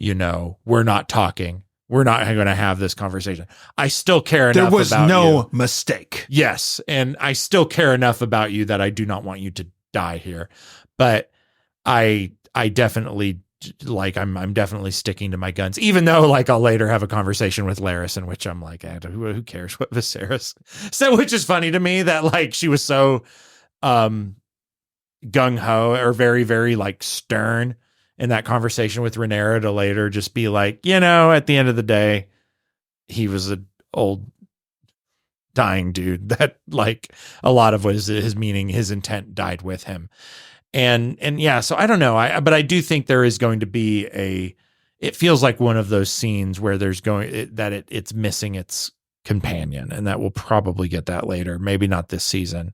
we're not talking. We're not going to have this conversation. I still care enough about you. There was no mistake. Yes. And I still care enough about you that I do not want you to die here. But I definitely I'm definitely sticking to my guns, even though I'll later have a conversation with Larys in which I'm like, who cares what Viserys said, which is funny to me that she was so gung ho or very, very stern in that conversation with Rhaenyra to later just be at the end of the day, he was an old dying dude that a lot of what is his meaning, his intent died with him. And yeah, so I don't know. But I do think there is going to be it feels like one of those scenes where it's missing its companion, and that we'll probably get that later. Maybe not this season.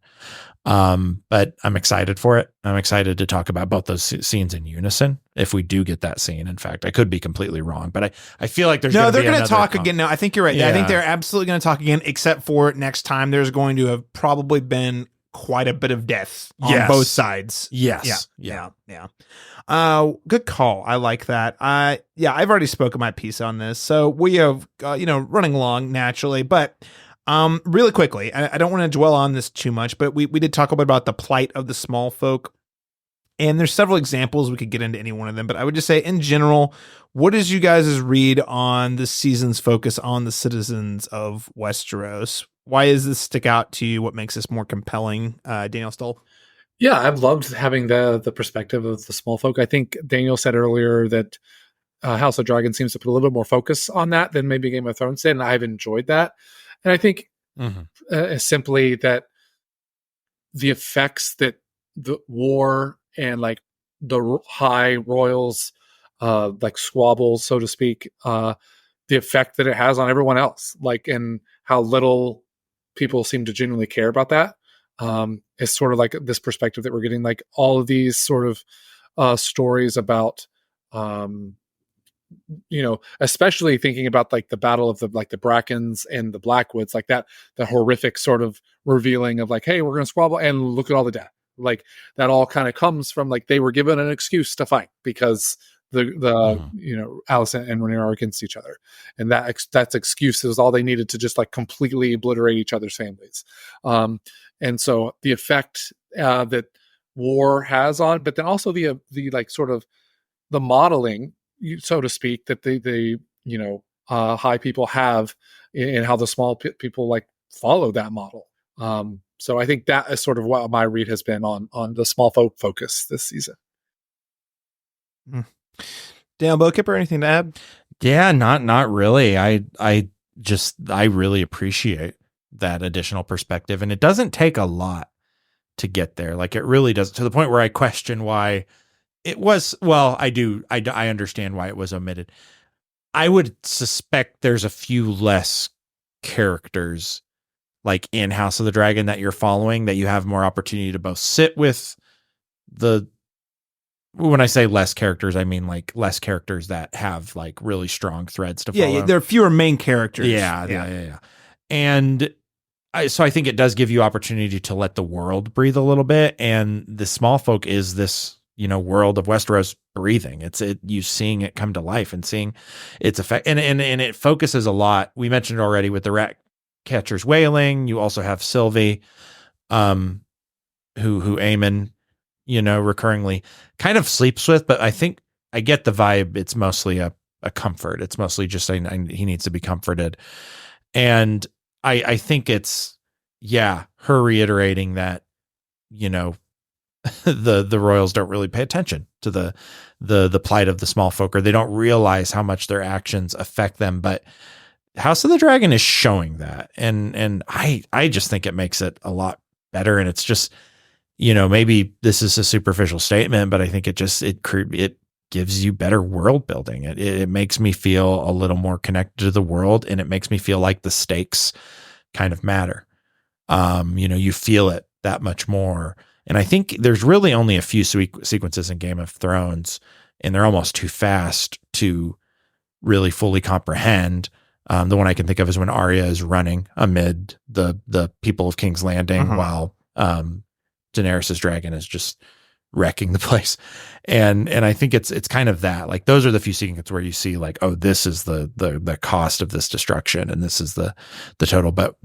But I'm excited for it. I'm excited to talk about both those scenes in unison. If we do get that scene, in fact, I could be completely wrong, but I feel like they're going to talk again. No, I think you're right. Yeah. I think they're absolutely going to talk again, except for next time there's going to have probably been quite a bit of death on both sides. Yes. Yeah. Good call. I like that. I've already spoken my piece on this. So we have, running along naturally, but really quickly, I don't want to dwell on this too much, but we did talk a bit about the plight of the small folk. And there's several examples. We could get into any one of them, but I would just say in general, what is you guys' read on this season's focus on the citizens of Westeros? Why does this stick out to you? What makes this more compelling? Daniel Stoll? Yeah, I've loved having the perspective of the small folk. I think Daniel said earlier that House of Dragon seems to put a little bit more focus on that than maybe Game of Thrones did, and I've enjoyed that. And I think simply that the effects that the war and the high royals, squabbles, so to speak, the effect that it has on everyone else, and how little people seem to genuinely care about that. It's sort of this perspective that we're getting, all of these sort of stories about, especially thinking about the battle of the Brackens and the Blackwoods, the horrific sort of revealing of hey, we're going to squabble and look at all the death. That all kind of comes from they were given an excuse to fight because Alicent and Rhaenyra are against each other, and that's excuse is all they needed to just completely obliterate each other's families. And so the effect that war has on, but then also the sort of the modeling, so to speak, that the high people have in how the small people follow that model. So I think that is sort of what my read has been on the small folk focus this season. Dan Bokipper, anything to add? Yeah, not really. I really appreciate that additional perspective, and it doesn't take a lot to get there. It really does, to the point where I question why it was. Well, I understand why it was omitted. I would suspect there's a few less characters in House of the Dragon that you're following, that you have more opportunity to both sit with when I say less characters, I mean less characters that have really strong threads to follow. Yeah, there are fewer main characters. Yeah. And so I think it does give you opportunity to let the world breathe a little bit. And the small folk is this, world of Westeros breathing. You seeing it come to life and seeing its effect. And it focuses a lot. We mentioned already with the rat catchers wailing. You also have Sylvie, who Aemon, recurringly kind of sleeps with, but I think I get the vibe. It's mostly a comfort. It's mostly just saying he needs to be comforted. And I think it's, her reiterating that, the royals don't really pay attention to the plight of the small folk, or they don't realize how much their actions affect them. But House of the Dragon is showing that. And I just think it makes it a lot better. And it's just, maybe this is a superficial statement, but I think it gives you better world building. It makes me feel a little more connected to the world, and it makes me feel like the stakes kind of matter. You feel it that much more. And I think there's really only a few sequences in Game of Thrones, and they're almost too fast to really fully comprehend. The one I can think of is when Arya is running amid the people of King's Landing while Daenerys's dragon is just wrecking the place. And I think it's kind of that, like, those are the few sequences where you see like, oh, this is the cost of this destruction, and this is the total. But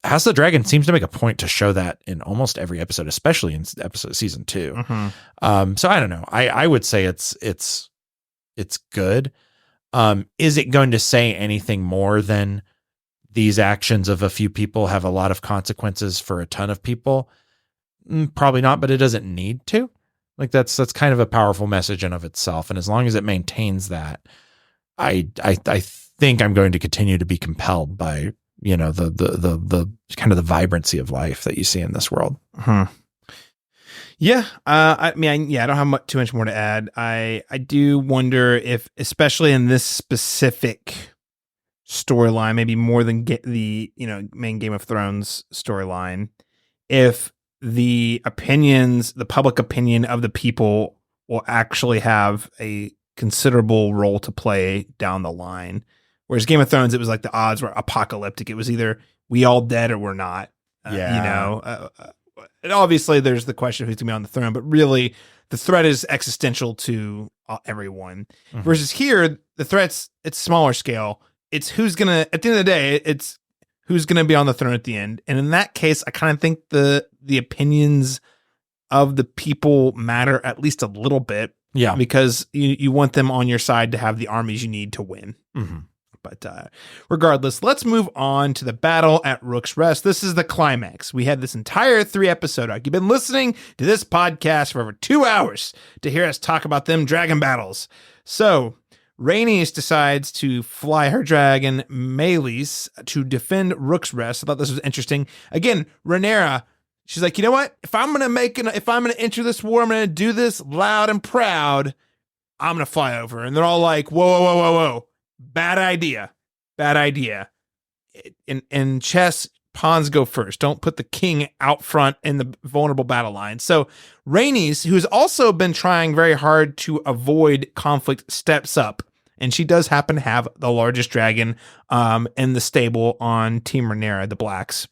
House of the Dragon seems to make a point to show that in almost every episode, especially in season 2. Mm-hmm. So I don't know. I would say it's good. Is it going to say anything more than these actions of a few people have a lot of consequences for a ton of people? Probably not, but it doesn't need to. Like, that's kind of a powerful message in of itself. And as long as it maintains that, I think I'm going to continue to be compelled by, the kind of the vibrancy of life that you see in this world. Yeah. I don't have too much more to add. I do wonder if, especially in this specific storyline, maybe more than get the, main Game of Thrones storyline, if the public opinion of the people will actually have a considerable role to play down the line. Whereas Game of Thrones, it was like the odds were apocalyptic. It was either we all dead or we're not. And obviously there's the question of who's gonna be on the throne, but really the threat is existential to everyone. Mm-hmm. Versus here, the threat's, it's smaller scale. It's who's gonna, at the end of the day, it's who's gonna be on the throne at the end. And in that case, I kind of think the opinions of the people matter at least a little bit. Yeah. Because you want them on your side to have the armies you need to win. Mm-hmm. But regardless, let's move on to the battle at Rook's Rest. This is the climax. We had this entire 3-episode arc. You've been listening to this podcast for over 2 hours to hear us talk about them dragon battles. So Rhaenys decides to fly her dragon, Meleys, to defend Rook's Rest. I thought this was interesting. Again, Rhaenyra, she's like, you know what? If I'm going to enter this war, I'm going to do this loud and proud. I'm going to fly over. And they're all like, whoa. Bad idea. In chess, pawns go first. Don't put the king out front in the vulnerable battle line. So Rhaenys, who's also been trying very hard to avoid conflict, steps up. And she does happen to have the largest dragon in the stable on Team Rhaenyra, the Blacks.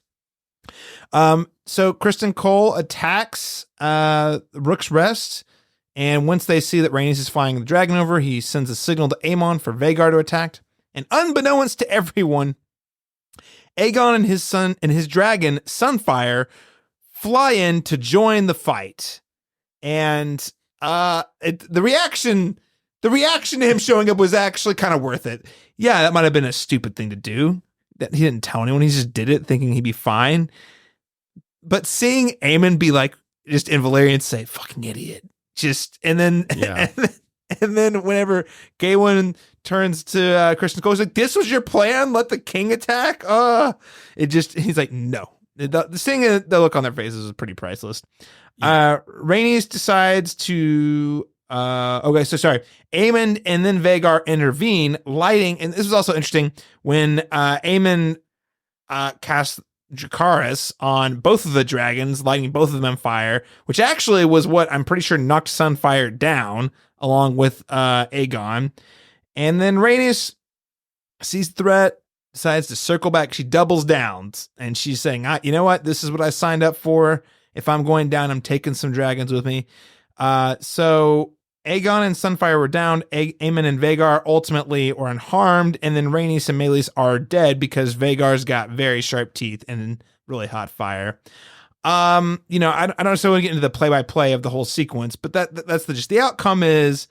So Kristen Cole attacks Rook's Rest. And once they see that Rhaenys is flying the dragon over, he sends a signal to Aemon for Vhagar to attack. And unbeknownst to everyone, Aegon and his son and his dragon, Sunfire, fly in to join the fight. And the reaction to him showing up was actually kind of worth it. Yeah, that might have been a stupid thing to do. That he didn't tell anyone. He just did it thinking he'd be fine. But seeing Aemon be like, just in Valyrian say, fucking idiot. And then whenever Gawain turns to Kristen Cole, he's like, this was your plan? Let the king attack? He's like, no. Seeing the look on their faces was pretty priceless. Yeah. Rhaenys decides to, Aemon and then Vhagar intervene, lighting, and this was also interesting, when Aemon cast Dracarys on both of the dragons, lighting both of them on fire, which actually was what I'm pretty sure knocked Sunfire down along with Aegon. And then Rhaenys sees the threat, decides to circle back. She doubles down and she's saying, you know what? This is what I signed up for. If I'm going down, I'm taking some dragons with me. So Aegon and Sunfire were down. Aemon and Vhagar ultimately were unharmed, and then Rhaenys and Meleys are dead because Vhagar's got very sharp teeth and really hot fire. I don't necessarily want to get into the play-by-play of the whole sequence, but that's the outcome is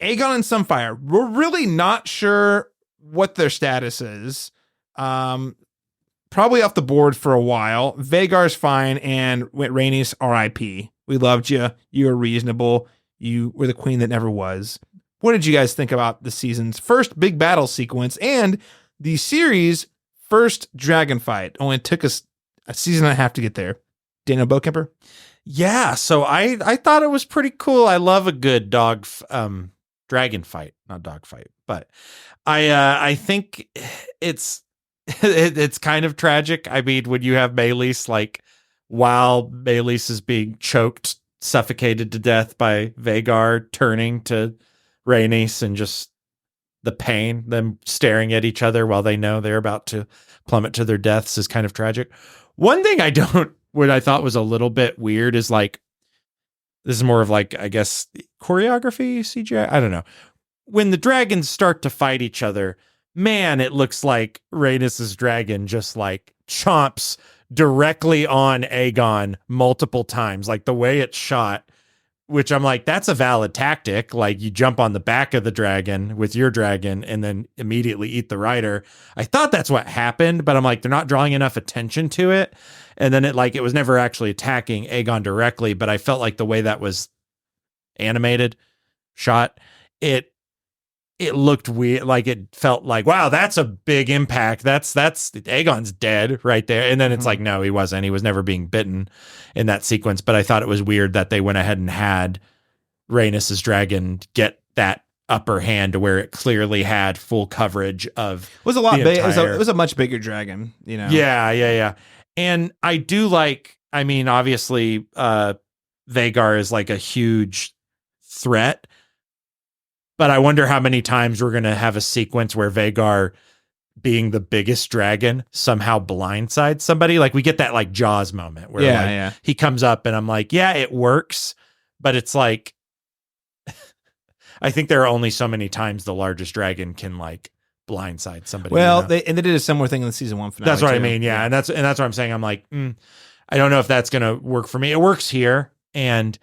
Aegon and Sunfire. We're really not sure what their status is. Probably off the board for a while. Vhagar's fine, and Rhaenys, R.I.P. We loved you. You were reasonable. You were the queen that never was. What did you guys think about the season's first big battle sequence and the series' first dragon fight? Only took us a season and a half to get there. Daniel Bokemper? Yeah, so I thought it was pretty cool. I love a good dragon fight, not dog fight, but I think it's kind of tragic. I mean, when you have Meleys, like, while Meleys is being choked, suffocated to death by Vhagar, turning to Rhaenys and just the pain, them staring at each other while they know they're about to plummet to their deaths, is kind of tragic. One thing I don't what I thought was a little bit weird is like, this is more of like, I guess, choreography, CGI. I don't know. When the dragons start to fight each other, man, it looks like Rhaenys's dragon just like chomps directly on Aegon multiple times. Like the way it's shot, which I'm like, that's a valid tactic. Like you jump on the back of the dragon with your dragon and then immediately eat the rider. I thought that's what happened, but I'm like, they're not drawing enough attention to it. And then it was never actually attacking Aegon directly, but I felt like the way that was animated, shot, it looked weird. Like it felt like, wow, that's a big impact. That's Aegon's dead right there. And then it's like, no, he wasn't. He was never being bitten in that sequence. But I thought it was weird that they went ahead and had Rhaenys's dragon get that upper hand to where it clearly had full coverage of. It was a lot big. It was a much bigger dragon, you know? Yeah. And I do like, I mean, obviously, Vhagar is like a huge threat. But I wonder how many times we're going to have a sequence where Vhagar, being the biggest dragon, somehow blindsides somebody. Like we get that like Jaws moment where he comes up and I'm like, yeah, it works. But it's like, I think there are only so many times the largest dragon can like blindside somebody. Well, they did a similar thing in the season 1 finale. That's what I mean. Yeah. And that's what I'm saying. I'm like, I don't know if that's going to work for me. It works here. And,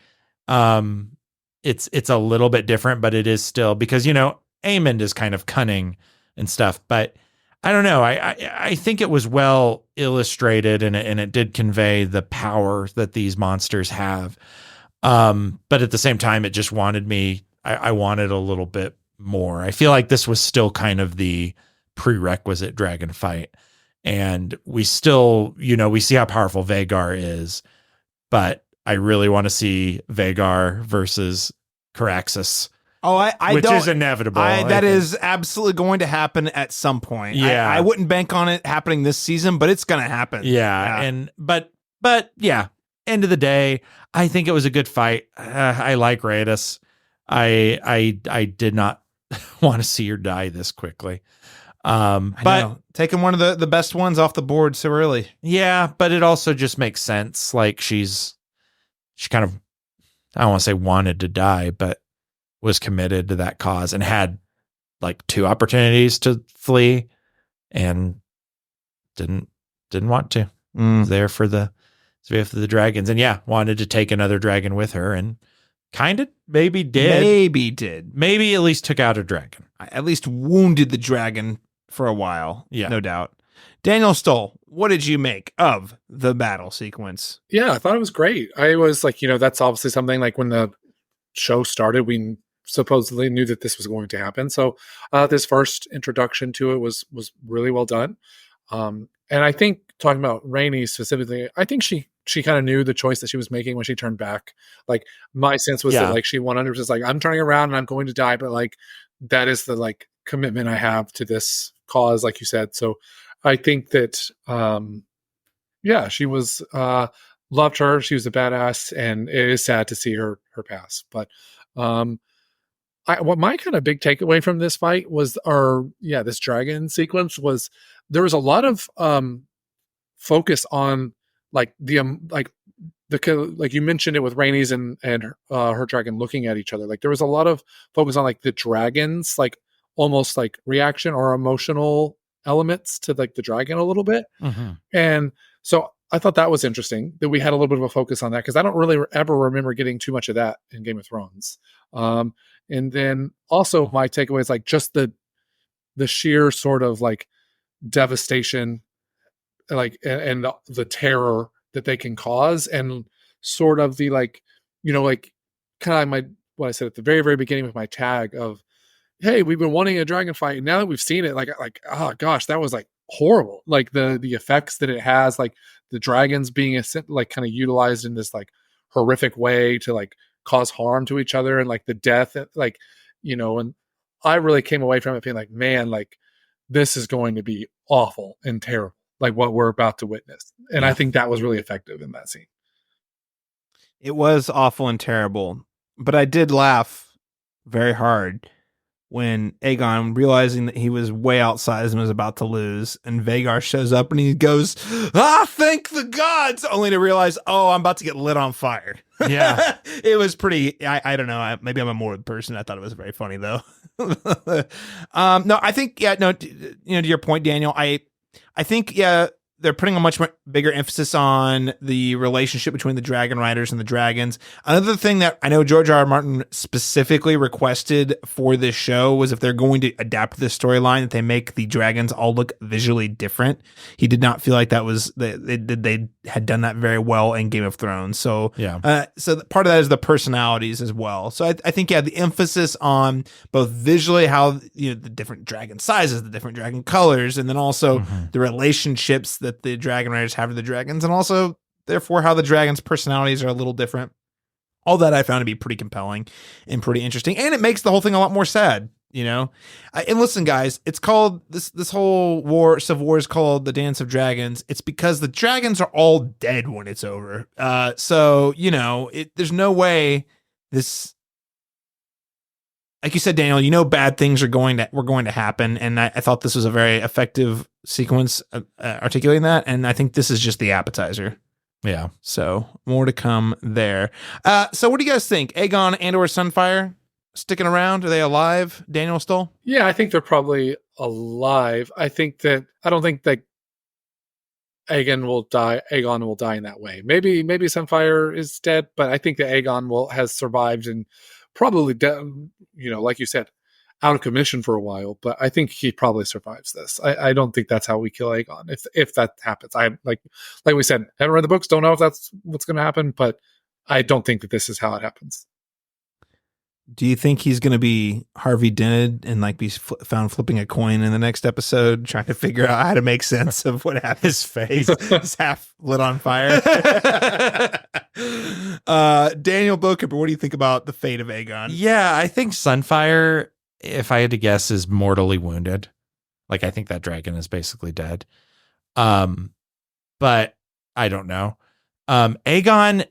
it's a little bit different, but it is still because, Aemond is kind of cunning and stuff, but I don't know. I think it was well illustrated and it did convey the power that these monsters have. But at the same time, it just wanted me, I wanted a little bit more. I feel like this was still kind of the prerequisite dragon fight. And we still, we see how powerful Vhagar is, but I really want to see Vhagar versus Caraxes. Oh, which is inevitable. That is absolutely going to happen at some point. Yeah, I wouldn't bank on it happening this season, but it's going to happen. Yeah. But yeah. End of the day, I think it was a good fight. I like Rhaenys. I did not want to see her die this quickly. But taking one of the best ones off the board so early. Yeah, but it also just makes sense. Like she kind of, I don't want to say wanted to die, but was committed to that cause and had like 2 opportunities to flee and didn't want to. Was there for the dragons and wanted to take another dragon with her and kind of maybe did. Maybe at least took out a dragon. At least wounded the dragon for a while. Yeah. No doubt. Daniel Stoll, what did you make of the battle sequence? Yeah, I thought it was great. I was like, that's obviously something like when the show started, we supposedly knew that this was going to happen. So this first introduction to it was really well done. And I think talking about Rhaenys specifically, I think she kind of knew the choice that she was making when she turned back. Like my sense was that like she 100% like, I'm turning around and I'm going to die, but like that is the like commitment I have to this cause, like you said. So I think that, she was, loved her. She was a badass and it is sad to see her pass. But, what my kind of big takeaway from this fight was, this dragon sequence was there was a lot of, focus on like the, like you mentioned it with Rhaenys and her dragon looking at each other. Like there was a lot of focus on like the dragons, like almost like reaction or emotional elements to like the dragon a little bit. And so I thought that was interesting that we had a little bit of a focus on that because I don't really ever remember getting too much of that in Game of Thrones. And then also my takeaway is like just the sheer sort of like devastation, like and the terror that they can cause, and sort of the like, like kind of what I said at the very, very beginning with my tag of, hey, we've been wanting a dragon fight, and now that we've seen it, like, oh gosh, that was like horrible. Like the effects that it has, like the dragons being like kind of utilized in this like horrific way to like cause harm to each other, and like the death, like, and I really came away from it being like, man, like this is going to be awful and terrible, like what we're about to witness. And I think that was really effective in that scene. It was awful and terrible, but I did laugh very hard when Aegon, realizing that he was way outsized and was about to lose, and Vhagar shows up and he goes, thank the gods, only to realize, I'm about to get lit on fire. Yeah. It was pretty, I don't know, maybe I'm a morbid person. I thought it was very funny, though. No, I think, to your point, Daniel, I think, they're putting a much bigger emphasis on the relationship between the dragon riders and the dragons. Another thing that I know George R.R. Martin specifically requested for this show was if they're going to adapt this storyline, that they make the dragons all look visually different. He did not feel like that was they had done that very well in Game of Thrones. So so part of that is the personalities as well. So I think the emphasis on both visually how the different dragon sizes, the different dragon colors, and then also the relationships that the dragon riders have to the dragons, and also therefore how the dragons' personalities are a little different. All that I found to be pretty compelling and pretty interesting, and it makes the whole thing a lot more sad. And listen, guys, it's called this whole Civil War is called the Dance of Dragons. It's because the dragons are all dead when it's over. So there's no way this. Like you said, Daniel, bad things were going to happen, and I thought this was a very effective sequence articulating that, and I think this is just the appetizer. Yeah. So more to come there. So what do you guys think? Aegon and/or Sunfire sticking around? Are they alive? Daniel Stoll? Yeah, I think they're probably alive. I don't think that Aegon will die in that way. Maybe Sunfire is dead, but I think that Aegon has survived and probably like you said, out of commission for a while, but I think he probably survives this. I don't think that's how we kill Aegon. If that happens, I like we said, haven't read the books, don't know if that's what's going to happen, but I don't think that this is how it happens. Do you think he's going to be Harvey Dent and be found flipping a coin in the next episode, trying to figure out how to make sense of what happened? His face is half lit on fire. Daniel Bokemper, what do you think about the fate of Aegon? Yeah, I think Sunfire, if I had to guess, is mortally wounded. I think that dragon is basically dead. But I don't know. Aegon,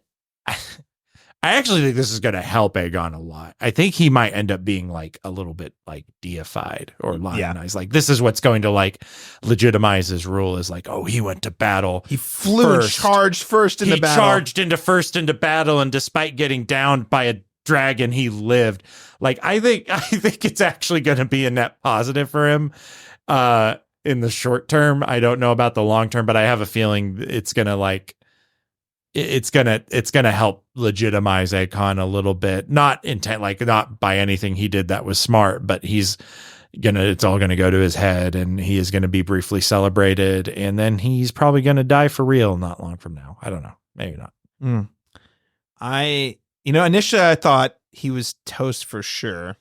I actually think this is going to help Aegon a lot. I think he might end up being a little bit deified or lionized. Yeah. This is what's going to legitimize his rule is he went to battle. He flew and charged first into battle. He charged into battle, and despite getting downed by a dragon, he lived. I think it's actually going to be a net positive for him in the short term. I don't know about the long term, but I have a feeling it's going to it's gonna help legitimize Aegon a little bit. Not not by anything he did that was smart, but it's all gonna go to his head, and he is gonna be briefly celebrated, and then he's probably gonna die for real not long from now. I don't know, maybe not. Initially I thought he was toast for sure.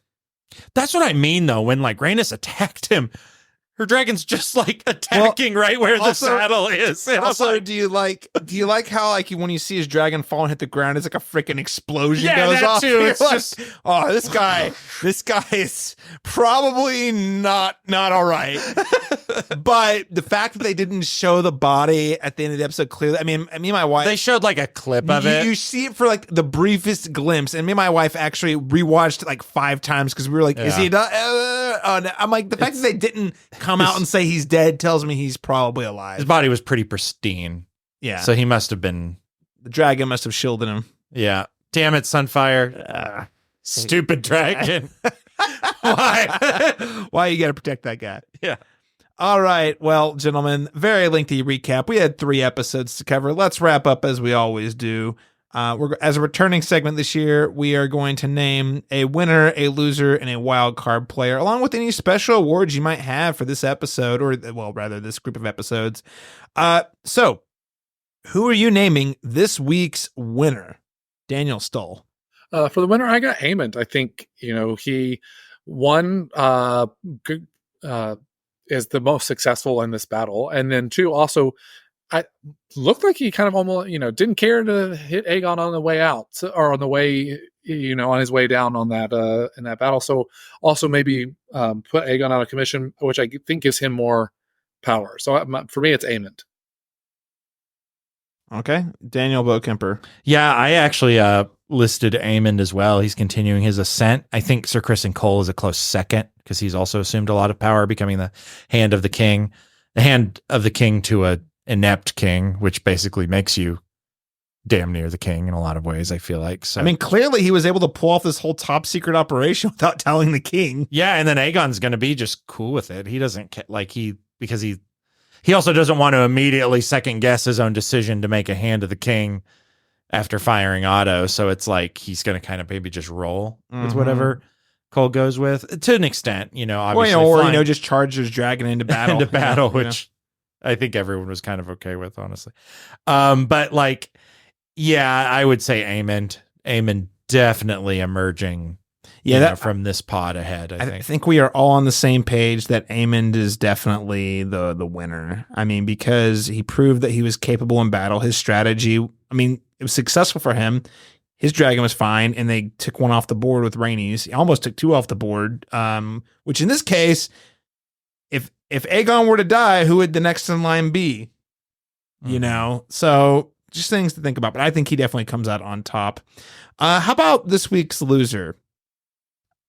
That's what I mean, though. When Rhaenys attacked him, her dragon's just attacking right where the saddle is. And also, do you like how when you see his dragon fall and hit the ground, it's a freaking explosion goes that off? Too. It's just this guy is probably not all right. But the fact that they didn't show the body at the end of the episode clearly, me and my wife, they showed a clip of it. You see it for the briefest glimpse, and me and my wife actually rewatched it 5 times because we were is he done? I'm the fact that they didn't come out and say he's dead tells me he's probably alive. His body was pretty pristine. Yeah. So he must have been. The dragon must have shielded him. Yeah. Damn it, Sunfire. Stupid dragon. Why? Why you got to protect that guy? Yeah. All right. Well, gentlemen, very lengthy recap. We had 3 episodes to cover. Let's wrap up as we always do. As a returning segment this year, we are going to name a winner, a loser, and a wild card player, along with any special awards you might have for this episode, or rather this group of episodes. So who are you naming this week's winner? Daniel Stoll. For the winner, I got Aemond. I think, he won, is the most successful in this battle. And then 2, also, I looked like he kind of almost, didn't care to hit Aegon on the way out, or on the way, on his way down on that, in that battle. So also maybe put Aegon out of commission, which I think gives him more power. So for me, it's Aemond. Okay. Daniel Bokemper. Yeah, I actually listed Aemond as well. He's continuing his ascent. I think Sir Criston Cole is a close second because he's also assumed a lot of power, becoming the hand of the king to a inept king, which basically makes you damn near the king in a lot of ways, I feel like. So I mean, clearly he was able to pull off this whole top secret operation without telling the king. yeah, and then Aegon's going to be just cool with it. He doesn't because he also doesn't want to immediately second guess his own decision to make a hand of the king after firing Otto. So it's like he's going to kind of maybe just roll with whatever Cole goes with to an extent, obviously. Or just charge his dragon into battle. Which I think everyone was kind of okay with, honestly. But like, yeah, I would say Aemond definitely emerging from this pod ahead, I think we are all on the same page that Aemond is definitely the winner. I mean, because he proved that he was capable in battle. His strategy, I mean, it was successful for him. His dragon was fine, and they took one off the board with Rhaenys. He almost took two off the board, which in this case, if Aegon were to die, who would the next in line be? So just things to think about. But I think he definitely comes out on top. How about this week's loser?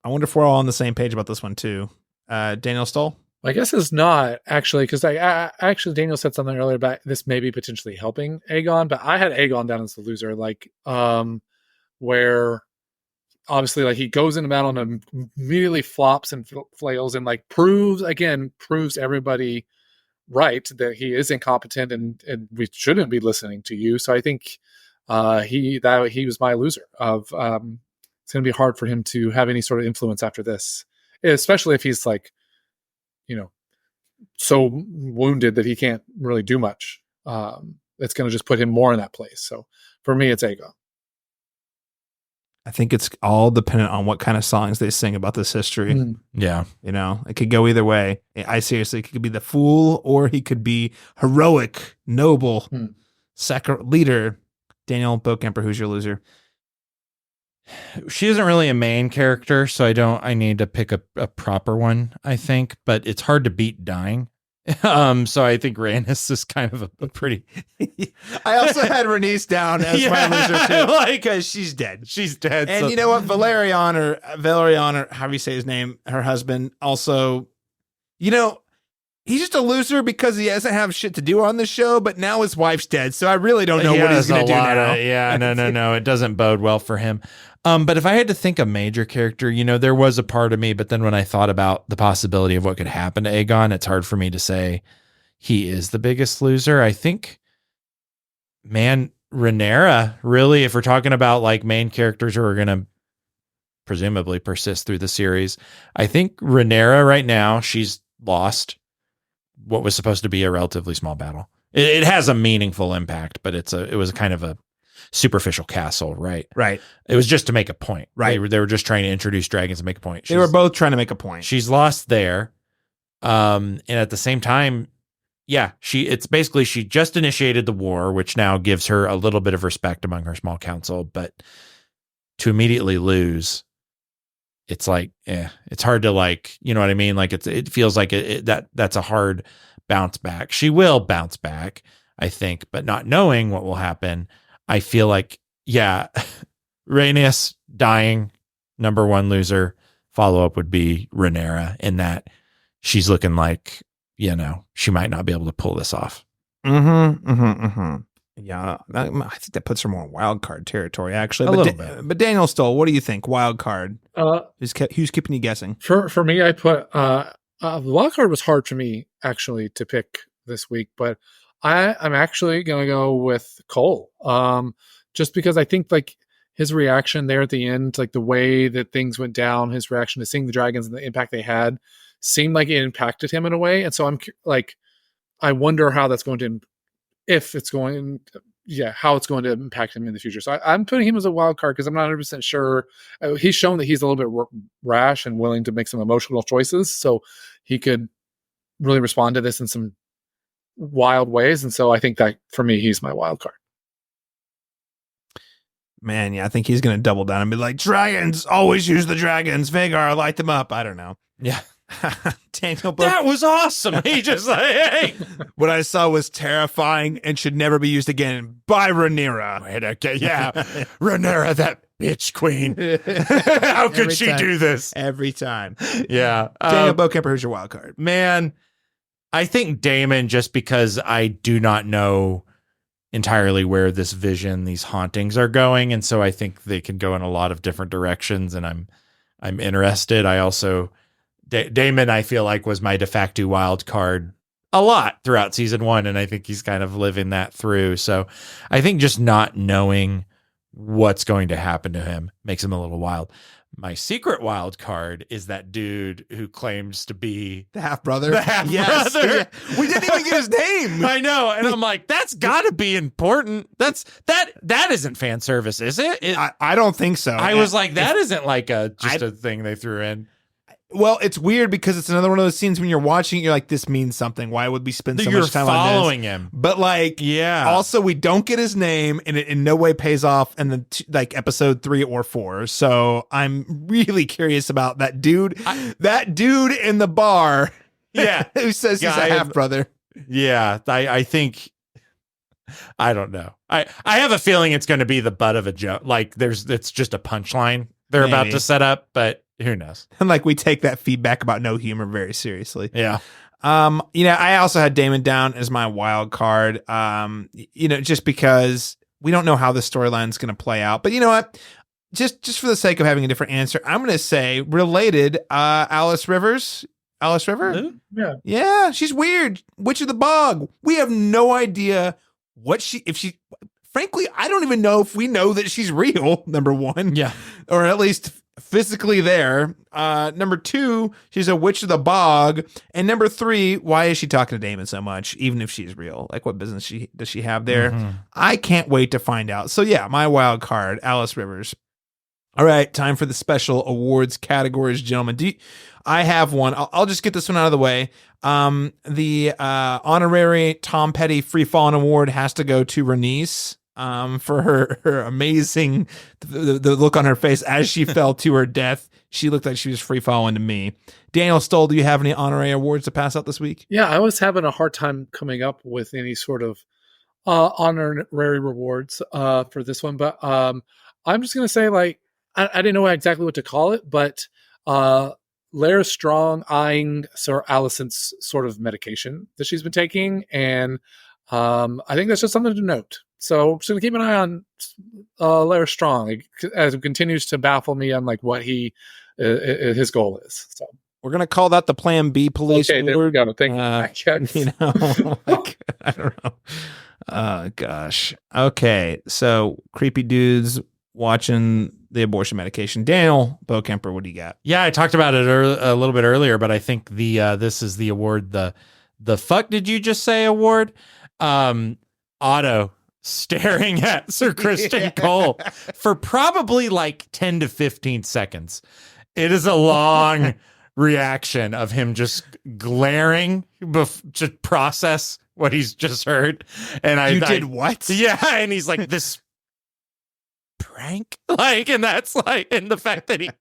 I wonder if we're all on the same page about this one too. Daniel Stoll? I guess it's not actually, because actually Daniel said something earlier about this maybe potentially helping Aegon, but I had Aegon down as the loser, where obviously like he goes into battle and immediately flops and flails and like proves everybody right that he is incompetent and we shouldn't be listening to you. So I think he was my loser of it's going to be hard for him to have any sort of influence after this, especially if he's like, so wounded that he can't really do much. It's going to just put him more in that place. So for me, it's Aegon. I think it's all dependent on what kind of songs they sing about this history. Yeah. It could go either way. I seriously, he could be the fool or he could be heroic, noble, leader. Daniel Bokemper, who's your loser? She isn't really a main character, so I need to pick a proper one, I think, but it's hard to beat dying. So I think Rhaenys is kind of a pretty. I also had Rhaenys down as my loser too, because she's dead. She's dead. And you know what, Valerian or however you say his name, her husband, also, he's just a loser because he doesn't have shit to do on the show. But now his wife's dead, so I really don't know what he's going to do now. No, it doesn't bode well for him. But if I had to think a major character, there was a part of me, but then when I thought about the possibility of what could happen to Aegon, it's hard for me to say he is the biggest loser. I think, Rhaenyra, really, if we're talking about like main characters who are going to presumably persist through the series, I think Rhaenyra right now, she's lost what was supposed to be a relatively small battle. It has a meaningful impact, but it was kind of a superficial castle, right? Right. It was just to make a point. Right. They were just trying to introduce dragons and make a point. They were both trying to make a point. She's lost there. And at the same time, it's basically she just initiated the war, which now gives her a little bit of respect among her small council, but to immediately lose, it's like, it's hard to like, you know what I mean? Like it feels like that's a hard bounce back. She will bounce back, I think, but not knowing what will happen, I feel like, Rhaenys dying, number one loser. Follow up would be Rhaenyra, in that she's looking like, she might not be able to pull this off. Yeah, I think that puts her more in wild card territory, actually. A little bit. But Daniel Stoll, what do you think? Wild card. Who's keeping you guessing? For me, I put the wild card was hard for me actually to pick this week, but I'm actually gonna go with Cole. Just because I think like his reaction there at the end, like the way that things went down, his reaction to seeing the dragons and the impact they had seemed like it impacted him in a way. And so I'm like, I wonder how that's going to, how it's going to impact him in the future. So I'm putting him as a wild card because I'm not 100% sure. He's shown that he's a little bit rash and willing to make some emotional choices. So he could really respond to this in some wild ways. And so I think that for me, he's my wild card. Man, I think he's going to double down and be like, dragons, always use the dragons. Vagar, light them up. I don't know. Yeah. Daniel, that was awesome. He just like, hey. What I saw was terrifying and should never be used again by Rhaenyra. Wait, okay, yeah. Rhaenyra, that bitch queen. How could Every she time. do this? Every time. Yeah. Daniel Bowkemper, who's your wild card? Man, I think Daemon, just because I do not know entirely where this vision, these hauntings are going. And so I think they can go in a lot of different directions, and I'm interested. I also, Daemon, I feel like, was my de facto wild card a lot throughout season 1. And I think he's kind of living that through. So I think just not knowing what's going to happen to him makes him a little wild. My secret wild card is that dude who claims to be The half brother. the half brother. Yeah. We didn't even get his name. I know, and I'm like, that's got to be important. That isn't fan service, is it? I don't think so. I was like, that isn't like a thing they threw in. Well, it's weird because it's another one of those scenes when you're watching it, you're like, this means something. Why would we spend so much time on this? Following him. But like, Yeah. also we don't get his name, and it in no way pays off in the like episode 3 or 4. So I'm really curious about that dude. That dude in the bar. Yeah. Who says he's a half brother. Yeah, I think, I don't know. I have a feeling it's going to be the butt of a joke. Like it's just a punchline they're about to set up, but who knows? And like we take that feedback about no humor very seriously. Yeah. I also had Daemon down as my wild card. Just because we don't know how the storyline's going to play out. But you know what? Just for the sake of having a different answer, I'm going to say related. Alice Rivers. Alice River? Yeah. Yeah, she's weird. Witch of the Bog. We have no idea frankly, I don't even know if we know that she's real, number one. Yeah. Or at least physically there. Number 2, she's a witch of the bog. And number 3, why is she talking to Daemon so much, even if she's real? Like, what business does she have there? Mm-hmm. I can't wait to find out. So yeah, my wild card, Alice Rivers. All right, time for the special awards categories, gentlemen. I have one. I'll just get this one out of the way. The honorary Tom Petty Free Falling Award has to go to Rhaenys for her amazing the look on her face as she fell to her death. She looked like she was free falling to me. Daniel Stoll, do you have any honorary awards to pass out this week? Yeah, I was having a hard time coming up with any sort of honorary rewards for this one, but I'm just gonna say, like, I didn't know exactly what to call it, but Lara Strong eyeing Sir Alicent's sort of medication that she's been taking, and I think that's just something to note. So I'm just going to keep an eye on Lara Strong as it continues to baffle me on like what his goal is. So we're going to call that the Plan B police. Okay, there we go. Thank you. I don't know. Oh, gosh. Okay, so creepy dudes watching the abortion medication. Daniel Bowkemper, what do you got? Yeah, I talked about it a little bit earlier, but I think this is the award, the fuck did you just say award? Otto staring at Sir Christian Cole for probably like 10 to 15 seconds. It is a long reaction of him just glaring to process what he's just heard. And did what? Yeah, and he's like, this prank? Like, and that's like, and the fact that he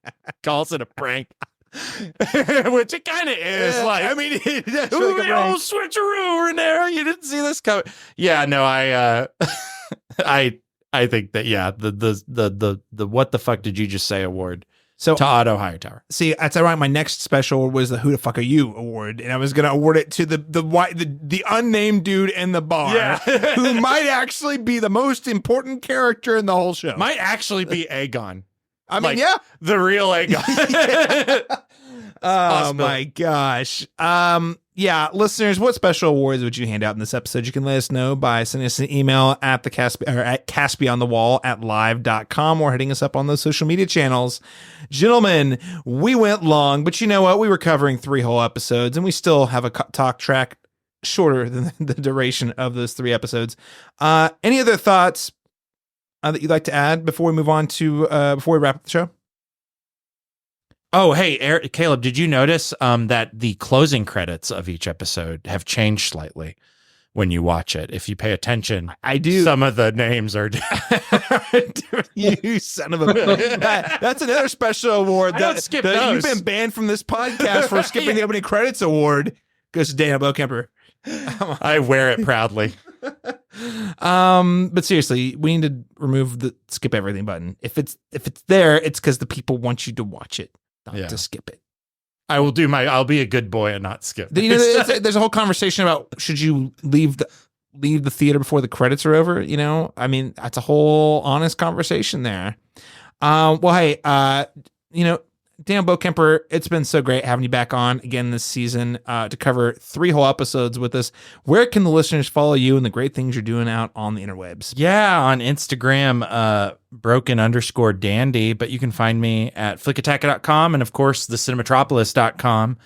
calls it a prank. Which it kind of is. Yeah, like, I mean, that's ooh, like the old switcheroo in there. You didn't see this coming. Yeah, no, I think that, yeah, the what the fuck did you just say award so to Otto Hightower. See, that's ironic. My next special was the Who the Fuck Are You award, and I was going to award it to the unnamed dude in the bar, Yeah. who might actually be the most important character in the whole show. Might actually be Aegon. I mean, like, yeah, the real Aegon. Oh my gosh. Yeah, listeners, what special awards would you hand out in this episode? You can let us know by sending us an email at at caspionthewall@live.com or hitting us up on those social media channels. Gentlemen, we went long, but you know what? We were covering 3 whole episodes, and we still have a talk track shorter than the duration of those 3 episodes. Any other thoughts that you'd like to add before we move on to before we wrap up the show? Oh, hey, Caleb, did you notice that the closing credits of each episode have changed slightly when you watch it? If you pay attention, I do. Some of the names are You son of a bitch. That's another special award. I don't skip those. You've been banned from this podcast for skipping the opening credits award. Goes to Daniel Bowkemper. I wear it proudly. But seriously, we need to remove the skip everything button. If it's there, it's because the people want you to watch it, not to skip it. I'll be a good boy and not skip. You know, there's a whole conversation about should you leave the theater before the credits are over. You know, I mean, that's a whole honest conversation there. Well, hey, you know, Dan Bokemper, it's been so great having you back on again this season to cover 3 whole episodes with us. Where can the listeners follow you and the great things you're doing out on the interwebs? Yeah, on Instagram, broken_dandy, but you can find me at flickattack.com and, of course, thecinematropolis.com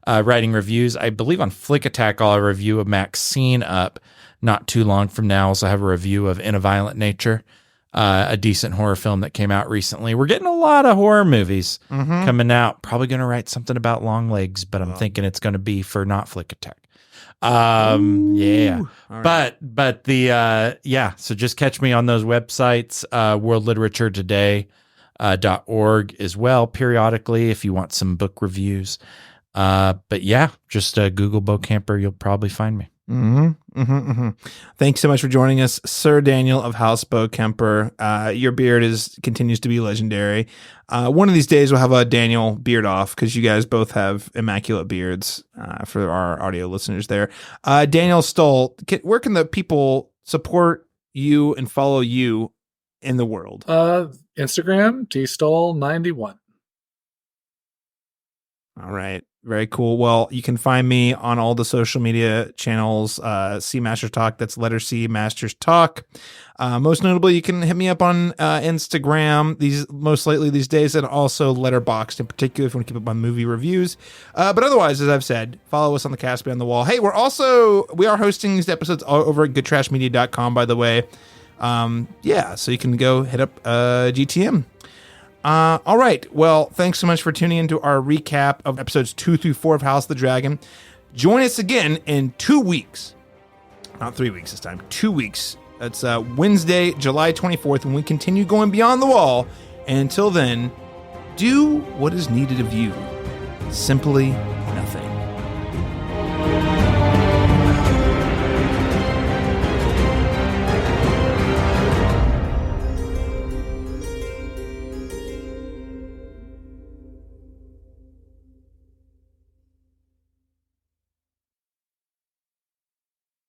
writing reviews. I believe on Flick Attack, I'll have a review of Maxine up not too long from now. I also have a review of In a Violent Nature. A decent horror film that came out recently. We're getting a lot of horror movies coming out. Probably going to write something about long legs, but I'm thinking it's going to be for not Flick Attack. Yeah. Right. But so just catch me on those websites, worldliteraturettoday.org as well, periodically if you want some book reviews. But yeah, just Google Bo Camper, you'll probably find me. Thanks so much for joining us, Sir Daniel of House Bo Kemper. Your beard continues to be legendary. One of these days we'll have a Daniel beard off because you guys both have immaculate beards. For our audio listeners there, Daniel Stoll, where can the people support you and follow you in the world? Instagram, dstoll91. All right. Very cool. Well, you can find me on all the social media channels, C Masters Talk. That's letter C Masters Talk. Most notably, you can hit me up on Instagram most lately these days, and also Letterboxd in particular if you want to keep up on movie reviews. But otherwise, as I've said, follow us on the Cast Beyond the Wall. Hey, we are hosting these episodes all over at goodtrashmedia.com, by the way. So you can go hit up GTM. All right. Well, thanks so much for tuning into our recap of episodes 2 through 4 of House of the Dragon. Join us again in 2 weeks. Not 3 weeks this time. 2 weeks. That's Wednesday, July 24th, when we continue going beyond the wall. And until then, do what is needed of you. Simply